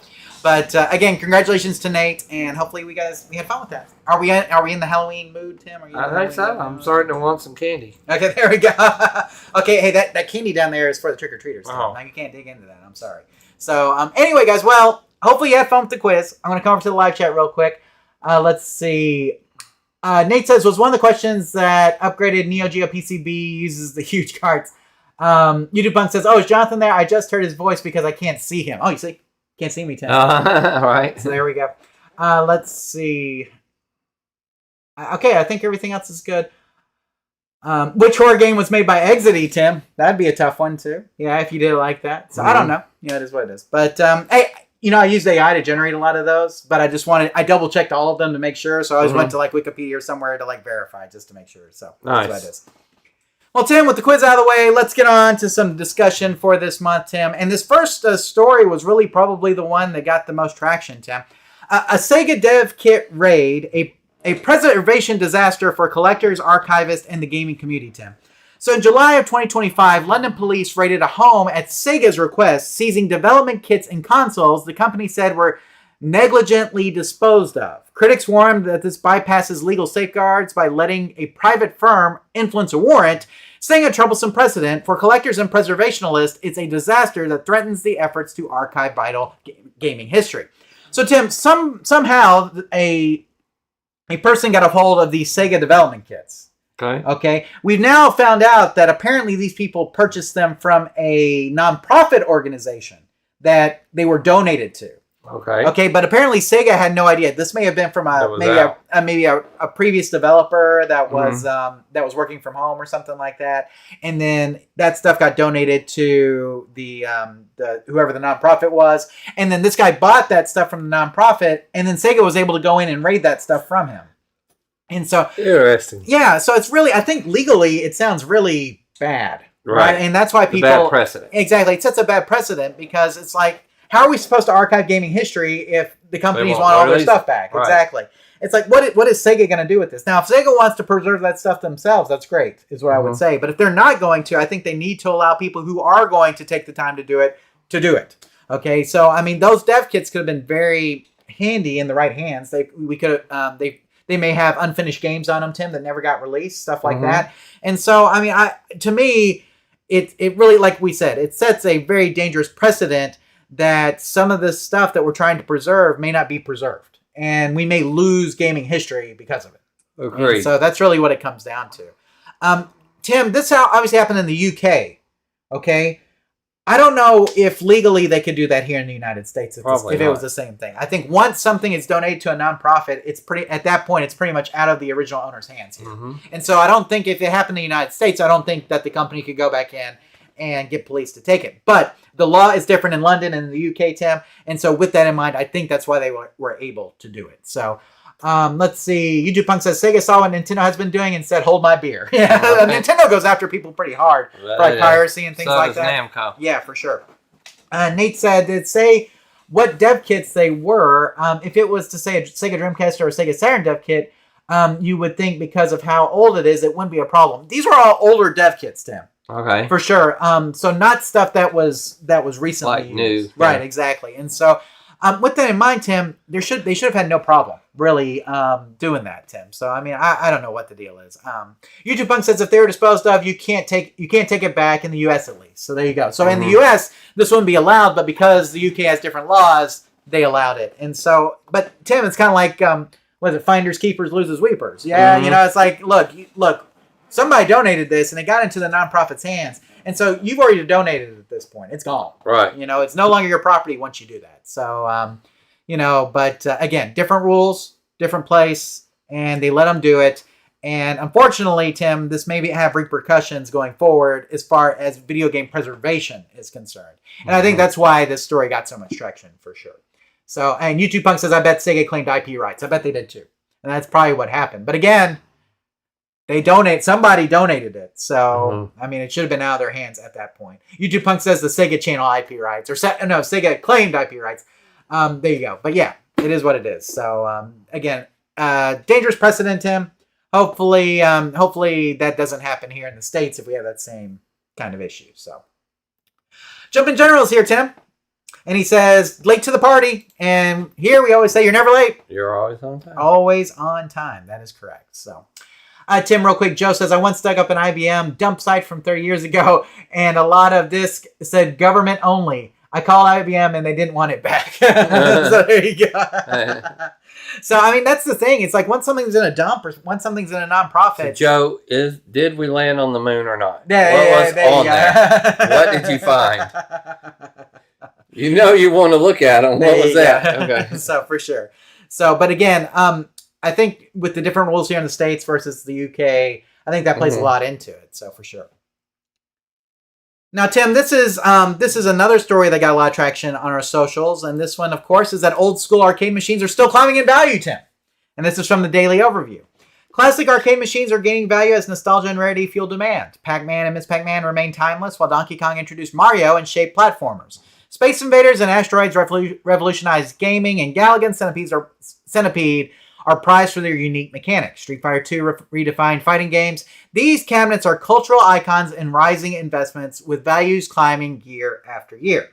but again, congratulations to Nate, and hopefully we had fun with that. Are we in the Halloween mood, Tim? I think so. I'm starting to want some candy. Okay, there we go. Okay, hey, that candy down there is for the trick-or-treaters. Oh. Now you can't dig into that. I'm sorry. So, anyway, guys, well, hopefully you had fun with the quiz. I'm going to come over to the live chat real quick. Let's see. Nate says, was one of the questions that upgraded Neo Geo PCB uses the huge carts. YouTube Punk says, is Jonathan there? I just heard his voice because I can't see him. Oh, you see? Can't see me, Tim. Right. So there we go. Let's see. Okay, I think everything else is good. Which horror game was made by Exidy, Tim? That'd be a tough one, too. Yeah, if you did like that. So I don't know. Yeah, it is what it is. But, hey, I used AI to generate a lot of those, but I double-checked all of them to make sure. So I always went to, like, Wikipedia or somewhere to, like, verify just to make sure. So nice. That's what it is. Well, Tim, with the quiz out of the way, let's get on to some discussion for this month, Tim. And this first story was really probably the one that got the most traction, Tim. A Sega dev kit raid, a preservation disaster for collectors, archivists, and the gaming community, Tim. So in July of 2025, London police raided a home at Sega's request, seizing development kits and consoles the company said were negligently disposed of. Critics warned that this bypasses legal safeguards by letting a private firm influence a warrant, setting a troublesome precedent. For collectors and preservationists, it's a disaster that threatens the efforts to archive vital gaming history. So, Tim, somehow a person got a hold of these Sega development kits. Okay. We've now found out that apparently these people purchased them from a nonprofit organization that they were donated to. Okay, but apparently Sega had no idea. This may have been from maybe a previous developer that was working from home or something like that, and then that stuff got donated to the whoever the nonprofit was, and then this guy bought that stuff from the nonprofit, and then Sega was able to go in and raid that stuff from him. And so interesting. Yeah, so it's really, I think legally it sounds really bad, right? And that's why people bad precedent. Exactly, it sets a bad precedent because it's like, how are we supposed to archive gaming history if the companies want all their stuff back? Right. Exactly. It's like, what is Sega going to do with this? Now, if Sega wants to preserve that stuff themselves, that's great, is what I would say. But if they're not going to, I think they need to allow people who are going to take the time to do it. Okay, so, I mean, those dev kits could have been very handy in the right hands. They may have unfinished games on them, Tim, that never got released, stuff like that. And so, I mean, to me, it really, like we said, it sets a very dangerous precedent that some of this stuff that we're trying to preserve may not be preserved. And we may lose gaming history because of it. Agreed. So that's really what it comes down to. Tim, this obviously happened in the UK. Okay? I don't know if legally they could do that here in the United States if it was the same thing. I think once something is donated to a nonprofit, at that point, it's pretty much out of the original owner's hands. And so I don't think if it happened in the United States, I don't think that the company could go back in and get police to take it. But the law is different in London and in the UK, Tim. And so with that in mind, I think that's why they were able to do it. So Let's see. YouTube Punk says Sega saw what Nintendo has been doing and said, "Hold my beer." Yeah, Nintendo goes after people pretty hard for like piracy and things like that. Namco. Yeah, for sure. Nate said, "Did it say what dev kits they were? If it was to say a Sega Dreamcast or a Sega Saturn dev kit, you would think because of how old it is, it wouldn't be a problem. These were all older dev kits, Tim. Okay. For sure. So not stuff that was recently like new, right? Yeah. Exactly. And so." With that in mind, Tim, they should have had no problem really doing that, Tim. So I mean, I don't know what the deal is. YouTube Punk says if they were disposed of, you can't take it back in the U.S. at least. So there you go. So in the U.S. this wouldn't be allowed, but because the U.K. has different laws, they allowed it. And so, but Tim, it's kind of like what is it? Finders keepers, losers weepers. Yeah, you know, it's like look, somebody donated this and it got into the nonprofit's hands. And so you've already donated it at this point. It's gone. Right. You know, it's no longer your property once you do that. So, you know, but again, different rules, different place, and they let them do it. And unfortunately, Tim, this may have repercussions going forward as far as video game preservation is concerned. And I think that's why this story got so much traction for sure. So, and YouTube Punk says, I bet Sega claimed IP rights. I bet they did too. And that's probably what happened. But again, somebody donated it. So, I mean, it should have been out of their hands at that point. YouTube Punk says the Sega channel IP rights, Sega claimed IP rights. There you go. But yeah, it is what it is. So, again, dangerous precedent, Tim. Hopefully that doesn't happen here in the States if we have that same kind of issue. So, Jumpin' General's here, Tim. And he says, late to the party. And here we always say, you're never late. You're always on time. Always on time. That is correct. So, Tim, real quick, Joe says, I once dug up an IBM dump site from 30 years ago, and a lot of this said government only. I called IBM, and they didn't want it back. So there you go. So, I mean, that's the thing. It's like once something's in a dump or once something's in a nonprofit. So, Joe, did we land on the moon or not? Yeah, what was on there? What did you find? You know you want to look at them. What was that? Okay. So, for sure. So, but again, I think with the different rules here in the States versus the UK, I think that plays a lot into it. So for sure. Now, Tim, this is another story that got a lot of traction on our socials, and this one, of course, is that old school arcade machines are still climbing in value, Tim. And this is from the Daily Overview. Classic arcade machines are gaining value as nostalgia and rarity fuel demand. Pac-Man and Miss Pac-Man remain timeless, while Donkey Kong introduced Mario and shaped platformers. Space Invaders and Asteroids revolutionized gaming, and Galaga and Centipede are prized for their unique mechanics. Street Fighter 2 redefined fighting games. These cabinets are cultural icons and rising investments with values climbing year after year.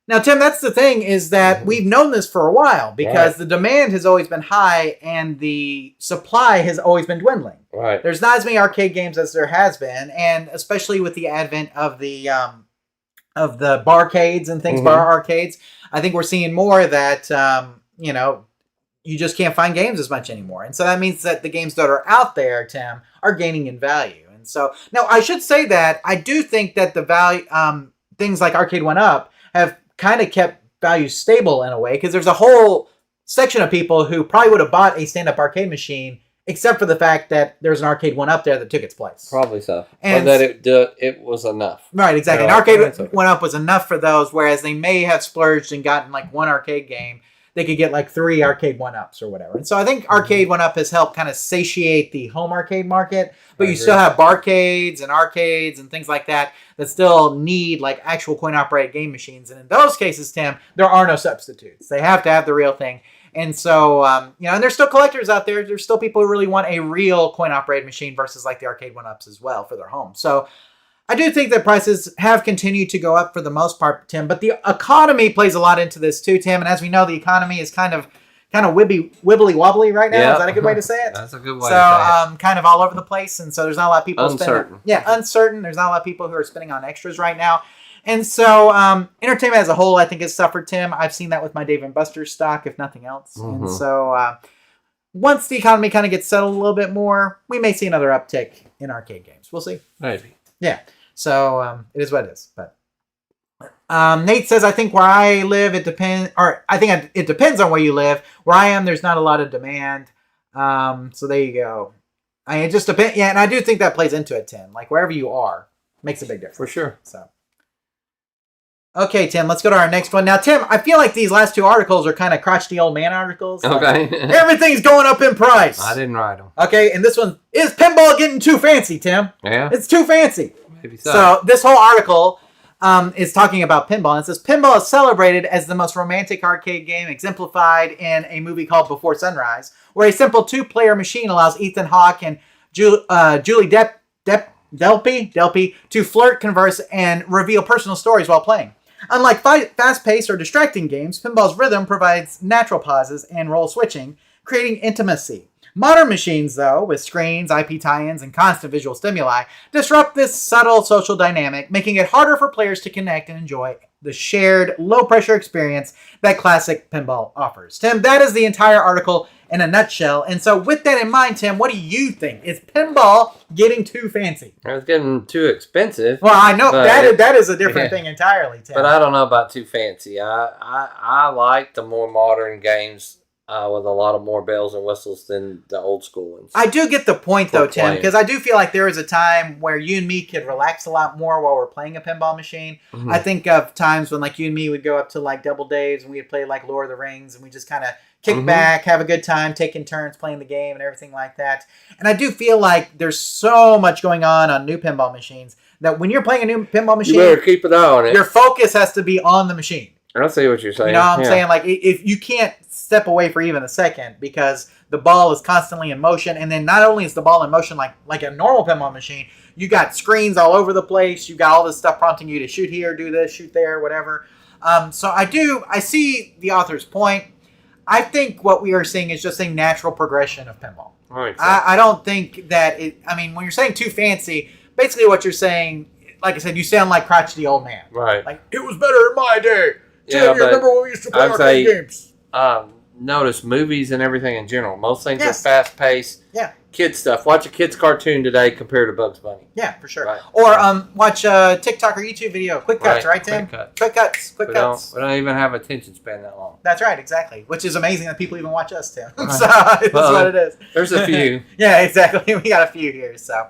Now, Tim, that's the thing is that we've known this for a while because the demand has always been high and the supply has always been dwindling. Right. There's not as many arcade games as there has been, and especially with the advent of the barcades and things, bar arcades, I think we're seeing more that, you know, you just can't find games as much anymore. And so that means that the games that are out there, Tim, are gaining in value. And so, now I should say that I do think that the value, things like Arcade 1-Up have kind of kept value stable in a way, because there's a whole section of people who probably would have bought a stand-up arcade machine, except for the fact that there's an Arcade 1-Up there that took its place. Probably so. And or that it was enough. Right, exactly. An Arcade 1-Up was enough for those, whereas they may have splurged and gotten like one arcade game. They could get like 3 Arcade 1-Ups or whatever. And so I think Arcade 1-Up has helped kind of satiate the home arcade market, but you still have barcades and arcades and things like that still need like actual coin-operated game machines. And in those cases, Tim, there are no substitutes. They have to have the real thing. And so, you know, and there's still collectors out there. There's still people who really want a real coin-operated machine versus like the Arcade 1-Ups as well for their home. So I do think that prices have continued to go up for the most part, Tim, but the economy plays a lot into this too, Tim. And as we know, the economy is kind of wibbly wobbly right now. Yeah. Is that a good way to say it? That's a good way to say it. Kind of all over the place. And so there's not a lot of people uncertain. Uncertain. There's not a lot of people who are spending on extras right now. And so entertainment as a whole, I think, has suffered, Tim. I've seen that with my Dave & Buster's stock, if nothing else. And so once the economy kind of gets settled a little bit more, we may see another uptick in arcade games. We'll see. Maybe. Yeah. So it is what it is. But Nate says, I think where I live, it depends, or I think it depends on where you live. Where I am, there's not a lot of demand. So there you go. It just depends. Yeah, and I do think that plays into it, Tim. Like wherever you are makes a big difference. For sure. So Okay, Tim, let's go to our next one. Now, Tim, I feel like these last two articles are kind of crotchety old man articles. Okay. Everything's going up in price. I didn't write them. Okay, and this one, is pinball getting too fancy, Tim? Yeah. It's too fancy. Maybe So this whole article is talking about pinball. And it says, pinball is celebrated as the most romantic arcade game exemplified in a movie called Before Sunrise, where a simple two-player machine allows Ethan Hawke and Julie Delpy to flirt, converse, and reveal personal stories while playing. Unlike fast-paced or distracting games, pinball's rhythm provides natural pauses and roll switching, creating intimacy. Modern machines, though, with screens, IP tie-ins, and constant visual stimuli, disrupt this subtle social dynamic, making it harder for players to connect and enjoy the shared, low-pressure experience that classic pinball offers. Tim, that is the entire article in a nutshell. And so with that in mind, Tim, what do you think? Is pinball getting too fancy? It's getting too expensive. Well, I know that is a different thing entirely, Tim. But I don't know about too fancy. I like the more modern games with a lot of more bells and whistles than the old school ones. I do get the point, though, Tim, because I do feel like there was a time where you and me could relax a lot more while we're playing a pinball machine. Mm-hmm. I think of times when, like, you and me would go up to, like, double days and we'd play, like, Lord of the Rings, and we just kind of kick back, have a good time, taking turns playing the game and everything like that. And I do feel like there's so much going on new pinball machines that when you're playing a new pinball machine, you better keep an eye on it. Your focus has to be on the machine. I see what you're saying. You know what I'm saying? Like, if you can't step away for even a second because the ball is constantly in motion, and then not only is the ball in motion like a normal pinball machine, you got screens all over the place. You got all this stuff prompting you to shoot here, do this, shoot there, whatever. So I see the author's point. I think what we are seeing is just a natural progression of pinball. Right. I don't think that when you're saying too fancy, basically what you're saying, like I said, you sound like crotchety old man. Right. Like, it was better in my day. Yeah, you remember when we used to play arcade games? Notice movies and everything in general. Most things are Yes. fast-paced. Yeah. Kid stuff. Watch a kid's cartoon today compared to Bugs Bunny. Yeah, for sure. Right. Or watch a TikTok or YouTube video. Quick cuts, right, Tim? Quick cuts. Quick cuts. We don't even have attention span that long. That's right, exactly. Which is amazing that people even watch us, Tim. Right. So that's what it is. There's a few. Yeah, exactly. We got a few here. So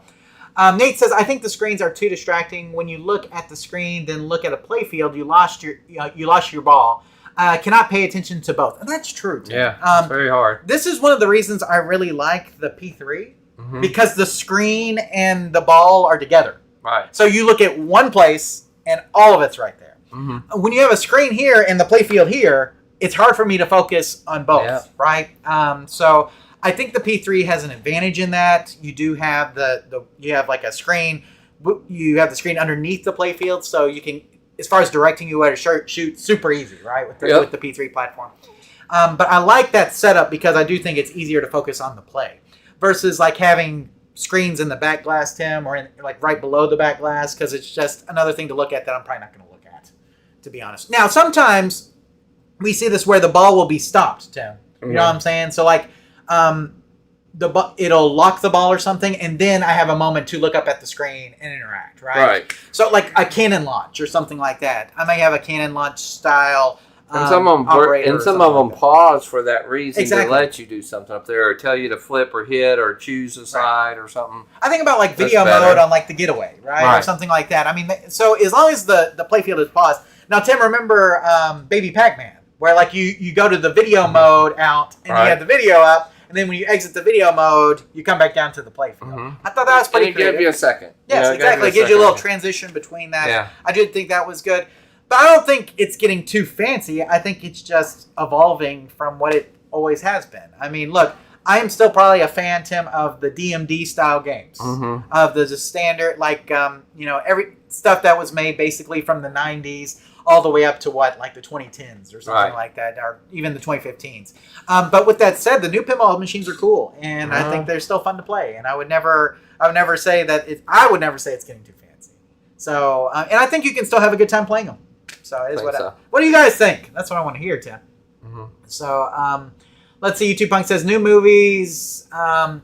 Nate says, I think the screens are too distracting. When you look at the screen, then look at a play field, you lost your ball. Cannot pay attention to both. And that's true, Tim. Yeah, it's very hard. This is one of the reasons I really like the P3 because the screen and the ball are together. Right. So you look at one place and all of it's right there. Mm-hmm. When you have a screen here and the play field here, it's hard for me to focus on both, right? So I think the P3 has an advantage in that. You do have you have like a screen. You have the screen underneath the play field, so you can, as far as directing you where to shoot, super easy, right, with the P3 platform. But I like that setup because I do think it's easier to focus on the play versus like having screens in the back glass, Tim, or like right below the back glass, because it's just another thing to look at that I'm probably not going to look at, to be honest. Now, sometimes we see this where the ball will be stopped, Tim. You know what I'm saying? So like it'll lock the ball or something, and then I have a moment to look up at the screen and interact, right? Right. So like a cannon launch or something like that. I may have a cannon launch style. And some of them pause for that reason to let you do something up there, or tell you to flip or hit or choose a side or something. I think about like video mode on like the Getaway, right? Or something like that. I mean, so as long as the playfield is paused. Now, Tim, remember Baby Pac-Man, where like you go to the video mode out and you have the video up, and then when you exit the video mode, you come back down to the playfield. I thought that was pretty creative. Give you a second. Yes, exactly. It gives you a little transition between that. Yeah. I did think that was good. But I don't think it's getting too fancy. I think it's just evolving from what it always has been. I mean, look, I am still probably a fan, Tim, of the DMD style games. Of the standard, like, every stuff that was made basically from the 90s all the way up to like the 2010s or something like that, or even the 2015s. But with that said, the new pinball machines are cool, and I think they're still fun to play. And I would never say it's getting too fancy. So, and I think you can still have a good time playing them. So it is what do you guys think? That's what I want to hear, Tim. So let's see. YouTube Punk says new movies.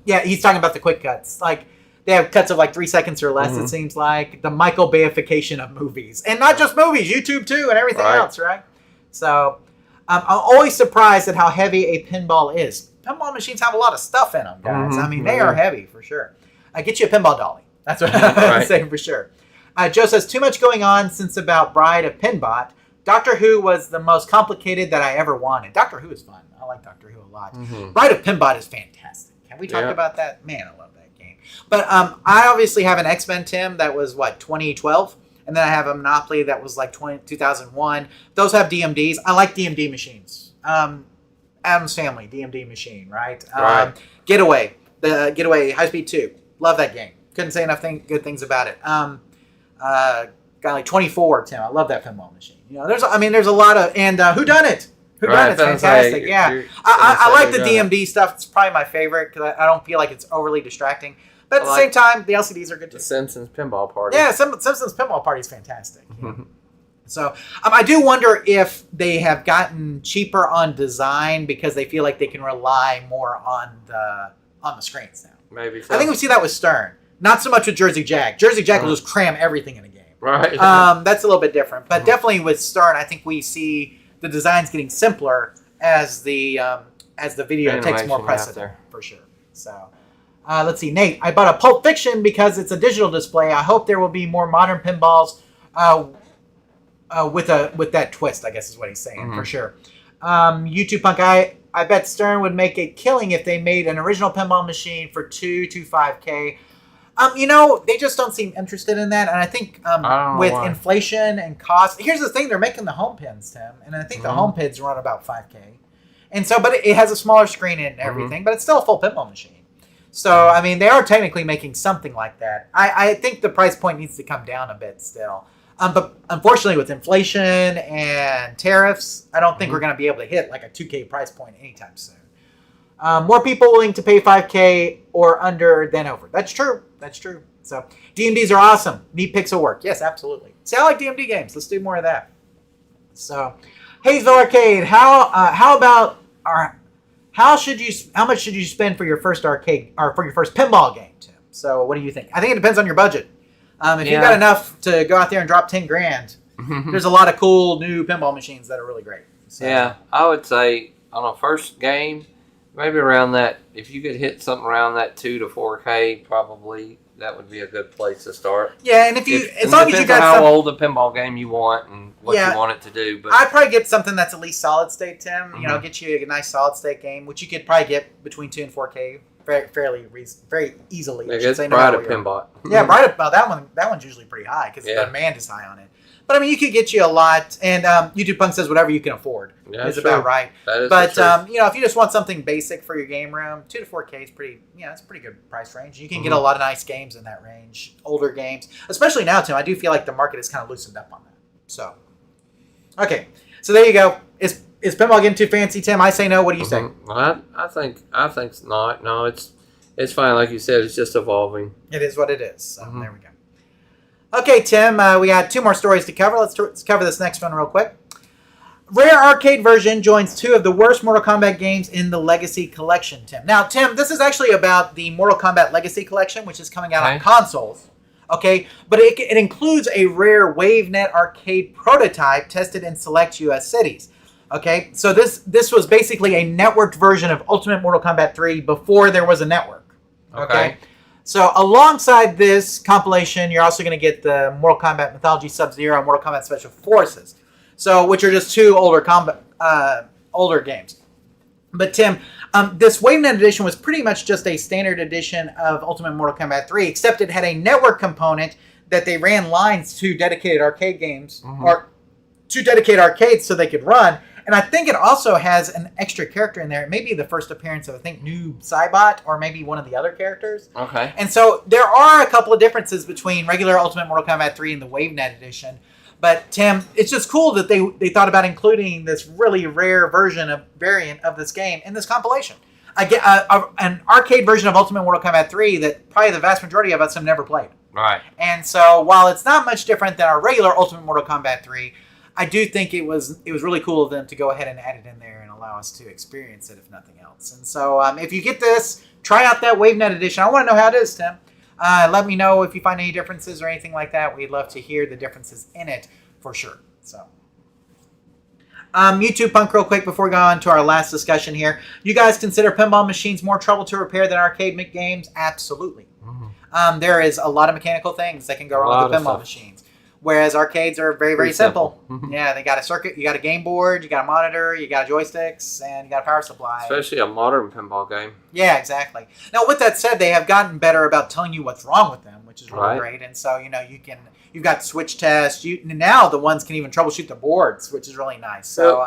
He's talking about the quick cuts. Like they have cuts of like 3 seconds or less. It seems like the Michael Bayification of movies, and not just movies, YouTube too, and everything else, right? So I'm always surprised at how heavy a pinball is. Pinball machines have a lot of stuff in them, guys. I mean, they are heavy for sure. I get you a pinball dolly. That's what I'm saying for sure. Joe says, too much going on since about Bride of Pinbot. Doctor Who was the most complicated that I ever wanted. Doctor Who is fun. I like Doctor Who a lot. Bride of Pinbot is fantastic. Can we talk about that? Man, I love that game. But I obviously have an X-Men, Tim, that was, 2012? And then I have a Monopoly that was like 2001. Those have DMDs. I like DMD machines. Adam's Family, DMD machine, right? Right. Getaway, the Getaway High Speed 2. Love that game. Couldn't say enough good things about it. Got like 24, Tim. I love that pinball machine. There's a lot of, and Whodunit. Whodunit's fantastic. I like the DMD stuff. It's probably my favorite because I don't feel like it's overly distracting. But at the same time, the LCDs are good too. The Simpsons Pinball Party. Yeah, Simpsons Pinball Party is fantastic. So I do wonder if they have gotten cheaper on design because they feel like they can rely more on the screens now. Maybe so. I think we see that with Stern. Not so much with Jersey Jack. Jersey Jack will just cram everything in a game. Right. That's a little bit different. But definitely with Stern, I think we see the designs getting simpler as the video takes more precedent, for sure. So let's see. Nate, I bought a Pulp Fiction because it's a digital display. I hope there will be more modern pinballs with that twist, I guess is what he's saying, for sure. YouTube Punk, I bet Stern would make a killing if they made an original pinball machine for $225K. They just don't seem interested in that, and I think with inflation and cost, here's the thing: they're making the home pins, Tim, and I think the home pins run about $5K, and so, but it has a smaller screen and everything, but it's still a full pinball machine. So, I mean, they are technically making something like that. I think the price point needs to come down a bit still. But unfortunately, with inflation and tariffs, I don't think we're going to be able to hit like a $2K price point anytime soon. More people willing to pay $5K or under than over. That's true. So DMDs are awesome. Neat pixel work. Yes, absolutely. See, I like DMD games. Let's do more of that. So, Hayesville Arcade. How much should you spend for your first arcade or for your first pinball game, Tim? So, what do you think? I think it depends on your budget. If you've got enough to go out there and drop 10 grand, there's a lot of cool new pinball machines that are really great. So, yeah, I would say on a first game, maybe around that, if you could hit something around that 2 to 4K, probably that would be a good place to start. Yeah, and as long as you got how old a pinball game you want and what you want it to do. But I'd probably get something that's at least solid state, Tim. Get you a nice solid state game, which you could probably get between 2 and 4K very easily. I guess Bride of Pinball. Yeah, Bride of that one's usually pretty high because the demand is high on it. But I mean, you could get you a lot, and YouTube Punk says whatever you can afford is about right. That is but if you just want something basic for your game room, 2 to 4K is pretty. It's a pretty good price range. You can get a lot of nice games in that range, older games, especially now, Tim. I do feel like the market has kind of loosened up on that. So, okay, so there you go. Is pinball getting too fancy, Tim? I say no. What do you say? Well, I think it's not. No, it's fine. Like you said, it's just evolving. It is what it is. So there we go. Okay, Tim, we got 2 more stories to cover. Let's cover this next one real quick. Rare Arcade version joins 2 of the worst Mortal Kombat games in the Legacy Collection, Tim. Now, Tim, this is actually about the Mortal Kombat Legacy Collection, which is coming out on consoles. Okay, but it includes a rare WaveNet arcade prototype tested in select U.S. cities. Okay, so this was basically a networked version of Ultimate Mortal Kombat 3 before there was a network. Okay. So alongside this compilation, you're also going to get the Mortal Kombat Mythology Sub-Zero and Mortal Kombat Special Forces, which are just 2 older games. But Tim, this WaveNet edition was pretty much just a standard edition of Ultimate Mortal Kombat 3, except it had a network component that they ran lines to dedicated arcade games or to dedicated arcades so they could run. And I think it also has an extra character in there. It may be the first appearance of, I think, Noob Saibot or maybe one of the other characters. Okay. And so there are a couple of differences between regular Ultimate Mortal Kombat 3 and the WaveNet edition. But, Tim, it's just cool that they thought about including this really rare variant of this game in this compilation. An arcade version of Ultimate Mortal Kombat 3 that probably the vast majority of us have never played. Right. And so while it's not much different than our regular Ultimate Mortal Kombat 3, I do think it was really cool of them to go ahead and add it in there and allow us to experience it, if nothing else. And so if you get this, try out that WaveNet edition. I want to know how it is, Tim. Let me know if you find any differences or anything like that. We'd love to hear the differences in it for sure. So, YouTube Punk, real quick before we go on to our last discussion here. You guys consider pinball machines more trouble to repair than arcade games? Absolutely. There is a lot of mechanical things that can go wrong with the pinball machines. Whereas arcades are very, very simple. Yeah, they got a circuit, you got a game board, you got a monitor, you got joysticks, and you got a power supply. Especially a modern pinball game. Yeah, exactly. Now, with that said, they have gotten better about telling you what's wrong with them, which is really great. And so, you've got switch tests. Now the ones can even troubleshoot the boards, which is really nice. So,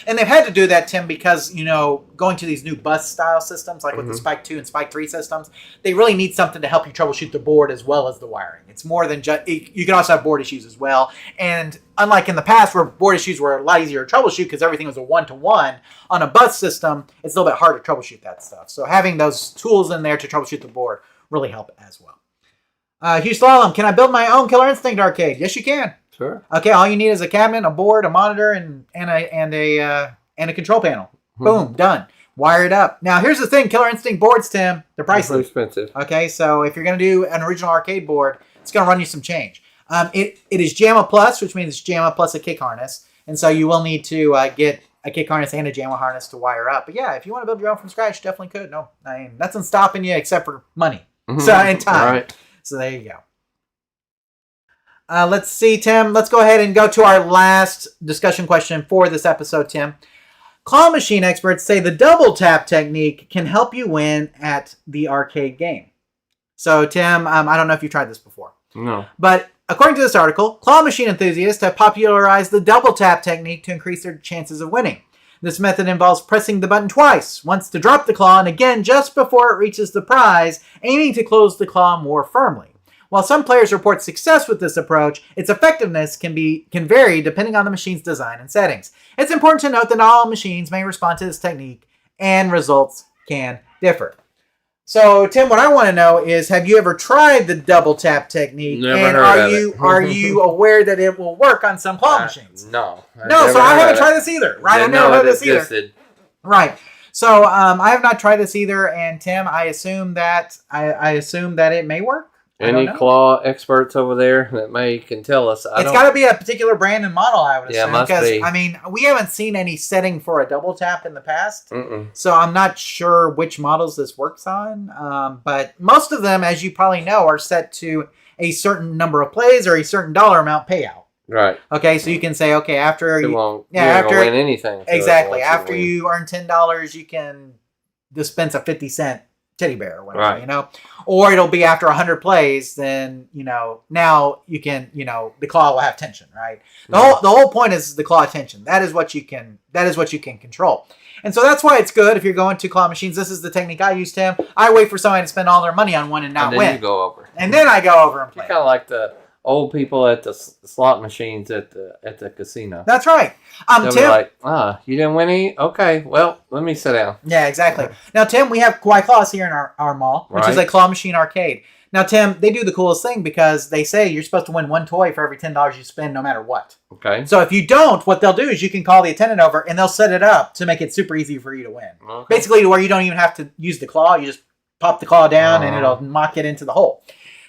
and they've had to do that, Tim, because, going to these new bus style systems, like with the Spike 2 and Spike 3 systems, they really need something to help you troubleshoot the board as well as the wiring. It's more than just, you can also have board issues as well. And unlike in the past where board issues were a lot easier to troubleshoot because everything was a one-to-one, on a bus system, it's a little bit harder to troubleshoot that stuff. So having those tools in there to troubleshoot the board really help as well. Hugh Slalom, can I build my own Killer Instinct arcade? Yes, you can. Sure. Okay, all you need is a cabinet, a board, a monitor, and a control panel. Boom, done. Wire it up. Now, here's the thing: Killer Instinct boards, Tim, they're pricey. They're expensive. Okay, so if you're going to do an original arcade board, it's going to run you some change. It is JAMA Plus, which means it's JAMA plus a kick harness, and so you will need to get a kick harness and a JAMA harness to wire up. But yeah, if you want to build your own from scratch, definitely could. No, nothing's stopping you except for money, and time. Right. So there you go. Let's see, Tim. Let's go ahead and go to our last discussion question for this episode, Tim. Claw machine experts say the double tap technique can help you win at the arcade game. So, Tim, I don't know if you've tried this before. No. But according to this article, claw machine enthusiasts have popularized the double tap technique to increase their chances of winning. This method involves pressing the button twice, once to drop the claw and again just before it reaches the prize, aiming to close the claw more firmly. While some players report success with this approach, its effectiveness can vary depending on the machine's design and settings. It's important to note that not all machines may respond to this technique, and results can differ. So, Tim, what I want to know is, have you ever tried the double tap technique? Never and heard of it. Are you aware that it will work on some claw machines? No. So I haven't tried this either. Right? I've never heard this either. Right. So I have not tried this either, and Tim, I assume that it may work. Any claw experts over there that can tell us? It's got to be a particular brand and model, I would assume. Yeah, must be. I mean, we haven't seen any setting for a double tap in the past, so I'm not sure which models this works on. But most of them, as you probably know, are set to a certain number of plays or a certain dollar amount payout. Right. Okay, so you can say, okay, after you won't win anything. Exactly. After you earn $10, you can dispense a 50-cent teddy bear or whatever, or it'll be after 100 plays, then, now you can, the claw will have tension, right? The whole point is the claw tension. That is what you can control. And so that's why it's good if you're going to claw machines. This is the technique I use, Tim. I wait for somebody to spend all their money on one and not win. And then you go over. And then I go over and play. You're kind of like the old people at the slot machines at the casino. That's right. They'll Tim, be like, you didn't win any? Okay, well, let me sit down. Yeah, exactly. Now, Tim, we have Kawaii Claws here in our mall, which is a claw machine arcade. Now, Tim, they do the coolest thing because they say you're supposed to win one toy for every $10 you spend no matter what. Okay. So if you don't, what they'll do is you can call the attendant over and they'll set it up to make it super easy for you to win. Okay. Basically to where you don't even have to use the claw. You just pop the claw down and it'll knock it into the hole.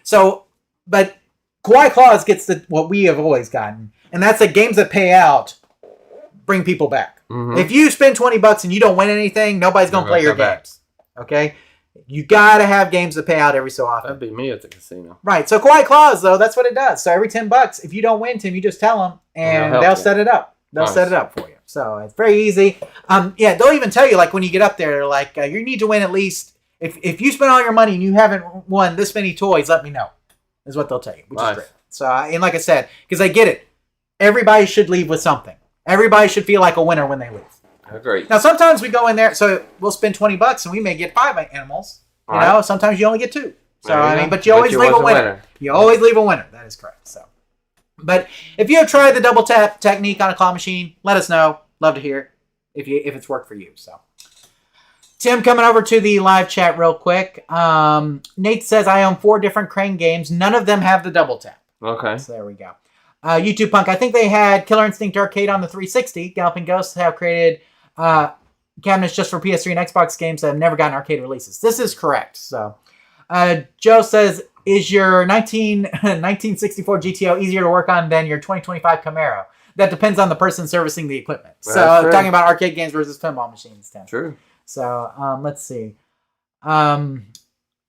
So, but Kawaii Claws gets what we have always gotten, and that's the games that pay out bring people back. If you spend $20 and you don't win anything, nobody's going to play your games. Okay? You got to have games that pay out every so often. That'd be me at the casino. Right. So Kawaii Claws, though, that's what it does. So every $10, if you don't win, Tim, you just tell them, and they'll set it up. They'll set it up for you. So it's very easy. They'll even tell you, like, when you get up there, like, you need to win at least, if you spend all your money and you haven't won this many toys, let me know, is what they'll tell you, which is great. So, and like I said, because I get it, everybody should leave with something. Everybody should feel like a winner when they leave. Agreed. Now, sometimes we go in there, so we'll spend $20 and we may get 5 animals. You know, sometimes you only get 2. So, but you always leave a winner. You always leave a winner. That is correct. So, but if you have tried the double tap technique on a claw machine, let us know. Love to hear if it's worked for you. So, Tim, coming over to the live chat real quick. Nate says, I own 4 different Crane games. None of them have the double tap. Okay. So there we go. YouTube Punk, I think they had Killer Instinct Arcade on the 360. Galloping Ghosts have created cabinets just for PS3 and Xbox games that have never gotten arcade releases. This is correct. So, Joe says, is your 1964 GTO easier to work on than your 2025 Camaro? That depends on the person servicing the equipment. So, talking about arcade games versus pinball machines, Tim. True. So, let's see.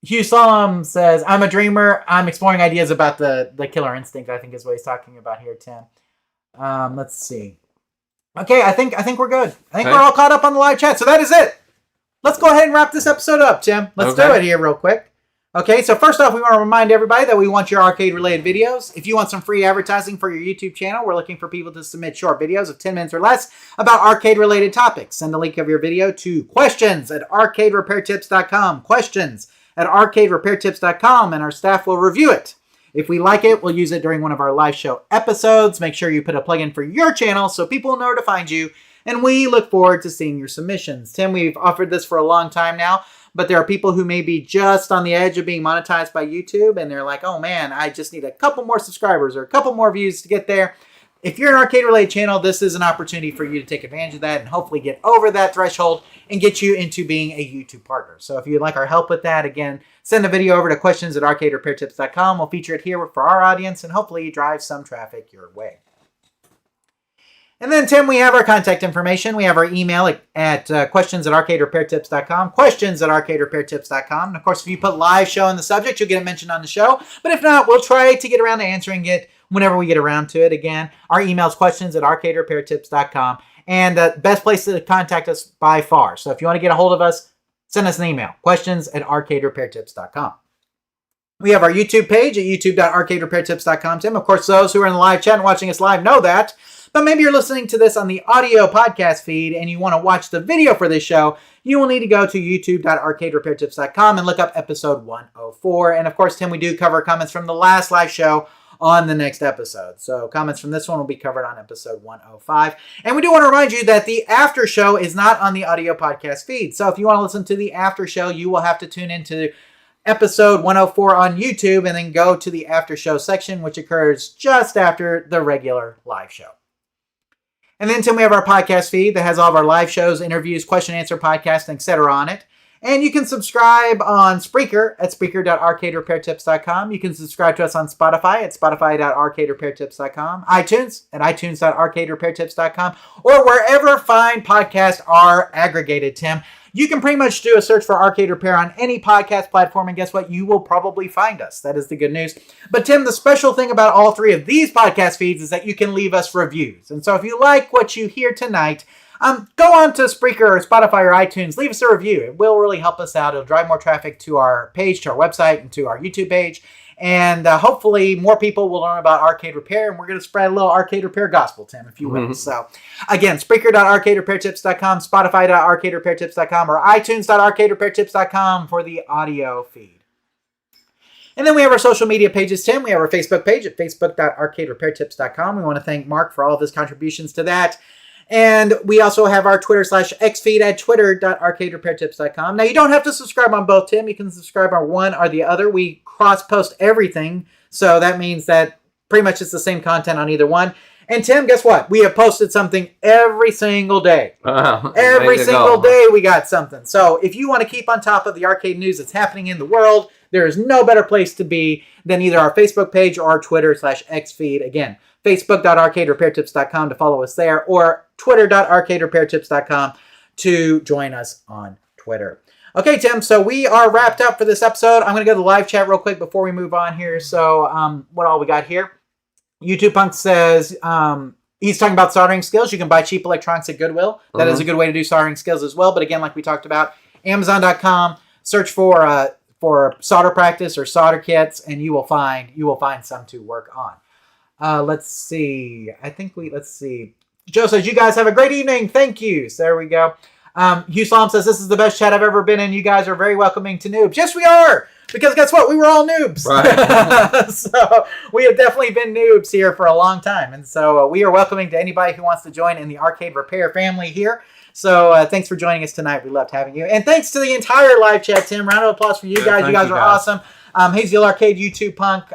Hugh Solom says, I'm a dreamer. I'm exploring ideas about the killer instinct, I think is what he's talking about here, Tim. Let's see. Okay, I think we're good. I think we're all caught up on the live chat. So that is it. Let's go ahead and wrap this episode up, Tim. Let's do it here real quick. Okay, so first off, we want to remind everybody that we want your arcade-related videos. If you want some free advertising for your YouTube channel, we're looking for people to submit short videos of 10 minutes or less about arcade-related topics. Send a link of your video to questions@arcaderepairtips.com. Questions@arcaderepairtips.com, and our staff will review it. If we like it, we'll use it during one of our live show episodes. Make sure you put a plug-in for your channel so people know where to find you, and we look forward to seeing your submissions. Tim, we've offered this for a long time now. But there are people who may be just on the edge of being monetized by YouTube, and they're like, oh man, I just need a couple more subscribers or a couple more views to get there. If you're an arcade-related channel, this is an opportunity for you to take advantage of that and hopefully get over that threshold and get you into being a YouTube partner. So if you'd like our help with that, again, send a video over to questions@arcaderepairtips.com. We'll feature it here for our audience and hopefully drive some traffic your way. And then, Tim, we have our contact information. We have our email at questions@arcaderepairtips.com, questions@arcaderepairtips.com. And, of course, if you put live show in the subject, you'll get it mentioned on the show. But if not, we'll try to get around to answering it whenever we get around to it. Again, our email is questions@arcaderepairtips.com. And the best place to contact us by far. So if you want to get a hold of us, send us an email, questions@arcaderepairtips.com. We have our YouTube page at youtube.arcaderepairtips.com, Tim. Of course, those who are in the live chat and watching us live know that. But maybe you're listening to this on the audio podcast feed and you want to watch the video for this show, you will need to go to youtube.arcaderepairtips.com and look up episode 104. And of course, Tim, we do cover comments from the last live show on the next episode. So comments from this one will be covered on episode 105. And we do want to remind you that the after show is not on the audio podcast feed. So if you want to listen to the after show, you will have to tune into episode 104 on YouTube and then go to the after show section, which occurs just after the regular live show. And then, Tim, we have our podcast feed that has all of our live shows, interviews, question answer podcast, etc. on it. And you can subscribe on Spreaker at Spreaker.arcaderepairtips.com. You can subscribe to us on Spotify at Spotify.arcaderepairtips.com, iTunes at iTunes.arcaderepairtips.com, or wherever fine podcasts are aggregated, Tim. You can pretty much do a search for Arcade Repair on any podcast platform, and guess what? You will probably find us. That is the good news. But, Tim, the special thing about all three of these podcast feeds is that you can leave us reviews. And so if you like what you hear tonight, go on to Spreaker or Spotify or iTunes. Leave us a review. It will really help us out. It'll drive more traffic to our page, to our website, and to our YouTube page. And hopefully more people will learn about arcade repair, and we're going to spread a little arcade repair gospel, Tim, if you will. Mm-hmm. So, again, Spreaker.arcaderepairtips.com, Spotify.arcaderepairtips.com, or iTunes.arcaderepairtips.com for the audio feed. And then we have our social media pages, Tim. We have our Facebook page at Facebook.arcaderepairtips.com. We want to thank Mark for all of his contributions to that. And we also have our Twitter/X feed at Twitter.arcaderepairtips.com. Now, you don't have to subscribe on both, Tim. You can subscribe on one or the other. We cross-post everything, so that means that pretty much it's the same content on either one. And, Tim, guess what? We have posted something every single day. Every single day we got something. So if you want to keep on top of the arcade news that's happening in the world, there is no better place to be than either our Facebook page or our Twitter/X feed. Again, Facebook.arcaderepairtips.com to follow us there, or Twitter.arcaderepairtips.com to join us on Twitter. Okay, Tim, so we are wrapped up for this episode. I'm going to go to the live chat real quick before we move on here. So what all we got here? YouTube Punk says he's talking about soldering skills. You can buy cheap electronics at Goodwill. That is a good way to do soldering skills as well. But again, like we talked about, Amazon.com, search for solder practice or solder kits, and you will find some to work on. Let's see. Let's see. Joe says, you guys have a great evening. Thank you. So there we go. Hugh Slom says, this is the best chat I've ever been in. You guys are very welcoming to noobs. Yes, we are. Because guess what? We were all noobs. Right. So we have definitely been noobs here for a long time. And so we are welcoming to anybody who wants to join in the Arcade Repair family here. So thanks for joining us tonight. We loved having you. And thanks to the entire live chat, Tim. Round of applause for you guys. You guys are awesome. Hazel Arcade, YouTube Punk,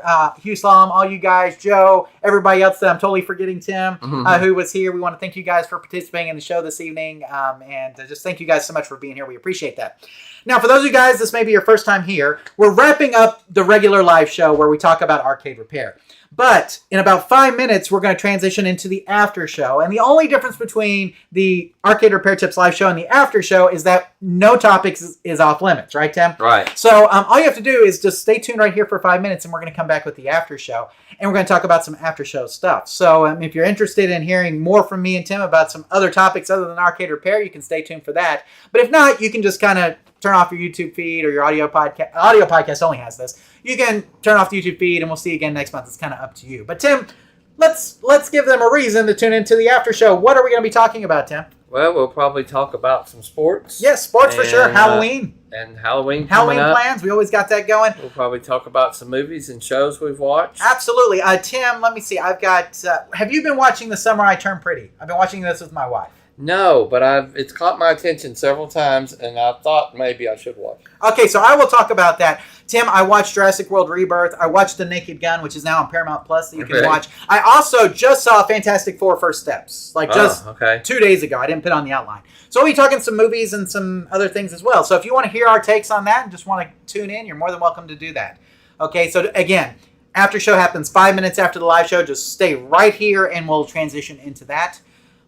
Hugh Slom, all you guys, Joe, everybody else that I'm totally forgetting, Tim, who was here. We want to thank you guys for participating in the show this evening, and just thank you guys so much for being here. We appreciate that. Now, for those of you guys, this may be your first time here, we're wrapping up the regular live show where we talk about arcade repair. But in about 5 minutes, we're going to transition into the after show. And the only difference between the Arcade Repair Tips live show and the after show is that no topics is off limits, right, Tim? Right. So all you have to do is just stay tuned right here for 5 minutes, and we're going to come back with the after show. And we're going to talk about some after show stuff. So if you're interested in hearing more from me and Tim about some other topics other than Arcade Repair, you can stay tuned for that. But if not, you can just kind of turn off your YouTube feed or your audio podcast. Audio podcast only has this. You can turn off the YouTube feed, and we'll see you again next month. It's kind of up to you. But Tim, let's give them a reason to tune into the after show. What are we going to be talking about, Tim? Well, we'll probably talk about some sports. Yes, sports for sure. Halloween. And Halloween plans. We always got that going. We'll probably talk about some movies and shows we've watched. Absolutely. Tim, let me see. I've got... have you been watching The Summer I Turned Pretty? I've been watching this with my wife. No, but it's caught my attention several times, and I thought maybe I should watch it. Okay, so I will talk about that. Tim, I watched Jurassic World Rebirth. I watched The Naked Gun, which is now on Paramount Plus that you can watch. I also just saw Fantastic Four First Steps, 2 days ago. I didn't put it on the outline. So we'll be talking some movies and some other things as well. So if you want to hear our takes on that and just want to tune in, you're more than welcome to do that. Okay, so again, after show happens 5 minutes after the live show. Just stay right here and we'll transition into that.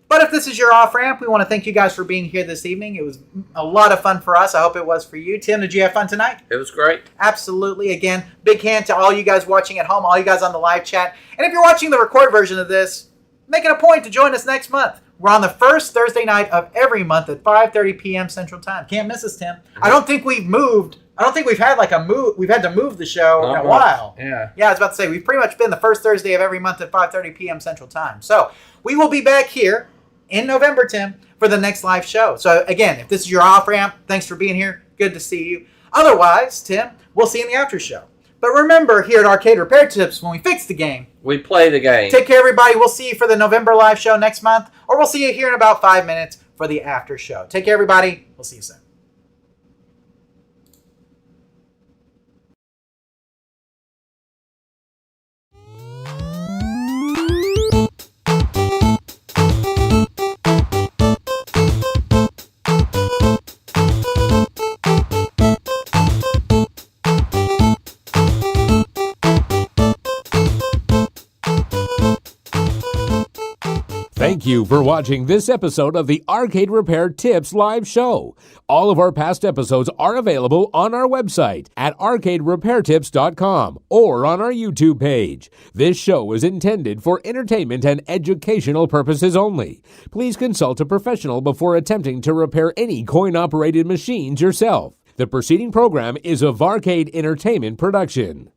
But if this is your off-ramp, we want to thank you guys for being here this evening. It was a lot of fun for us. I hope it was for you. Tim, did you have fun tonight? It was great. Absolutely. Again, big hand to all you guys watching at home, all you guys on the live chat. And if you're watching the recorded version of this, make it a point to join us next month. We're on the first Thursday night of every month at 5:30 p.m. Central Time. Can't miss us, Tim. Mm-hmm. I don't think we've moved. I don't think we've had we've had to move the show in a while. Yeah. Yeah, I was about to say, we've pretty much been the first Thursday of every month at 5:30 p.m. Central Time. So we will be back here in November, Tim, for the next live show. So again, if this is your off-ramp, thanks for being here. Good to see you. Otherwise, Tim, we'll see you in the after show. But remember, here at Arcade Repair Tips, when we fix the game, we play the game. Take care, everybody. We'll see you for the November live show next month, or we'll see you here in about 5 minutes for the after show. Take care, everybody. We'll see you soon. Thank you for watching this episode of the Arcade Repair Tips live show. All of our past episodes are available on our website at arcaderepairtips.com or on our YouTube page. This show is intended for entertainment and educational purposes only. Please consult a professional before attempting to repair any coin-operated machines yourself. The preceding program is a Varcade Entertainment production.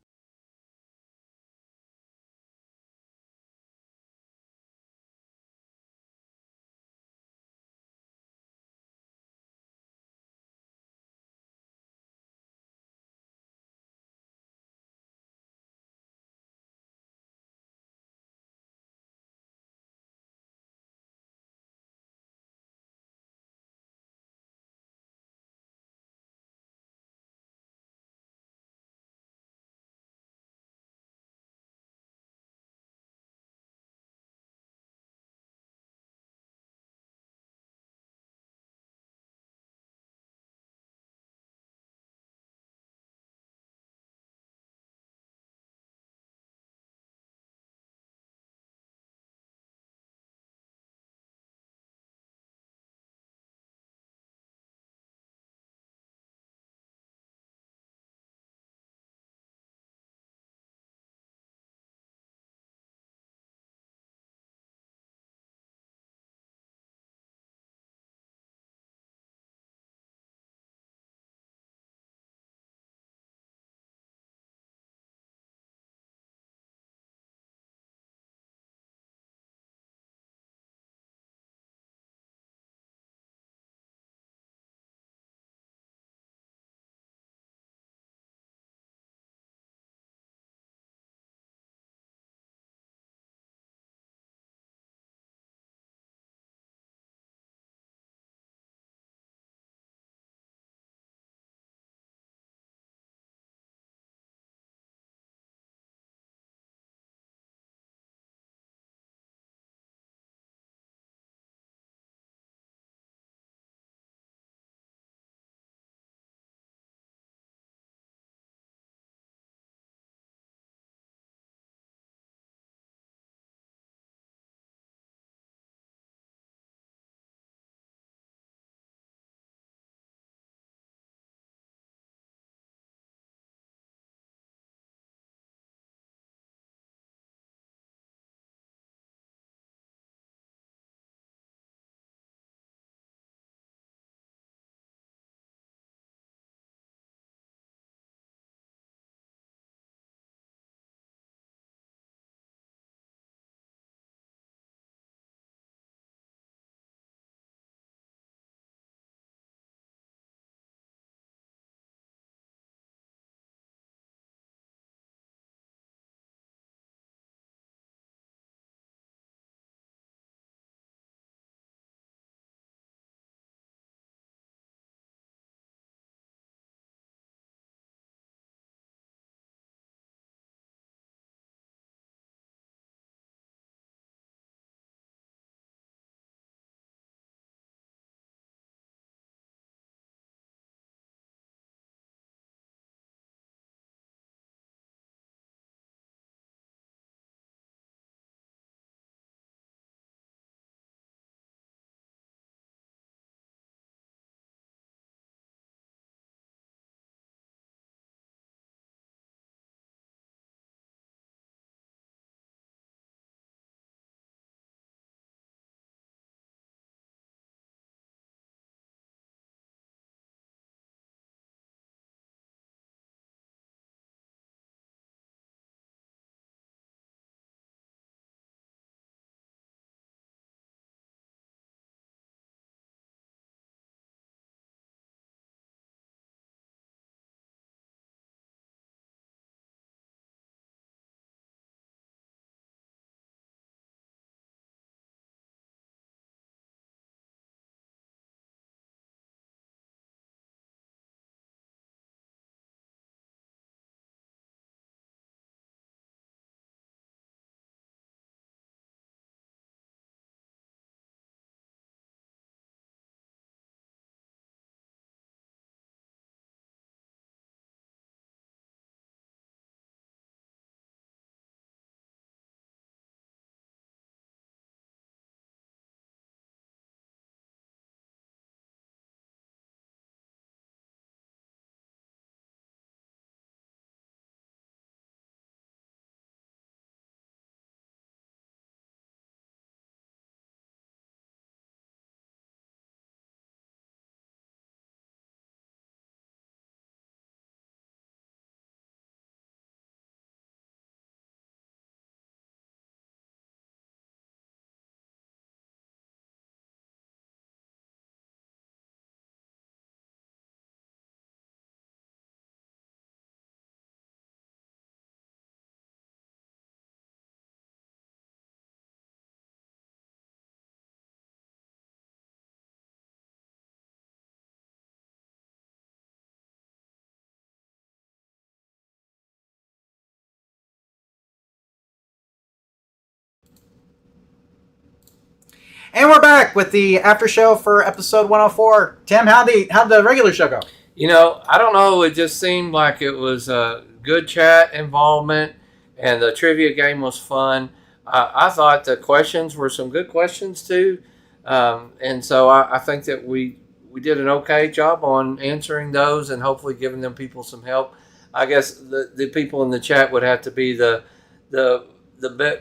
And we're back with the after show for episode 104. Tim, how'd the regular show go? I don't know. It just seemed like it was a good chat involvement, and the trivia game was fun. I thought the questions were some good questions too, and so I think that we did an okay job on answering those and hopefully giving them people some help. I guess the people in the chat would have to be the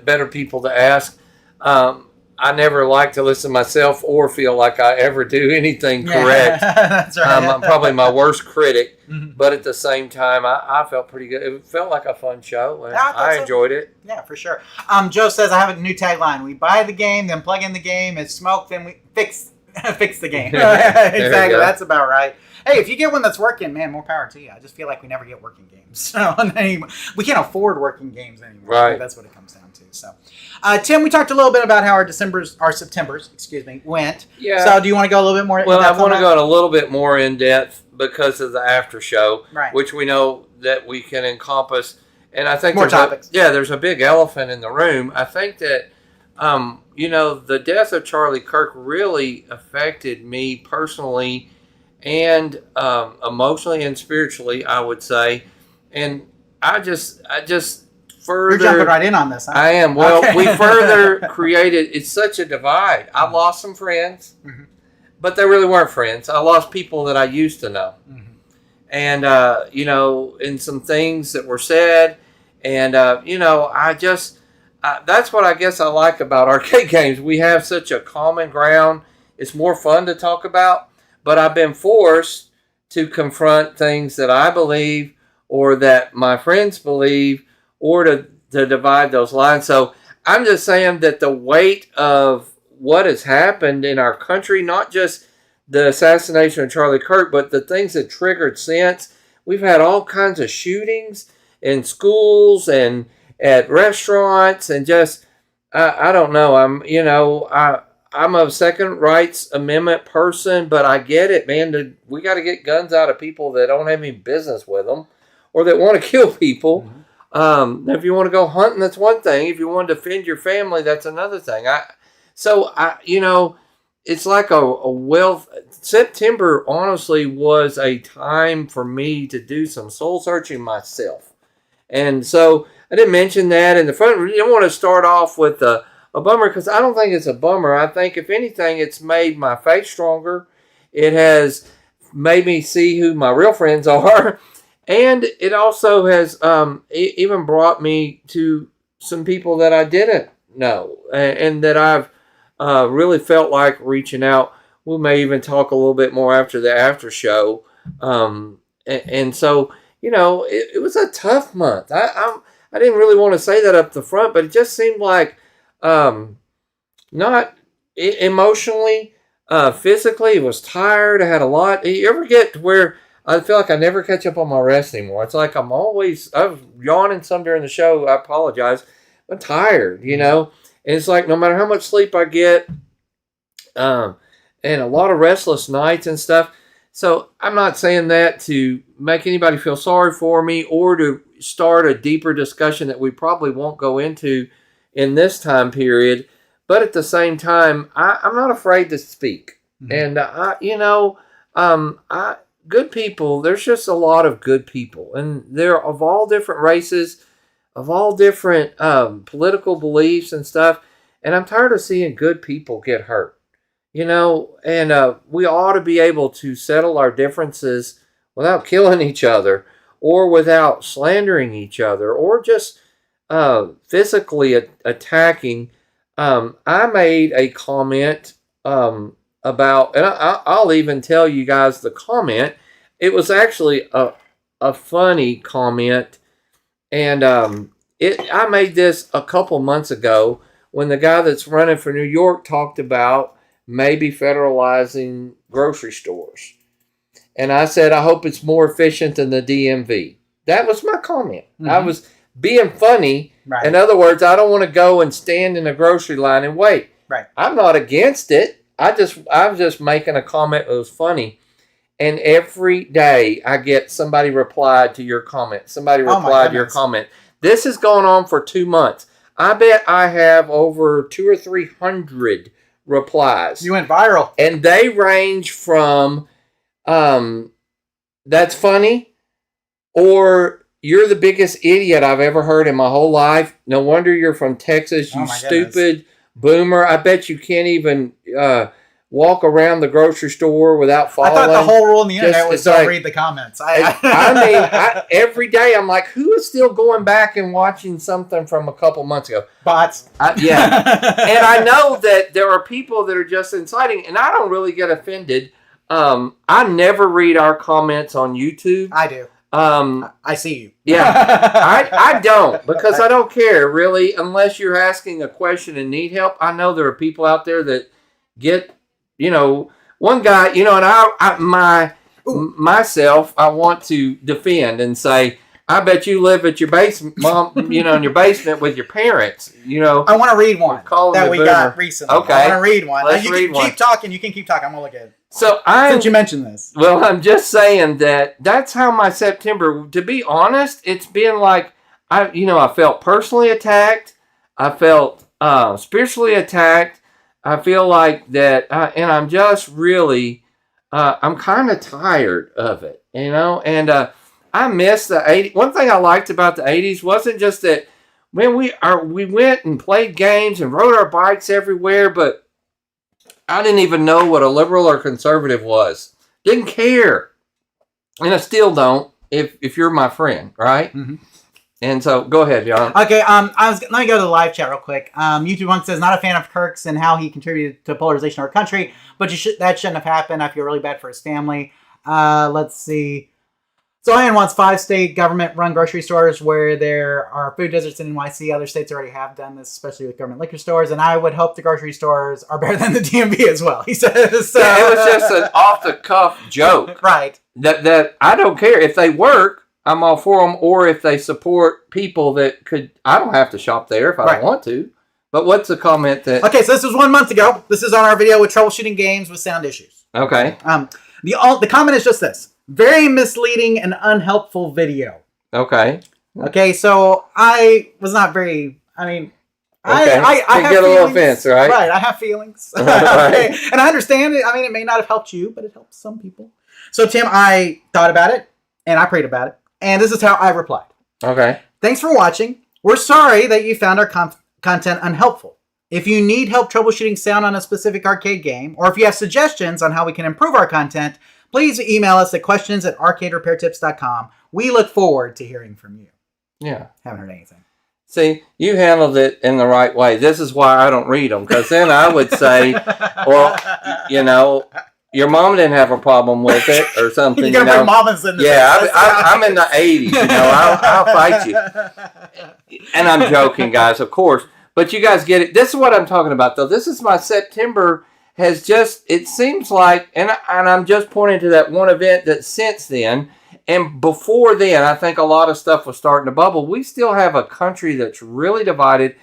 better people to ask. I never like to listen myself or feel like I ever do anything correct. That's right. I'm probably my worst critic, Mhm. but at the same time, I felt pretty good. It felt like a fun show, and I enjoyed it. Yeah, for sure. Joe says, I have a new tagline. We buy the game, then plug in the game. It's smoke, then we fix the game. Exactly. That's about right. Hey, if you get one that's working, man, more power to you. I just feel like we never get working games. So we can't afford working games anymore. Right. That's what it comes down to. So, Tim, we talked a little bit about how our Septembers, went. Yeah. So, do you want to go a little bit more? Well, I want to go in a little bit more in depth because of the after show, Right. which we know that we can encompass. And I think More topics. there's a big elephant in the room. I think that, the death of Charlie Kirk really affected me personally and emotionally and spiritually, I would say. And I just further... You're jumping right in on this, huh? I am. Well, Okay. we further created... It's such a divide. I lost some friends, Mhm. but they really weren't friends. I lost people that I used to know. Mhm. And, and some things that were said. And, that's what I guess I like about arcade games. We have such a common ground. It's more fun to talk about. But I've been forced to confront things that I believe or that my friends believe or to divide those lines. So I'm just saying that the weight of what has happened in our country, not just the assassination of Charlie Kirk, but the things that triggered since. We've had all kinds of shootings in schools and at restaurants and just, I don't know. I'm a second rights amendment person, but I get it, man. We got to get guns out of people that don't have any business with them or that want to kill people. Mm-hmm. If you want to go hunting, that's one thing. If you want to defend your family, that's another thing. It's like a wealth. September, honestly, was a time for me to do some soul searching myself. And so I didn't mention that in the front. You don't want to start off with a bummer because I don't think it's a bummer. I think, if anything, it's made my faith stronger. It has made me see who my real friends are. And it also has even brought me to some people that I didn't know and that I've really felt like reaching out. We may even talk a little bit more after the after show. And so, it was a tough month. I didn't really want to say that up the front, but it just seemed like not emotionally, physically, it was tired. I had a lot. You ever get to where I feel like I never catch up on my rest anymore? It's like I'm yawning some during the show. I apologize. I'm tired, And it's like no matter how much sleep I get, and a lot of restless nights and stuff. So I'm not saying that to make anybody feel sorry for me or to start a deeper discussion that we probably won't go into in this time period. But at the same time, I'm not afraid to speak. Mm-hmm. And, good people, there's just a lot of good people. And they're of all different races, of all different political beliefs and stuff. And I'm tired of seeing good people get hurt. And we ought to be able to settle our differences without killing each other or without slandering each other or just physically attacking. I made a comment about, and I'll even tell you guys the comment. It was actually a funny comment, and I made this a couple months ago when the guy that's running for New York talked about maybe federalizing grocery stores. And I said, I hope it's more efficient than the DMV. That was my comment. Mm-hmm. I was being funny. Right. In other words, I don't want to go and stand in a grocery line and wait. Right. I'm not against it. I was just making a comment that was funny. And every day I get somebody replied to your comment. Somebody replied to your comment. This has gone on for 2 months. I bet I have over 200 or 300 replies. You went viral. And they range from, that's funny, or you're the biggest idiot I've ever heard in my whole life. No wonder you're from Texas, you stupid boomer. I bet you can't even walk around the grocery store without following. I thought the whole rule on the internet was don't read the comments. I mean, every day I'm like, who is still going back and watching something from a couple months ago? Bots. Yeah. And I know that there are people that are just inciting, and I don't really get offended. I never read our comments on YouTube. I do. I see you. Yeah. I don't, because I don't care, really, unless you're asking a question and need help. I know there are people out there that get, one guy, and myself, I want to defend and say, I bet you live at your basement, mom, in your basement with your parents, I want to read one that we got recently. Okay. I want to read one. Let's you read can one. keep talking. You can keep talking. I'm going to look at it. So Since you mentioned this. Well, I'm just saying that's how my September, to be honest, it's been like, I felt personally attacked. I felt spiritually attacked. I feel like that, and I'm just really, I'm kind of tired of it, and I miss the 80s. One thing I liked about the 80s wasn't just that when we went and played games and rode our bikes everywhere, but I didn't even know what a liberal or conservative was. Didn't care. And I still don't if you're my friend, right? Mm-hmm. And so, go ahead, John. Okay, let me go to the live chat real quick. YouTube One says, not a fan of Kirk's and how he contributed to polarization of our country, but that shouldn't have happened. I feel really bad for his family. Let's see. So Ian wants 5-state government-run grocery stores where there are food deserts in NYC. Other states already have done this, especially with government liquor stores. And I would hope the grocery stores are better than the DMV as well. He says. Yeah, it was just an off-the-cuff joke. Right. That I don't care if they work. I'm all for them, or if they support people that could. I don't have to shop there if I don't want to. But what's the comment that? Okay, so this was 1 month ago. This is on our video with troubleshooting games with sound issues. Okay. The comment is just this: very misleading and unhelpful video. Okay. Okay, so I was not very. I mean, okay. I have get a little feelings. offense, right? Right, I have feelings. Right. Okay. And I understand it. I mean, it may not have helped you, but it helps some people. So Tim, I thought about it and I prayed about it. And this is how I replied. Okay. Thanks for watching. We're sorry that you found our content unhelpful. If you need help troubleshooting sound on a specific arcade game, or if you have suggestions on how we can improve our content, please email us at questions@arcaderepairtips.com. We look forward to hearing from you. Yeah. Haven't heard anything. See, you handled it in the right way. This is why I don't read them, because then I would say, well, your mom didn't have a problem with it or something. You're going to bring mamas in this. Yeah, I'm in the 80s. I'll fight you. And I'm joking, guys, of course. But you guys get it. This is what I'm talking about, though. This is my September has just, it seems like, and I'm just pointing to that one event that since then, and before then, I think a lot of stuff was starting to bubble. We still have a country that's really divided.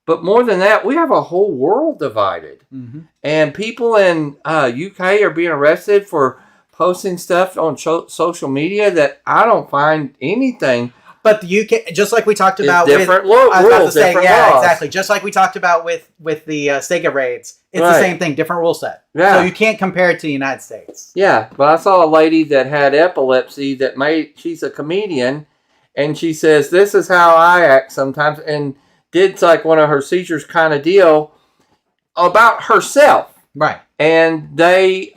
But more than that, we have a whole world divided. Mm-hmm. And people in UK are being arrested for posting stuff on social media that I don't find anything. But the UK, just like we talked about different with... rules, different laws. Exactly. Just like we talked about with the Sega raids. It's right. the same thing, different rule set. Yeah. So you can't compare it to the United States. Yeah, but I saw a lady that had epilepsy she's a comedian, and she says, this is how I act sometimes, and did like one of her seizures kind of deal about herself. Right. And they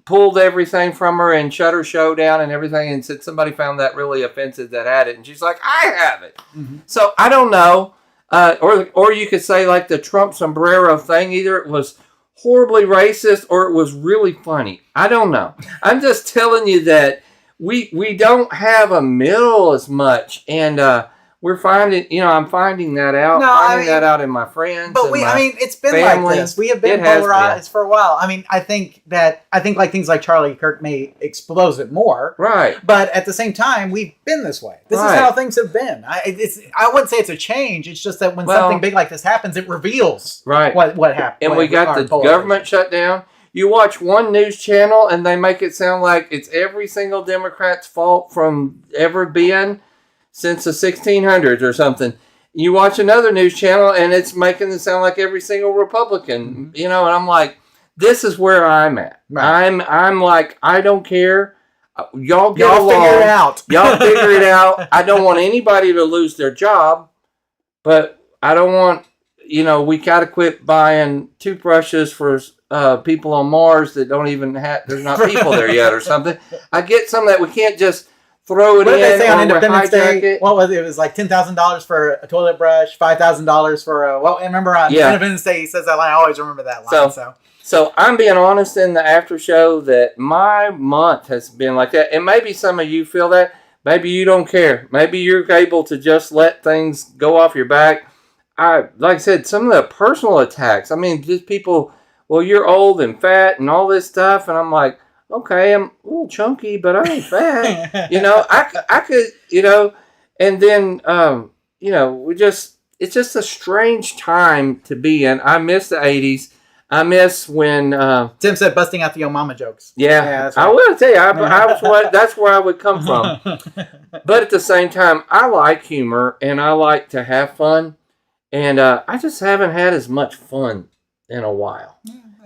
pulled everything from her and shut her show down and everything and said somebody found that really offensive that had it. And she's like, I have it. Mm-hmm. So I don't know. Or you could say like the Trump sombrero thing. Either it was horribly racist or it was really funny. I don't know. I'm just telling you that we don't have a middle as much. And we're finding, I'm finding that out. That out in my friends. But it's been family. Like this. We have been polarized for a while. I mean, I think like things like Charlie Kirk may expose it more. Right. But at the same time, we've been this way. This is how things have been. I wouldn't say it's a change. It's just that when something big like this happens, it reveals what happened. And we got the government shut down. You watch one news channel and they make it sound like it's every single Democrat's fault from ever being since the 1600s or something. You watch another news channel, and it's making it sound like every single Republican, and I'm like, this is where I'm at. Right. I'm like, I don't care. Y'all get along. Figure it out. Y'all figure it out. I don't want anybody to lose their job, but I don't want, we got to quit buying toothbrushes for people on Mars that don't even there's not people there yet or something. I get some of that. We can't just throw it in. What did they say on Independence Day? What was it? It was like $10,000 for a toilet brush, $5,000 for a. Well, I remember on Independence Day he says that line. I always remember that line. So I'm being honest in the after show that my month has been like that, and maybe some of you feel that. Maybe you don't care. Maybe you're able to just let things go off your back. Like I said, some of the personal attacks. I mean, just people. Well, you're old and fat and all this stuff, and I'm like, okay, I'm a little chunky, but I ain't fat. I could, and then, it's just a strange time to be in. I miss the 80s. I miss when... Tim said busting out the Yo Mama jokes. Yeah, that's right. I will tell you, that's where I would come from. But at the same time, I like humor, and I like to have fun, and I just haven't had as much fun in a while.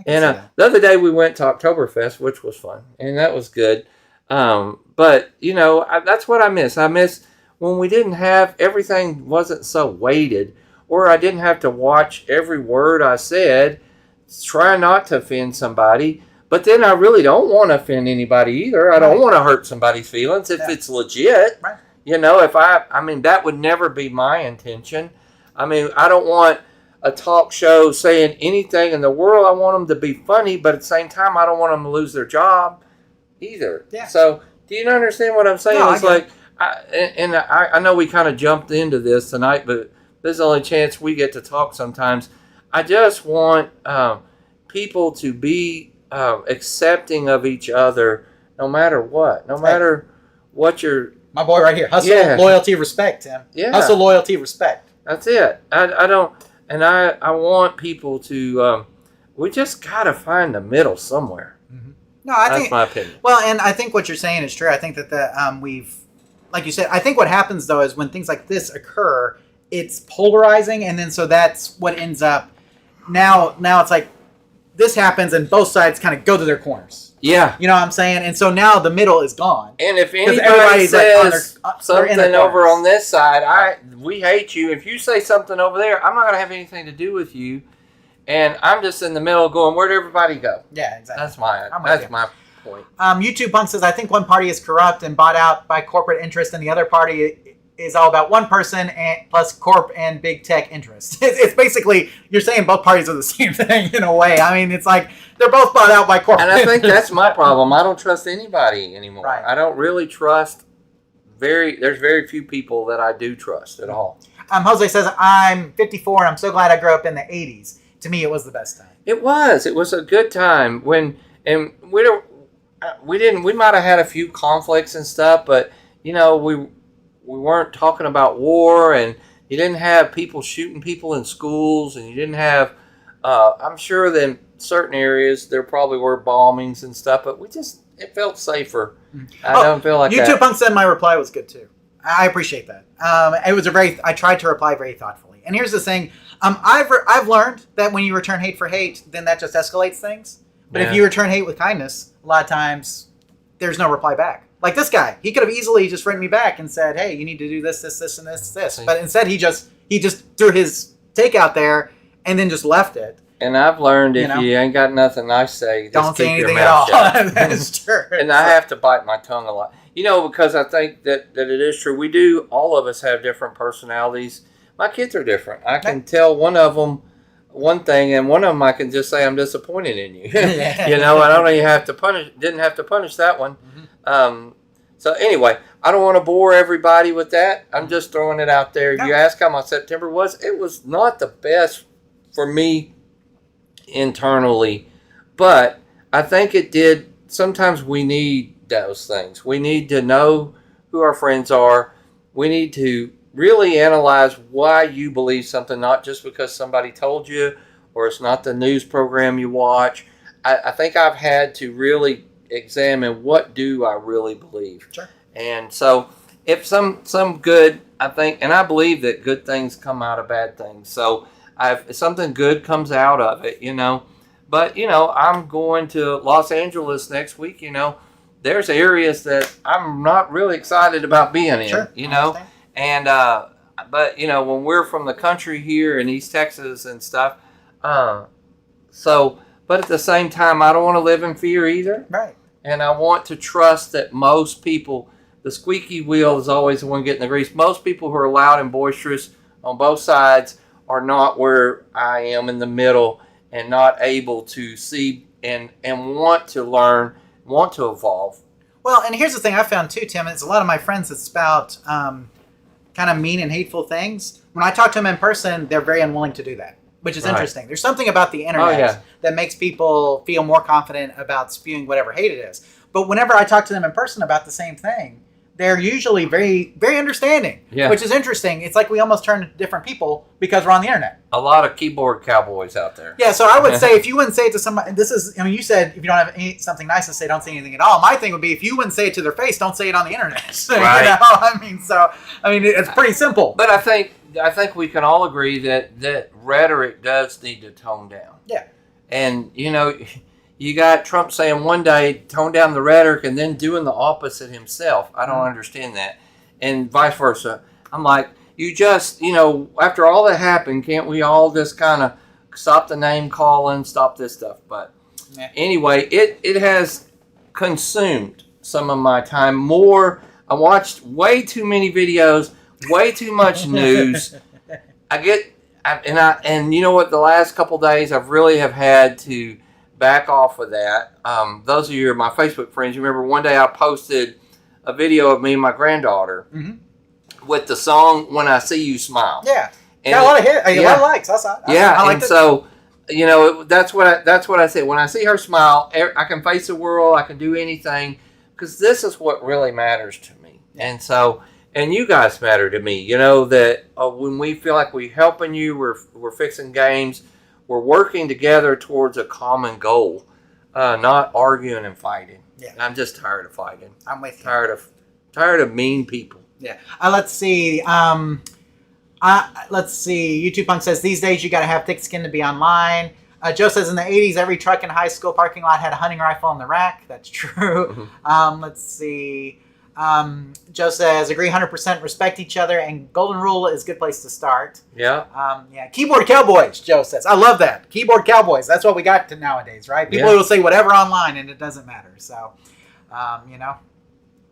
And the other day we went to Oktoberfest, which was fun, and that was good. But, that's what I miss. I miss when we didn't have, everything wasn't so weighted, or I didn't have to watch every word I said, try not to offend somebody. But then I really don't want to offend anybody either. I don't want to hurt somebody's feelings if it's legit. Right. That would never be my intention. I mean, I don't want a talk show saying anything in the world. I want them to be funny, but at the same time, I don't want them to lose their job either. Yeah. So, do you understand what I'm saying? No, it's I know we kind of jumped into this tonight, but this is the only chance we get to talk sometimes. I just want people to be accepting of each other, no matter what, matter what you're. My boy right here. Hustle, loyalty, respect, Tim. Yeah. Hustle, loyalty, respect. That's it. I don't. And I want people to, we just got to find the middle somewhere. Mm-hmm. That's my opinion. Well, and I think what you're saying is true. I think that we've, like you said, I think what happens, though, is when things like this occur, it's polarizing. And then so that's what ends up, now it's like this happens and both sides kind of go to their corners. Yeah. You know what I'm saying? And so now the middle is gone. And if anybody says something over on this side, we hate you. If you say something over there, I'm not going to have anything to do with you. And I'm just in the middle going, where'd everybody go? Yeah, exactly. That's my point. YouTube Punk says, I think one party is corrupt and bought out by corporate interest, and the other party is all about one person and plus corp and big tech interest. It's basically, you're saying both parties are the same thing in a way. I mean, it's like they're both bought out by corporate. And I think that's my problem. I don't trust anybody anymore. Right. I don't really trust there's very few people that I do trust at all. Jose says, I'm 54 and I'm so glad I grew up in the 80s. To me, it was the best time. It was a good time we might have had a few conflicts and stuff, but we weren't talking about war, and you didn't have people shooting people in schools, and you didn't have, I'm sure that in certain areas there probably were bombings and stuff, but it felt safer. I don't feel like YouTube Punk said my reply was good too. I appreciate that. It was I tried to reply very thoughtfully. And here's the thing. I've learned that when you return hate for hate, then that just escalates things. But if you return hate with kindness, a lot of times there's no reply back. Like this guy, he could have easily just written me back and said, "Hey, you need to do this, this, this, and this." But instead, he just threw his take out there and then just left it. And I've learned if you ain't got nothing nice to say, just don't say keep anything your mouth at all. shut. That is true. And I have to bite my tongue a lot, because I think that it is true. We do. All of us have different personalities. My kids are different. I can tell one of them one thing, and one of them I can just say I'm disappointed in you. I don't even didn't have to punish that one. Mm-hmm. So anyway, I don't want to bore everybody with that. I'm just throwing it out there. You ask how my September was. It was not the best for me internally, but I think it did. Sometimes we need those things. We need to know who our friends are. We need to really analyze why you believe something, not just because somebody told you or it's not the news program you watch. I think I've had to really examine what do I really believe. Sure. And so if some good, I think, and I believe that good things come out of bad things. So if something good comes out of it, But, I'm going to Los Angeles next week, There's areas that I'm not really excited about being in, Sure, And, but, when we're from the country here in East Texas and stuff, but at the same time, I don't want to live in fear either. Right. And I want to trust that most people, the squeaky wheel is always the one getting the grease. Most people who are loud and boisterous on both sides are not where I am in the middle and not able to see and want to learn, want to evolve. Well, and here's the thing I found too, Tim, is a lot of my friends that spout kind of mean and hateful things. When I talk to them in person, they're very unwilling to do that, which is interesting. There's something about the internet that makes people feel more confident about spewing whatever hate it is. But whenever I talk to them in person about the same thing, they're usually very, very understanding, which is interesting. It's like we almost turn into different people because we're on the internet. A lot of keyboard cowboys out there. Yeah, so I would say if you wouldn't say it to somebody, you said if you don't have something nice to say, don't say anything at all. My thing would be if you wouldn't say it to their face, don't say it on the internet. Right. It's pretty simple. But I think we can all agree that rhetoric does need to tone down. Yeah. And, you got Trump saying one day, tone down the rhetoric, and then doing the opposite himself. I don't understand that. And vice versa. I'm like, you just, after all that happened, can't we all just kind of stop the name calling, stop this stuff? But anyway, it has consumed some of my time more. I watched way too many videos, way too much news. And you know what? The last couple days, I've really have had to back off of that. Those of you who are my Facebook friends, you remember one day I posted a video of me and my granddaughter with the song "When I See You Smile." Yeah, and got a lot of hits, a lot of likes. I saw it. I liked it. So that's what I say. When I see her smile, I can face the world. I can do anything because this is what really matters to me. And so, and you guys matter to me. That when we feel like we're helping you, we're fixing games. We're working together towards a common goal, not arguing and fighting. Yeah. I'm just tired of fighting. I'm with you. Tired of mean people. Yeah. Let's see. Let's see. YouTube Punk says these days you got to have thick skin to be online. Joe says in the 80s every truck in high school parking lot had a hunting rifle in the rack. That's true. Let's see. Joe says, agree 100%, respect each other, and golden rule is a good place to start. Yeah. Keyboard cowboys, Joe says. I love that. Keyboard cowboys. That's what we got to nowadays, right? People will say whatever online, and it doesn't matter. So,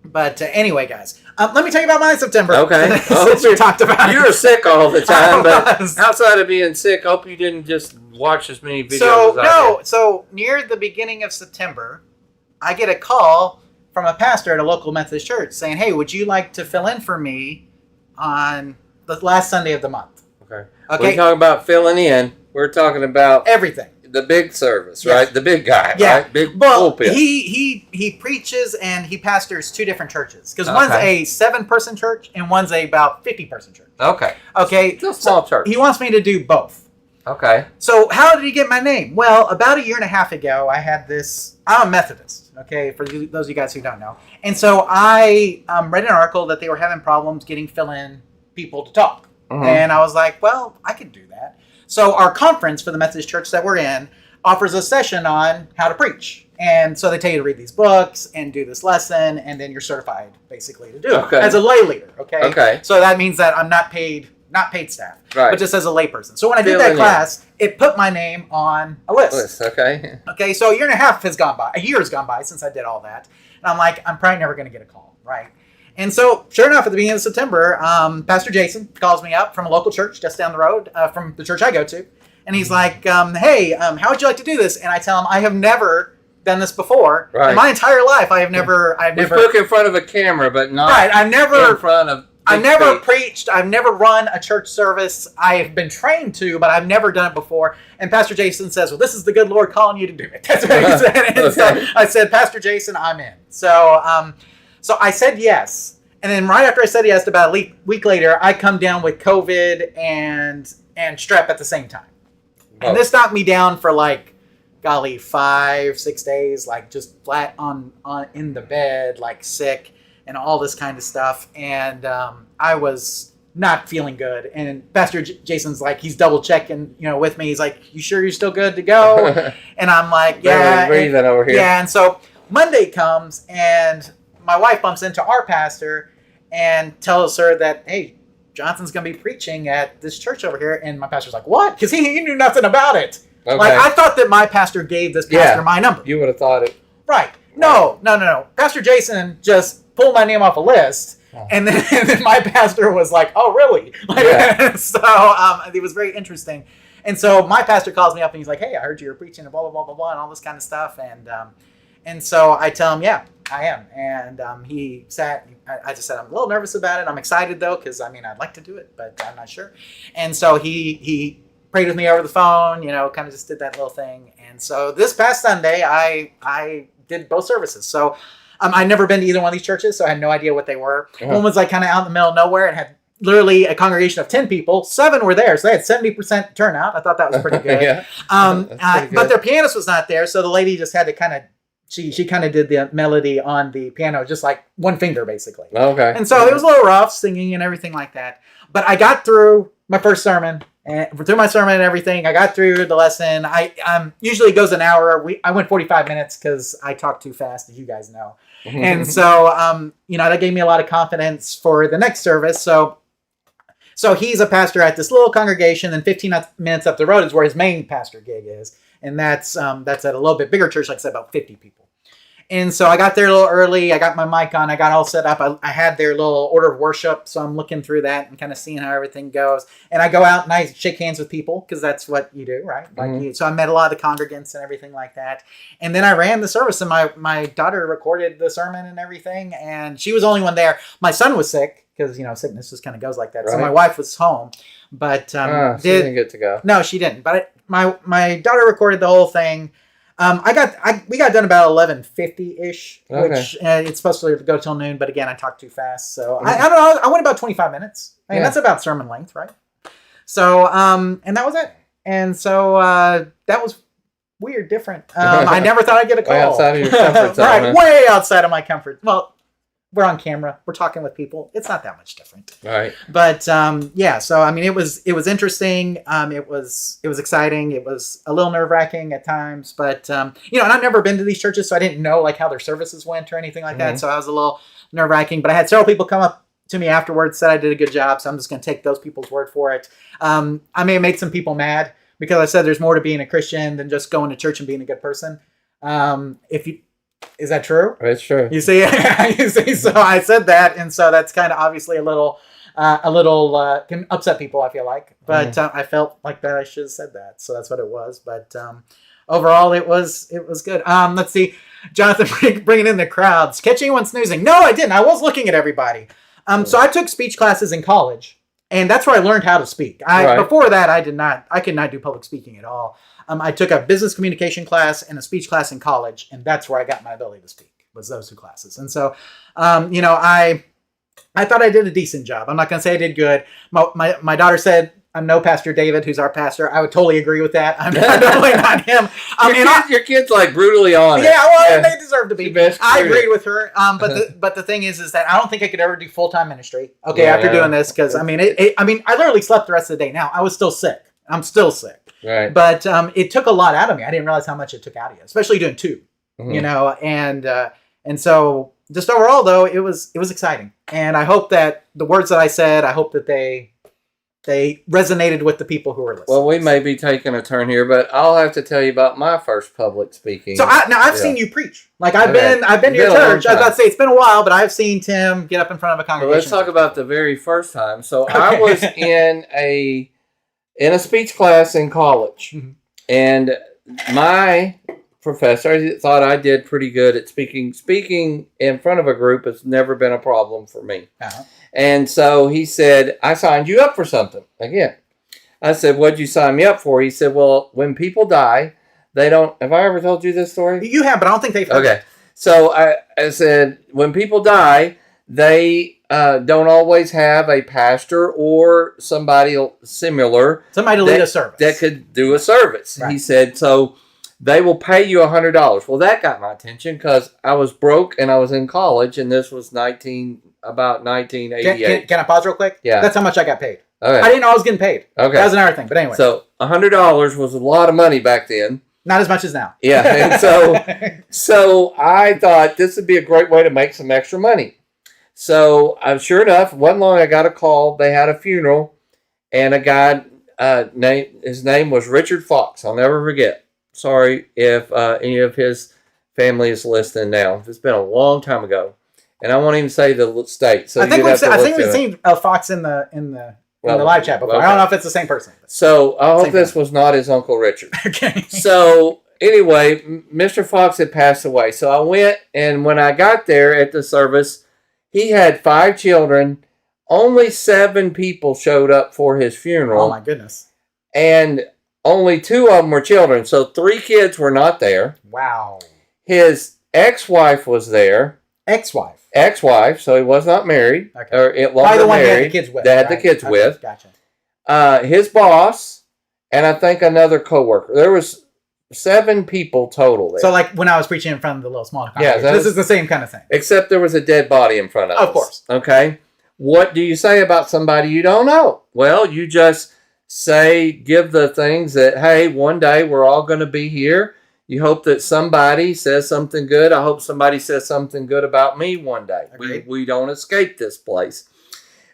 But anyway, guys, let me tell you about my September. Okay. Since we talked about it. You're sick all the time, but outside of being sick, I hope you didn't just watch as many videos as I did. So near the beginning of September, I get a call from a pastor at a local Methodist church saying, hey, would you like to fill in for me on the last Sunday of the month? Okay. We're talking about filling in. We're talking about everything. The big service, right? The big guy, right? Big pulpit. He preaches and he pastors two different churches. Because one's a 7-person church and one's a about 50-person church. Okay. It's a small church. He wants me to do both. Okay. So how did he get my name? Well, about a year and a half ago, I had this... I'm a Methodist, okay, for those of you guys who don't know. And so I read an article that they were having problems getting fill-in people to talk. And I was like, well, I could do that. So our conference for the Methodist church that we're in offers a session on how to preach. And so they tell you to read these books and do this lesson, and then you're certified, basically, to do it as a lay leader, okay? So that means that I'm not paid staff, but just as a layperson. So when I did that class, it put my name on a list. Okay. Okay, so a year has gone by since I did all that. And I'm like, I'm probably never going to get a call, right? And so, sure enough, at the beginning of September, Pastor Jason calls me up from a local church just down the road from the church I go to. And he's like, hey, how would you like to do this? And I tell him, I have never done this before. Right. In my entire life, I've never... You spoke in front of a camera, but not I've never in front of... I've never preached. I've never run a church service. I've been trained to, but I've never done it before. And Pastor Jason says, well, this is the good Lord calling you to do it. That's what he said. And so I said, Pastor Jason, I'm in. So I said yes. And then right after I said yes, about a week later, I come down with COVID and strep at the same time. And this knocked me down for 5-6 days, just flat on in the bed, sick. and all this kind of stuff. And I was not feeling good. And Pastor Jason's like, he's double checking, with me. He's like, "You sure you're still good to go?" And I'm like, "Yeah." Breathing over here. Yeah. And so Monday comes, and my wife bumps into our pastor and tells her that, "Hey, Johnson's going to be preaching at this church over here." And my pastor's like, "What?" Because he knew nothing about it. Okay. Like, I thought that my pastor gave this pastor my number. You would have thought it. Right. No. Pastor Jason just pulled my name off a list. And then my pastor was like, "Oh, really?" So it was very interesting. And so my pastor calls me up and he's like, "Hey, I heard you were preaching and blah, blah, blah, blah, blah," and all this kind of stuff. And so I tell him, "Yeah, I am." And he sat. I just said, "I'm a little nervous about it. I'm excited, though, because, I'd like to do it, but I'm not sure." And so he prayed with me over the phone, kind of just did that little thing. And so this past Sunday, I did both services. So I'd never been to either one of these churches, so I had no idea what they were. Uh-huh. One was like kind of out in the middle of nowhere and had literally a congregation of 10 people. 7 were there, so they had 70% turnout. I thought that was pretty good. Yeah. Pretty good. But their pianist was not there, so the lady just had to kind of, she kind of did the melody on the piano, just like one finger, basically. Okay. And so it was a little rough, singing and everything like that. But I got through my first sermon, and through my sermon and everything. I got through the lesson. I usually it goes an hour. I went 45 minutes because I talk too fast, as you guys know. And so, that gave me a lot of confidence for the next service. So he's a pastor at this little congregation, and 15 minutes up the road is where his main pastor gig is. And that's at a little bit bigger church, like I said, about 50 people. And so I got there a little early. I got my mic on. I got all set up. I had their little order of worship, so I'm looking through that and kind of seeing how everything goes. And I go out and I shake hands with people because that's what you do, right? So I met a lot of the congregants and everything like that. And then I ran the service, and my daughter recorded the sermon and everything. And she was the only one there. My son was sick because sickness just kind of goes like that. Right. So my wife was home, but she didn't get to go. No, she didn't. But my daughter recorded the whole thing. We got done about 11:50-ish, which it's supposed to go till noon, but again, I talked too fast. So I don't know. I went about 25 minutes. That's about sermon length, right? So, and that was it. And so that was weird, different. I never thought I'd get a call. Way outside of your comfort zone. Right, way outside of my comfort. Well, we're on camera. We're talking with people. It's not that much different. Right. But so it was interesting. It was exciting. It was a little nerve-wracking at times, but and I've never been to these churches, so I didn't know like how their services went or anything like that. So I was a little nerve-wracking, but I had several people come up to me afterwards, said I did a good job. So I'm just going to take those people's word for it. I may have made some people mad because I said there's more to being a Christian than just going to church and being a good person. Is that true? It's true. You see, so I said that, and so that's kind of obviously a little can upset people, I feel like. But I felt like that I should have said that, so that's what it was. But overall, it was good. Let's see, Jonathan bringing in the crowds. Catch anyone snoozing? No, I didn't. I was looking at everybody. So I took speech classes in college, and that's where I learned how to speak. Before that, I could not do public speaking at all. I took a business communication class and a speech class in college, and that's where I got my ability to speak, was those 2 classes. And so, I thought I did a decent job. I'm not going to say I did good. My daughter said, "I'm no Pastor David, who's our pastor." I would totally agree with that. I'm totally not him. Your kid's like brutally on it. Yeah, well, they deserve to be. I agreed with her. But the thing is that I don't think I could ever do full-time ministry. After doing this, because I literally slept the rest of the day. Now I was still sick. I'm still sick. Right. But it took a lot out of me. I didn't realize how much it took out of you, especially doing 2. And so just overall though, it was exciting. And I hope that the words that I said, I hope that they resonated with the people who were listening. Well, we may be taking a turn here, but I'll have to tell you about my first public speaking. So I've seen you preach. Like I've been to your church. I was about to say it's been a while, but I've seen Tim get up in front of a congregation. Well, let's talk about the very first time. So I was in a speech class in college, and my professor thought I did pretty good at speaking. Speaking in front of a group has never been a problem for me. Uh-huh. And so he said, "I signed you up for something." Again, I said, "What'd you sign me up for?" He said, "Well, when people die, they don't..." Have I ever told you this story? You have, but I don't think they've heard it. So I said, when people die, they don't always have a pastor or somebody similar. Somebody to lead a service. That could do a service. Right. He said, so They will pay you $100. Well, that got my attention because I was broke and I was in college, and this was about 1988. Can I pause real quick? Yeah. That's how much I got paid. Okay. I didn't know I was getting paid. Okay. That was another thing. But anyway. So $100 was a lot of money back then. Not as much as now. Yeah. And so I thought this would be a great way to make some extra money. So sure enough, wasn't long I got a call. They had a funeral, and a guy his name was Richard Fox. I'll never forget. Sorry if any of his family is listening now. It's been a long time ago, and I won't even say the state. So I think we've seen Fox in the live chat before. Okay. I don't know if it's the same person. So I hope this was not his Uncle Richard. Okay. So anyway, Mr. Fox had passed away. So I went, and when I got there at the service, he had 5 children. Only 7 people showed up for his funeral. Oh my goodness. And only 2 of them were children. So 3 kids were not there. Wow. His ex-wife was there. Ex-wife, so he was not married. Okay. Or it wasn't the one married. he had the kids with. They had the kids with. Gotcha. His boss, and I think another coworker. There was 7 people total there. So like when I was preaching in front of the little small yeah, this is the same kind of thing. Except there was a dead body in front of us. Of course. Okay. What do you say about somebody you don't know? Well, you just give the things that, hey, one day we're all going to be here. You hope that somebody says something good. I hope somebody says something good about me one day. We don't escape this place.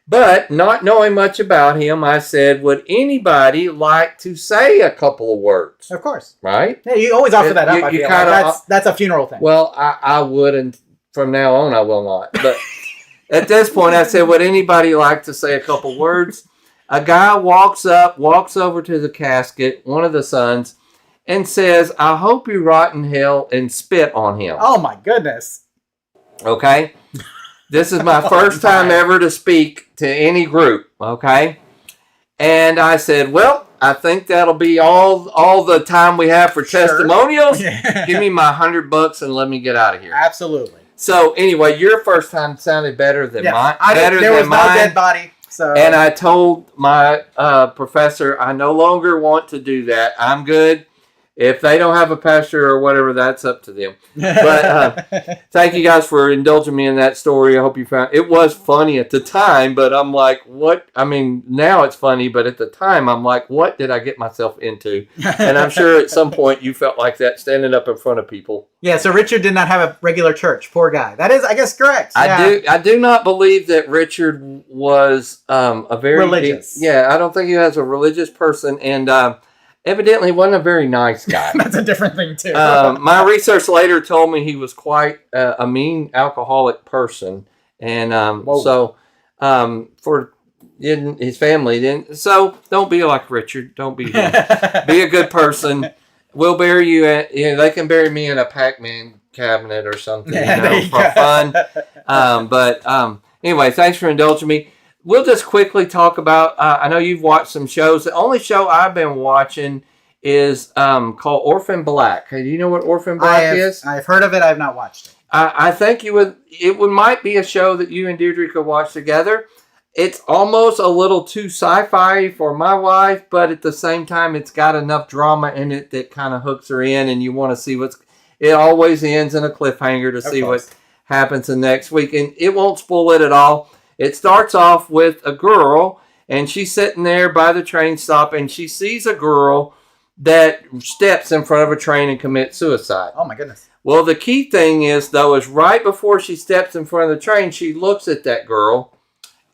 But not knowing much about him, I said, would anybody like to say a couple of words? Of course. Right? Yeah, you always offer that up. I feel like. That's a funeral thing. Well, I would, and from now on I will not. But at this point, I said, would anybody like to say a couple words? A guy walks over to the casket, one of the sons, and says, I hope you rot in hell, and spit on him. Oh, my goodness. Okay? This is my first time ever to speak to any group. Okay? And I said, well, I think that'll be all the time we have for testimonials. Yeah. Give me my $100 and let me get out of here. Absolutely. So, anyway, your first time sounded better than mine. There was no dead body. So. And I told my professor, I no longer want to do that. I'm good. If they don't have a pastor or whatever, that's up to them. But thank you guys for indulging me in that story. I hope you found it was funny at the time, but I'm like, what? I mean, now it's funny, but at the time, I'm like, what did I get myself into? And I'm sure at some point you felt like that standing up in front of people. Yeah, so Richard did not have a regular church. Poor guy. That is, I guess, correct. I do not believe that Richard was a very religious. I don't think he was a religious person, and evidently wasn't a very nice guy. That's a different thing, too. My research later told me he was quite a mean alcoholic person. And for his family didn't. So don't be like Richard. Don't be him. Be a good person. We'll bury you they can bury me in a Pac-Man cabinet or something for fun. Anyway, thanks for indulging me. We'll just quickly talk about, I know you've watched some shows. The only show I've been watching is called Orphan Black. Do you know what Orphan Black is? I've heard of it. I have not watched it. I think it might be a show that you and Deirdre could watch together. It's almost a little too sci-fi for my wife, but at the same time, it's got enough drama in it that kind of hooks her in, and you want to see it always ends in a cliffhanger to see what happens the next week. And it won't spoil it at all. It starts off with a girl, and she's sitting there by the train stop, and she sees a girl that steps in front of a train and commits suicide. Oh, my goodness. Well, the key thing is, though, is right before she steps in front of the train, she looks at that girl,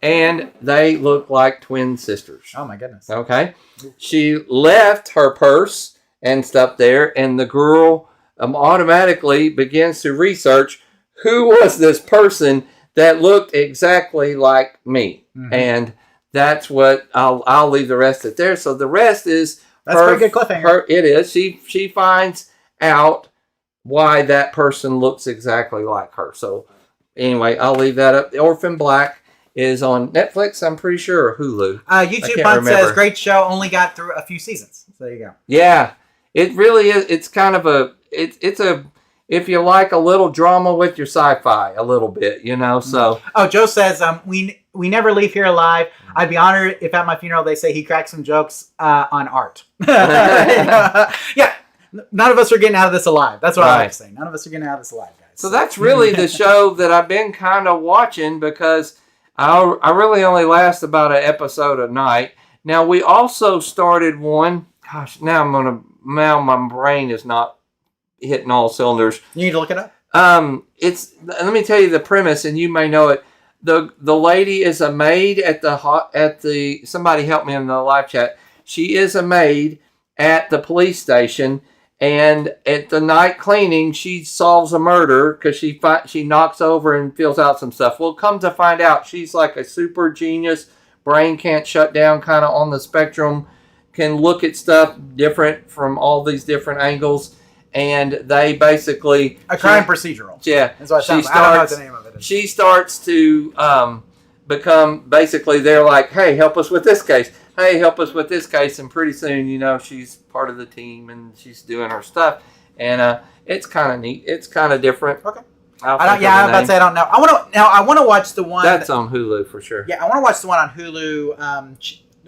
and they look like twin sisters. Oh, my goodness. Okay? She left her purse and stuff there, and the girl automatically begins to research who was this person that looked exactly like me. Mm-hmm. And that's what I'll leave the rest of it there. So the rest is that's a pretty good cliffhanger. It is. She finds out why that person looks exactly like her. So anyway, I'll leave that up. The Orphan Black is on Netflix, I'm pretty sure, or Hulu. YouTube Punt says, great show, only got through a few seasons. So there you go. Yeah, it really is. It's kind of if you like a little drama with your sci-fi a little bit, so. Oh, Joe says, we never leave here alive. I'd be honored if at my funeral they say he cracked some jokes on art. Yeah. None of us are getting out of this alive. That's what I like to say. None of us are getting out of this alive, guys. So that's really the show that I've been kind of watching because I really only last about an episode a night. Now, we also started one. Gosh, now my brain is not hitting all cylinders. You need to look it up. Let me tell you the premise, and you may know it. The lady is a maid at the somebody help me in the live chat. She is a maid at the police station, and at the night cleaning, she solves a murder because she knocks over and fills out some stuff. Well, come to find out, she's like a super genius, brain can't shut down, kind of on the spectrum, can look at stuff different from all these different angles. And they basically... A crime procedural. Yeah. That's what it sounds like. I don't know what the name of it is. She starts to become... Basically, they're like, hey, help us with this case. Hey, help us with this case. And pretty soon, she's part of the team and she's doing her stuff. And it's kind of neat. It's kind of different. Okay. I'm about to say I don't know. I want to watch the one... That's on Hulu for sure. Yeah, I want to watch the one on Hulu.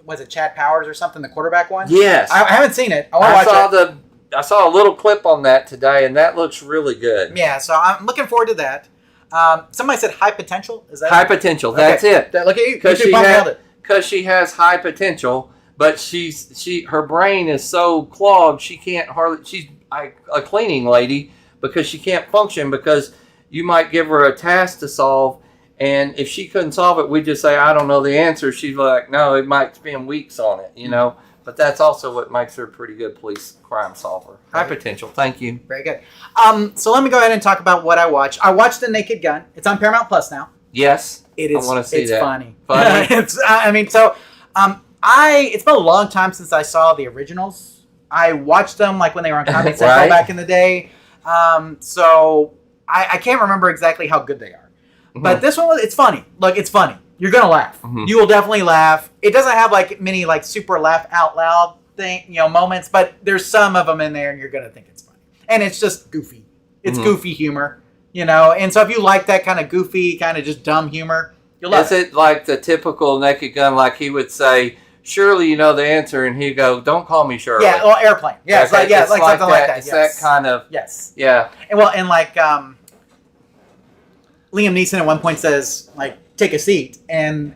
Was it Chad Powers or something? The quarterback one? Yes. I haven't seen it. I want to watch it. I saw a little clip on that today, and that looks really good. Yeah, so I'm looking forward to that. Somebody said high potential. Is that high potential? That's it. Look at you. Because she has high potential, but her brain is so clogged she can't hardly. She's a cleaning lady because she can't function because you might give her a task to solve, and if she couldn't solve it, we'd just say I don't know the answer. She's like, no, it might spend weeks on it, But that's also what makes her a pretty good police crime solver. High potential. Thank you. Very good. So let me go ahead and talk about what I watched. I watched The Naked Gun. It's on Paramount Plus now. Yes. It is. I want to see it's that. Funny. It's been a long time since I saw the originals. I watched them like when they were on Comedy Central Right. back in the day. So I can't remember exactly how good they are. Mm-hmm. But this one, it's funny. Look, it's funny. You're gonna laugh. Mm-hmm. You will definitely laugh. It doesn't have like many like super laugh out loud moments, but there's some of them in there, and you're gonna think it's funny. And it's just goofy. It's goofy humor, And so if you like that kind of goofy, kind of just dumb humor, you'll love it. Is it like the typical Naked Gun? Like he would say, "Surely you know the answer," and he'd go, "Don't call me Shirley." Yeah, well, Airplane. Yeah, okay. It's like something like that. It's that kind of. Yes. Yeah. And like Liam Neeson at one point says like, take a seat. And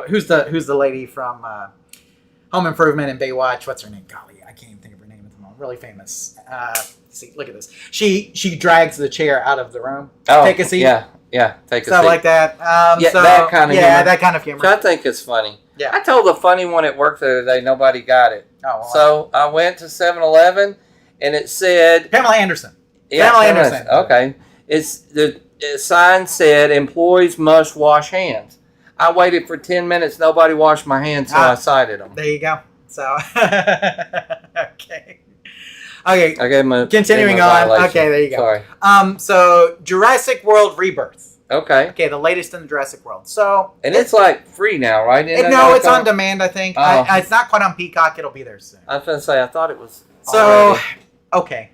who's the lady from Home Improvement and Baywatch? What's her name? Golly, I can't even think of her name at the moment. Really famous. See, look at this. She drags the chair out of the room. Take a seat. Yeah, take a seat. Stuff like that. That kind of humor. That kind of humor. So I think it's funny. Yeah. I told a funny one at work the other day. Nobody got it. Oh, well, so I went to 7-Eleven, and it said Pamela Anderson. Yeah, Pamela Anderson. Okay. The sign said employees must wash hands. I waited for 10 minutes. Nobody washed my hands, so I cited them. There you go. So, okay. Okay. I gave him continuing on. Violation. Okay, there you go. Sorry. So Jurassic World Rebirth. Okay. Okay, the latest in the Jurassic World. So. And it's like free now, right? No, it's on demand, I think. Oh. It's not quite on Peacock. It'll be there soon. I was going to say, I thought it was. So, okay.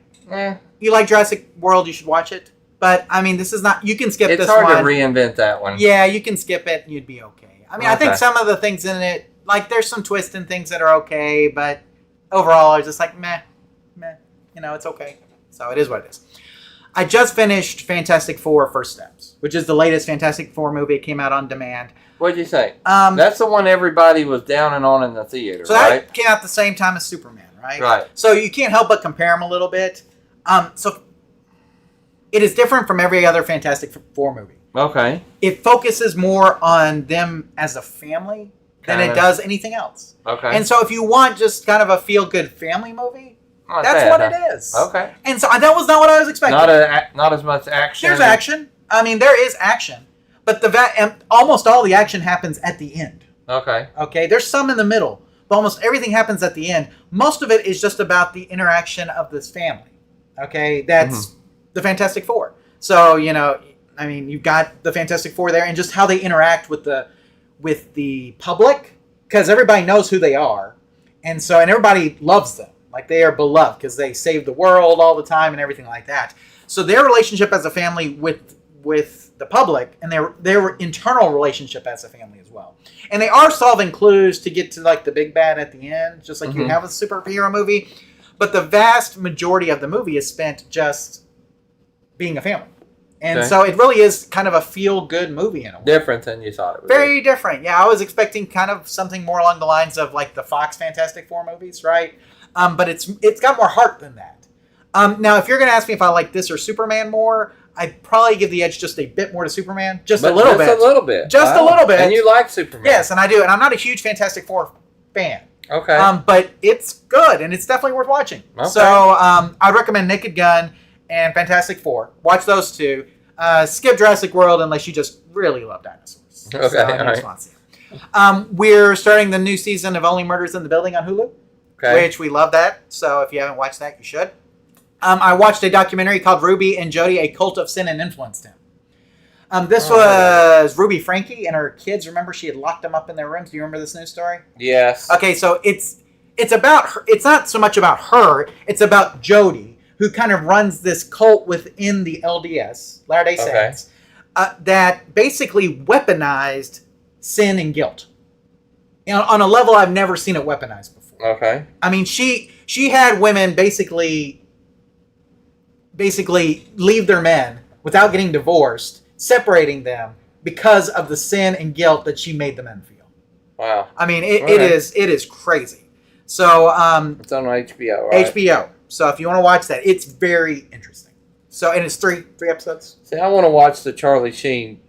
You like Jurassic World, you should watch it. But, I mean, this is not... You can skip this one. It's hard to reinvent that one. Yeah, you can skip it and you'd be okay. I mean, I think some of the things in it... Like, there's some twists and things that are okay, but overall, it's just like, meh. It's okay. So, it is what it is. I just finished Fantastic Four First Steps, which is the latest Fantastic Four movie. It came out on demand. What'd you say? That's the one everybody was down and on in the theater, so right? That came out the same time as Superman, right? Right. So, you can't help but compare them a little bit. So... It is different from every other Fantastic Four movie. Okay. It focuses more on them as a family than it does anything else. Okay. And so if you want just kind of a feel-good family movie, that's what it is. Okay. And so that was not what I was expecting. Not as much action. There's action. I mean, there is action. But almost all the action happens at the end. Okay. Okay. There's some in the middle. But almost everything happens at the end. Most of it is just about the interaction of this family. Okay. That's... the Fantastic Four. So, I mean, you've got the Fantastic Four there and just how they interact with the public, because everybody knows who they are. And everybody loves them. Like, they are beloved because they save the world all the time and everything like that. So their relationship as a family with the public and their internal relationship as a family as well. And they are solving clues to get to, like, the big bad at the end, just like you have a superhero movie. But the vast majority of the movie is spent just being a family. And Okay. so it really is kind of a feel-good movie in a way. Different than you thought it would Very different. Yeah, I was expecting kind of something more along the lines of like the Fox Fantastic Four movies, right? But it's got more heart than that. Now, if you're going to ask me if I like this or Superman more, I'd probably give the edge just a bit more to Superman. Just a little bit. Just a little bit. Just a little bit. And you like Superman. Yes, and I do. And I'm not a huge Fantastic Four fan. Okay. But it's good, and it's definitely worth watching. Okay. So I'd recommend Naked Gun and Fantastic Four. Watch those two. Skip Jurassic World unless you just really love dinosaurs. Okay, So, all right. we're starting the new season of Only Murders in the Building on Hulu, Okay. which we love that. So if you haven't watched that, you should. I watched a documentary called Ruby and Jody, A Cult of Sin and Influenced Him. This was Ruby Frankie and her kids. Remember, she had locked them up in their rooms. Do you remember this news story? Yes. Okay, so it's about her. It's not so much about her. It's about Jody, who kind of runs this cult within the LDS, Latter-day Saints, that basically weaponized sin and guilt. You know, on a level I've never seen it weaponized before. Okay. I mean, she had women basically leave their men without getting divorced, separating them because of the sin and guilt that she made the men feel. Wow. I mean, it Okay. is crazy. So It's on HBO, right? HBO. So if you want to watch that, it's very interesting. So and it's three episodes. See, I want to watch the Charlie Sheen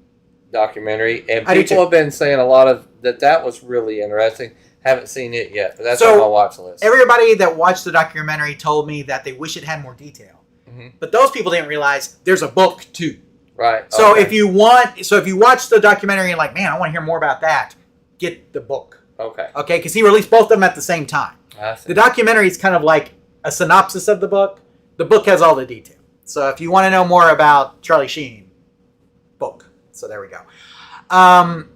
documentary, and I do people too. have been saying a lot of that was really interesting. Haven't seen it yet, but that's So, on my watch list. Everybody that watched the documentary told me that they wish it had more detail. Mhm. But those people didn't realize there's a book too. Right. So okay. if you watch the documentary and like, man, I want to hear more about that, get the book. Okay. Okay, because he released both of them at the same time. I see. The documentary is kind of like a synopsis of the book. The book has all the detail. So if you want to know more about Charlie Sheen, book. So there we go.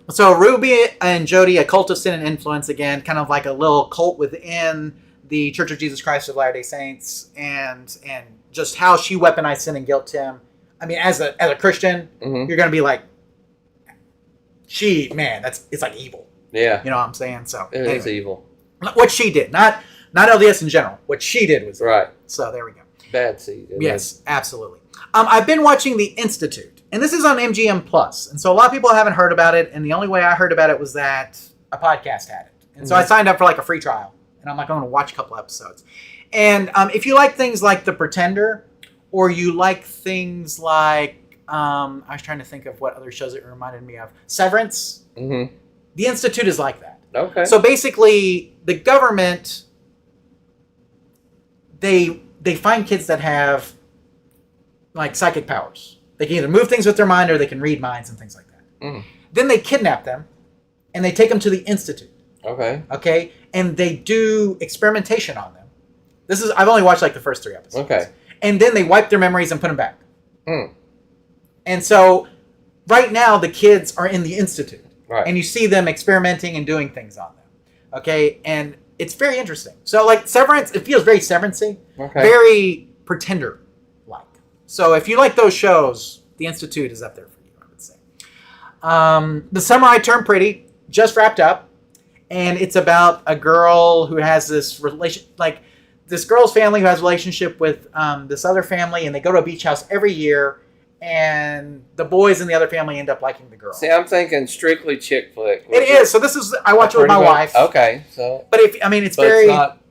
So Ruby and Jody, A Cult of Sin and Influence, again, kind of like a little cult within the Church of Jesus Christ of Latter-day Saints, and just how she weaponized sin and guilt to him. I mean, as a Christian, Mhm. you're gonna be like, it's like evil. Yeah. You know what I'm saying? So It is evil. what she did, not LDS in general. What she did was Right. So there we go. Bad seed. Yes, absolutely. I've been watching The Institute, and this is on MGM Plus, and so a lot of people haven't heard about it. And the only way I heard about it was that a podcast had it, and so I signed up for like a free trial, and I'm like, I'm going to watch a couple episodes. And if you like things like The Pretender, or you like things like I was trying to think of what other shows it reminded me of, Severance. Mm-hmm. The Institute is like that. Okay. So basically, the government, they find kids that have like psychic powers. They can either move things with their mind or they can read minds and things like that. Mm. Then they kidnap them and they take them to the Institute. Okay. Okay? And they do experimentation on them. I've only watched like the first 3 episodes. Okay. And then they wipe their memories and put them back. Mm. And so right now the kids are in the Institute. Right. And you see them experimenting and doing things on them. Okay? And it's very interesting. So like Severance, it feels very Severance-y. Okay. Very Pretender-like. So if you like those shows, The Institute is up there for you, I would say. The Summer I Turned Pretty just wrapped up. And it's about a girl who has this this girl's family who has a relationship with this other family, and they go to a beach house every year, and the boys in the other family end up liking the girl. See, I'm thinking strictly chick flick. It is. So I watch it with my wife. Okay, so. But it's But very. it's not.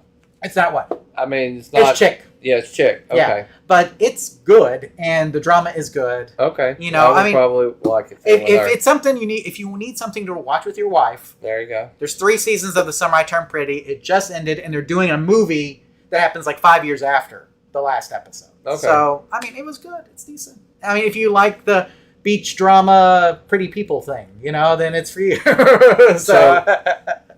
It's not what? I mean, it's not. It's chick. Yeah, it's chick. Okay. Yeah. But it's good, and the drama is good. Okay. You know, I would probably like it. If it's something you need, if you need something to watch with your wife, there you go. there's 3 seasons of The Summer I Turned Pretty. It just ended, and they're doing a movie that happens like 5 years after the last episode. Okay. So, I mean, it was good. It's decent. I mean, if you like the beach drama, pretty people thing, then it's for you. So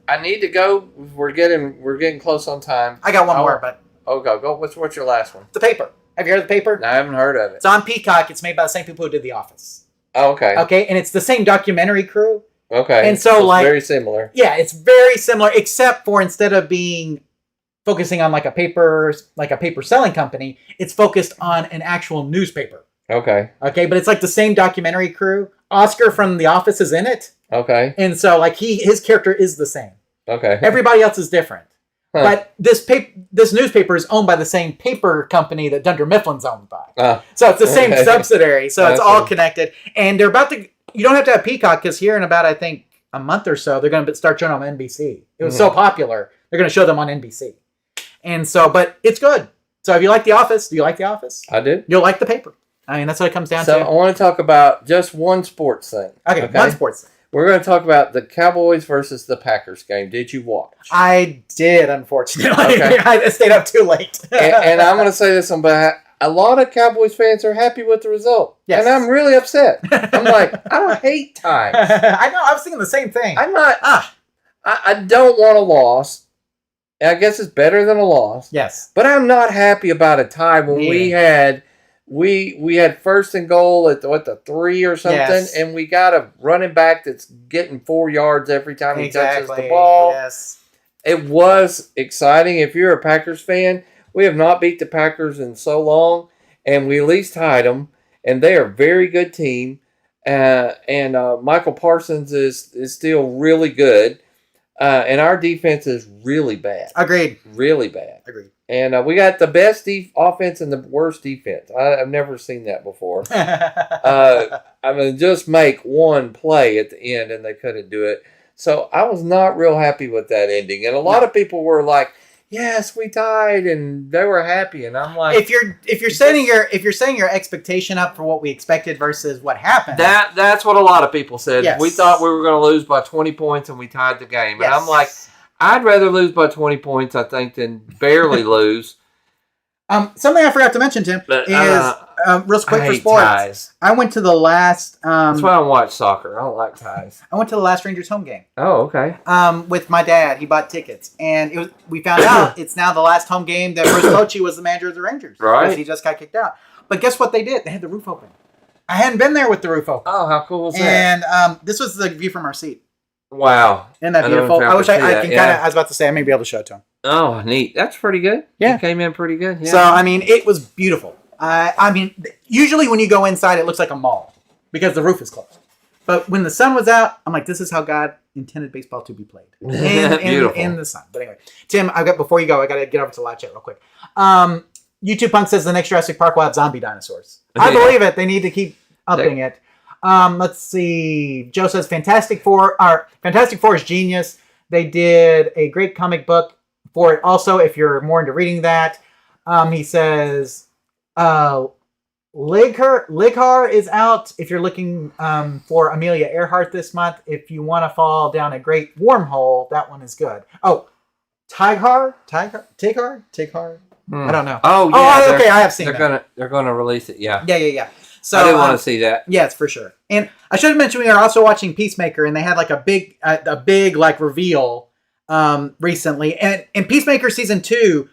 I need to go. We're getting close on time. I got one more, but Go. What's your last one? The Paper. Have you heard of The Paper? I haven't heard of it. It's on Peacock. It's made by the same people who did The Office. Oh, okay. Okay, and it's the same documentary crew. Okay. And so, it's like, very similar. Yeah, it's very similar, except for instead of focusing on like a paper selling company, it's focused on an actual newspaper. Okay. Okay, but it's like the same documentary crew. Oscar from The Office is in it, Okay. and so like his character is the same. Okay. Everybody else is different. But this newspaper is owned by the same paper company that Dunder Mifflin's owned by. So it's the same subsidiary. So it's all connected. And they're about to. You don't have to have Peacock because here in about, I think, a month or so, they're going to start showing them on NBC. It was so popular, they're going to show them on NBC. And so, but it's good. So if you like The Office, do you like The Office? I do. You'll like the paper. I mean, that's what it comes down to. So I want to talk about just one sports thing. Okay, one sports thing. We're going to talk about the Cowboys versus the Packers game. Did you watch? I did, unfortunately. Okay. I stayed up too late. and I'm going to say this on behalf. A lot of Cowboys fans are happy with the result. Yes. And I'm really upset. I'm like, I don't hate ties. I know. I was thinking the same thing. I'm not. I don't want a loss. I guess it's better than a loss. Yes. But I'm not happy about a tie when we had first and goal at the 3 or something, and we got a running back that's getting 4 yards every time he touches the ball. Yes. It was exciting. If you're a Packers fan, we have not beat the Packers in so long, and we at least tied them, and they are a very good team. And Michael Parsons is still really good, and our defense is really bad. Agreed. Really bad. Agreed. And we got the best offense and the worst defense. I've never seen that before. I mean, just make one play at the end, and they couldn't do it. So I was not real happy with that ending. And a lot of people were like, "Yes, we tied," and they were happy. And I'm like, if you're setting your expectation up for what we expected versus what happened, that's what a lot of people said. Yes. We thought we were going to lose by 20 points, and we tied the game. And I'm like, I'd rather lose by 20 points, I think, than barely lose. Something I forgot to mention, Tim, is real quick for sports. Ties. I went to the last. That's why I don't watch soccer. I don't like ties. I went to the last Rangers home game. Oh, okay. With my dad, he bought tickets, and we found out it's now the last home game that Bruce Bochy was the manager of the Rangers. Right. Because he just got kicked out. But guess what they did? They had the roof open. I hadn't been there with the roof open. Oh, how cool was that? And this was the view from our seat. Wow. Isn't that beautiful? I wish I can kind of. I was about to say I may be able to show it to him. Oh, neat. That's pretty good. Yeah. It came in pretty good. Yeah. So, I mean, it was beautiful. I mean, usually when you go inside, it looks like a mall because the roof is closed. But when the sun was out, I'm like, this is how God intended baseball to be played. In the sun. But anyway, Tim, before you go, I got to get over to live chat real quick. YouTube Punk says the next Jurassic Park will have zombie dinosaurs. I believe it. They need to keep upping it. Let's see. Joe says Fantastic Four is genius. They did a great comic book for it also, if you're more into reading that. He says Lighar is out if you're looking for Amelia Earhart this month. If you want to fall down a great wormhole, that one is good. Oh, Tighar? I don't know. Oh, yeah. Okay, I have seen that. They're gonna release it, yeah. Yeah. So I do want to see that. Yes, for sure. And I should have mentioned we are also watching Peacemaker, and they had like a big like reveal recently. And in Peacemaker season 2,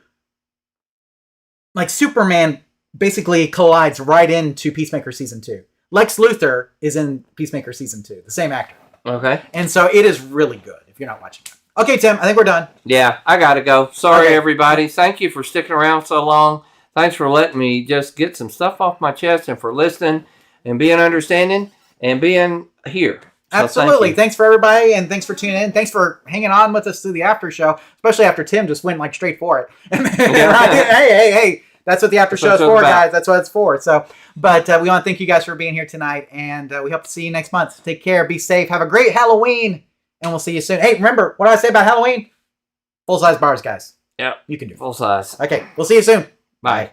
like Superman basically collides right into Peacemaker season 2. Lex Luthor is in Peacemaker season 2, the same actor. Okay. And so it is really good if you're not watching it. Okay, Tim, I think we're done. Yeah, I gotta go. Sorry, everybody. Thank you for sticking around so long. Thanks for letting me just get some stuff off my chest and for listening and being understanding and being here. So absolutely. Thanks for everybody, and thanks for tuning in. Thanks for hanging on with us through the after show, especially after Tim just went like straight for it. Hey. That's what the after show is for, guys. That's what it's for. So, but we want to thank you guys for being here tonight, and we hope to see you next month. Take care. Be safe. Have a great Halloween, and we'll see you soon. Hey, remember, what do I say about Halloween? Full-size bars, guys. Yeah. You can do it. Full size. Okay. We'll see you soon. Bye.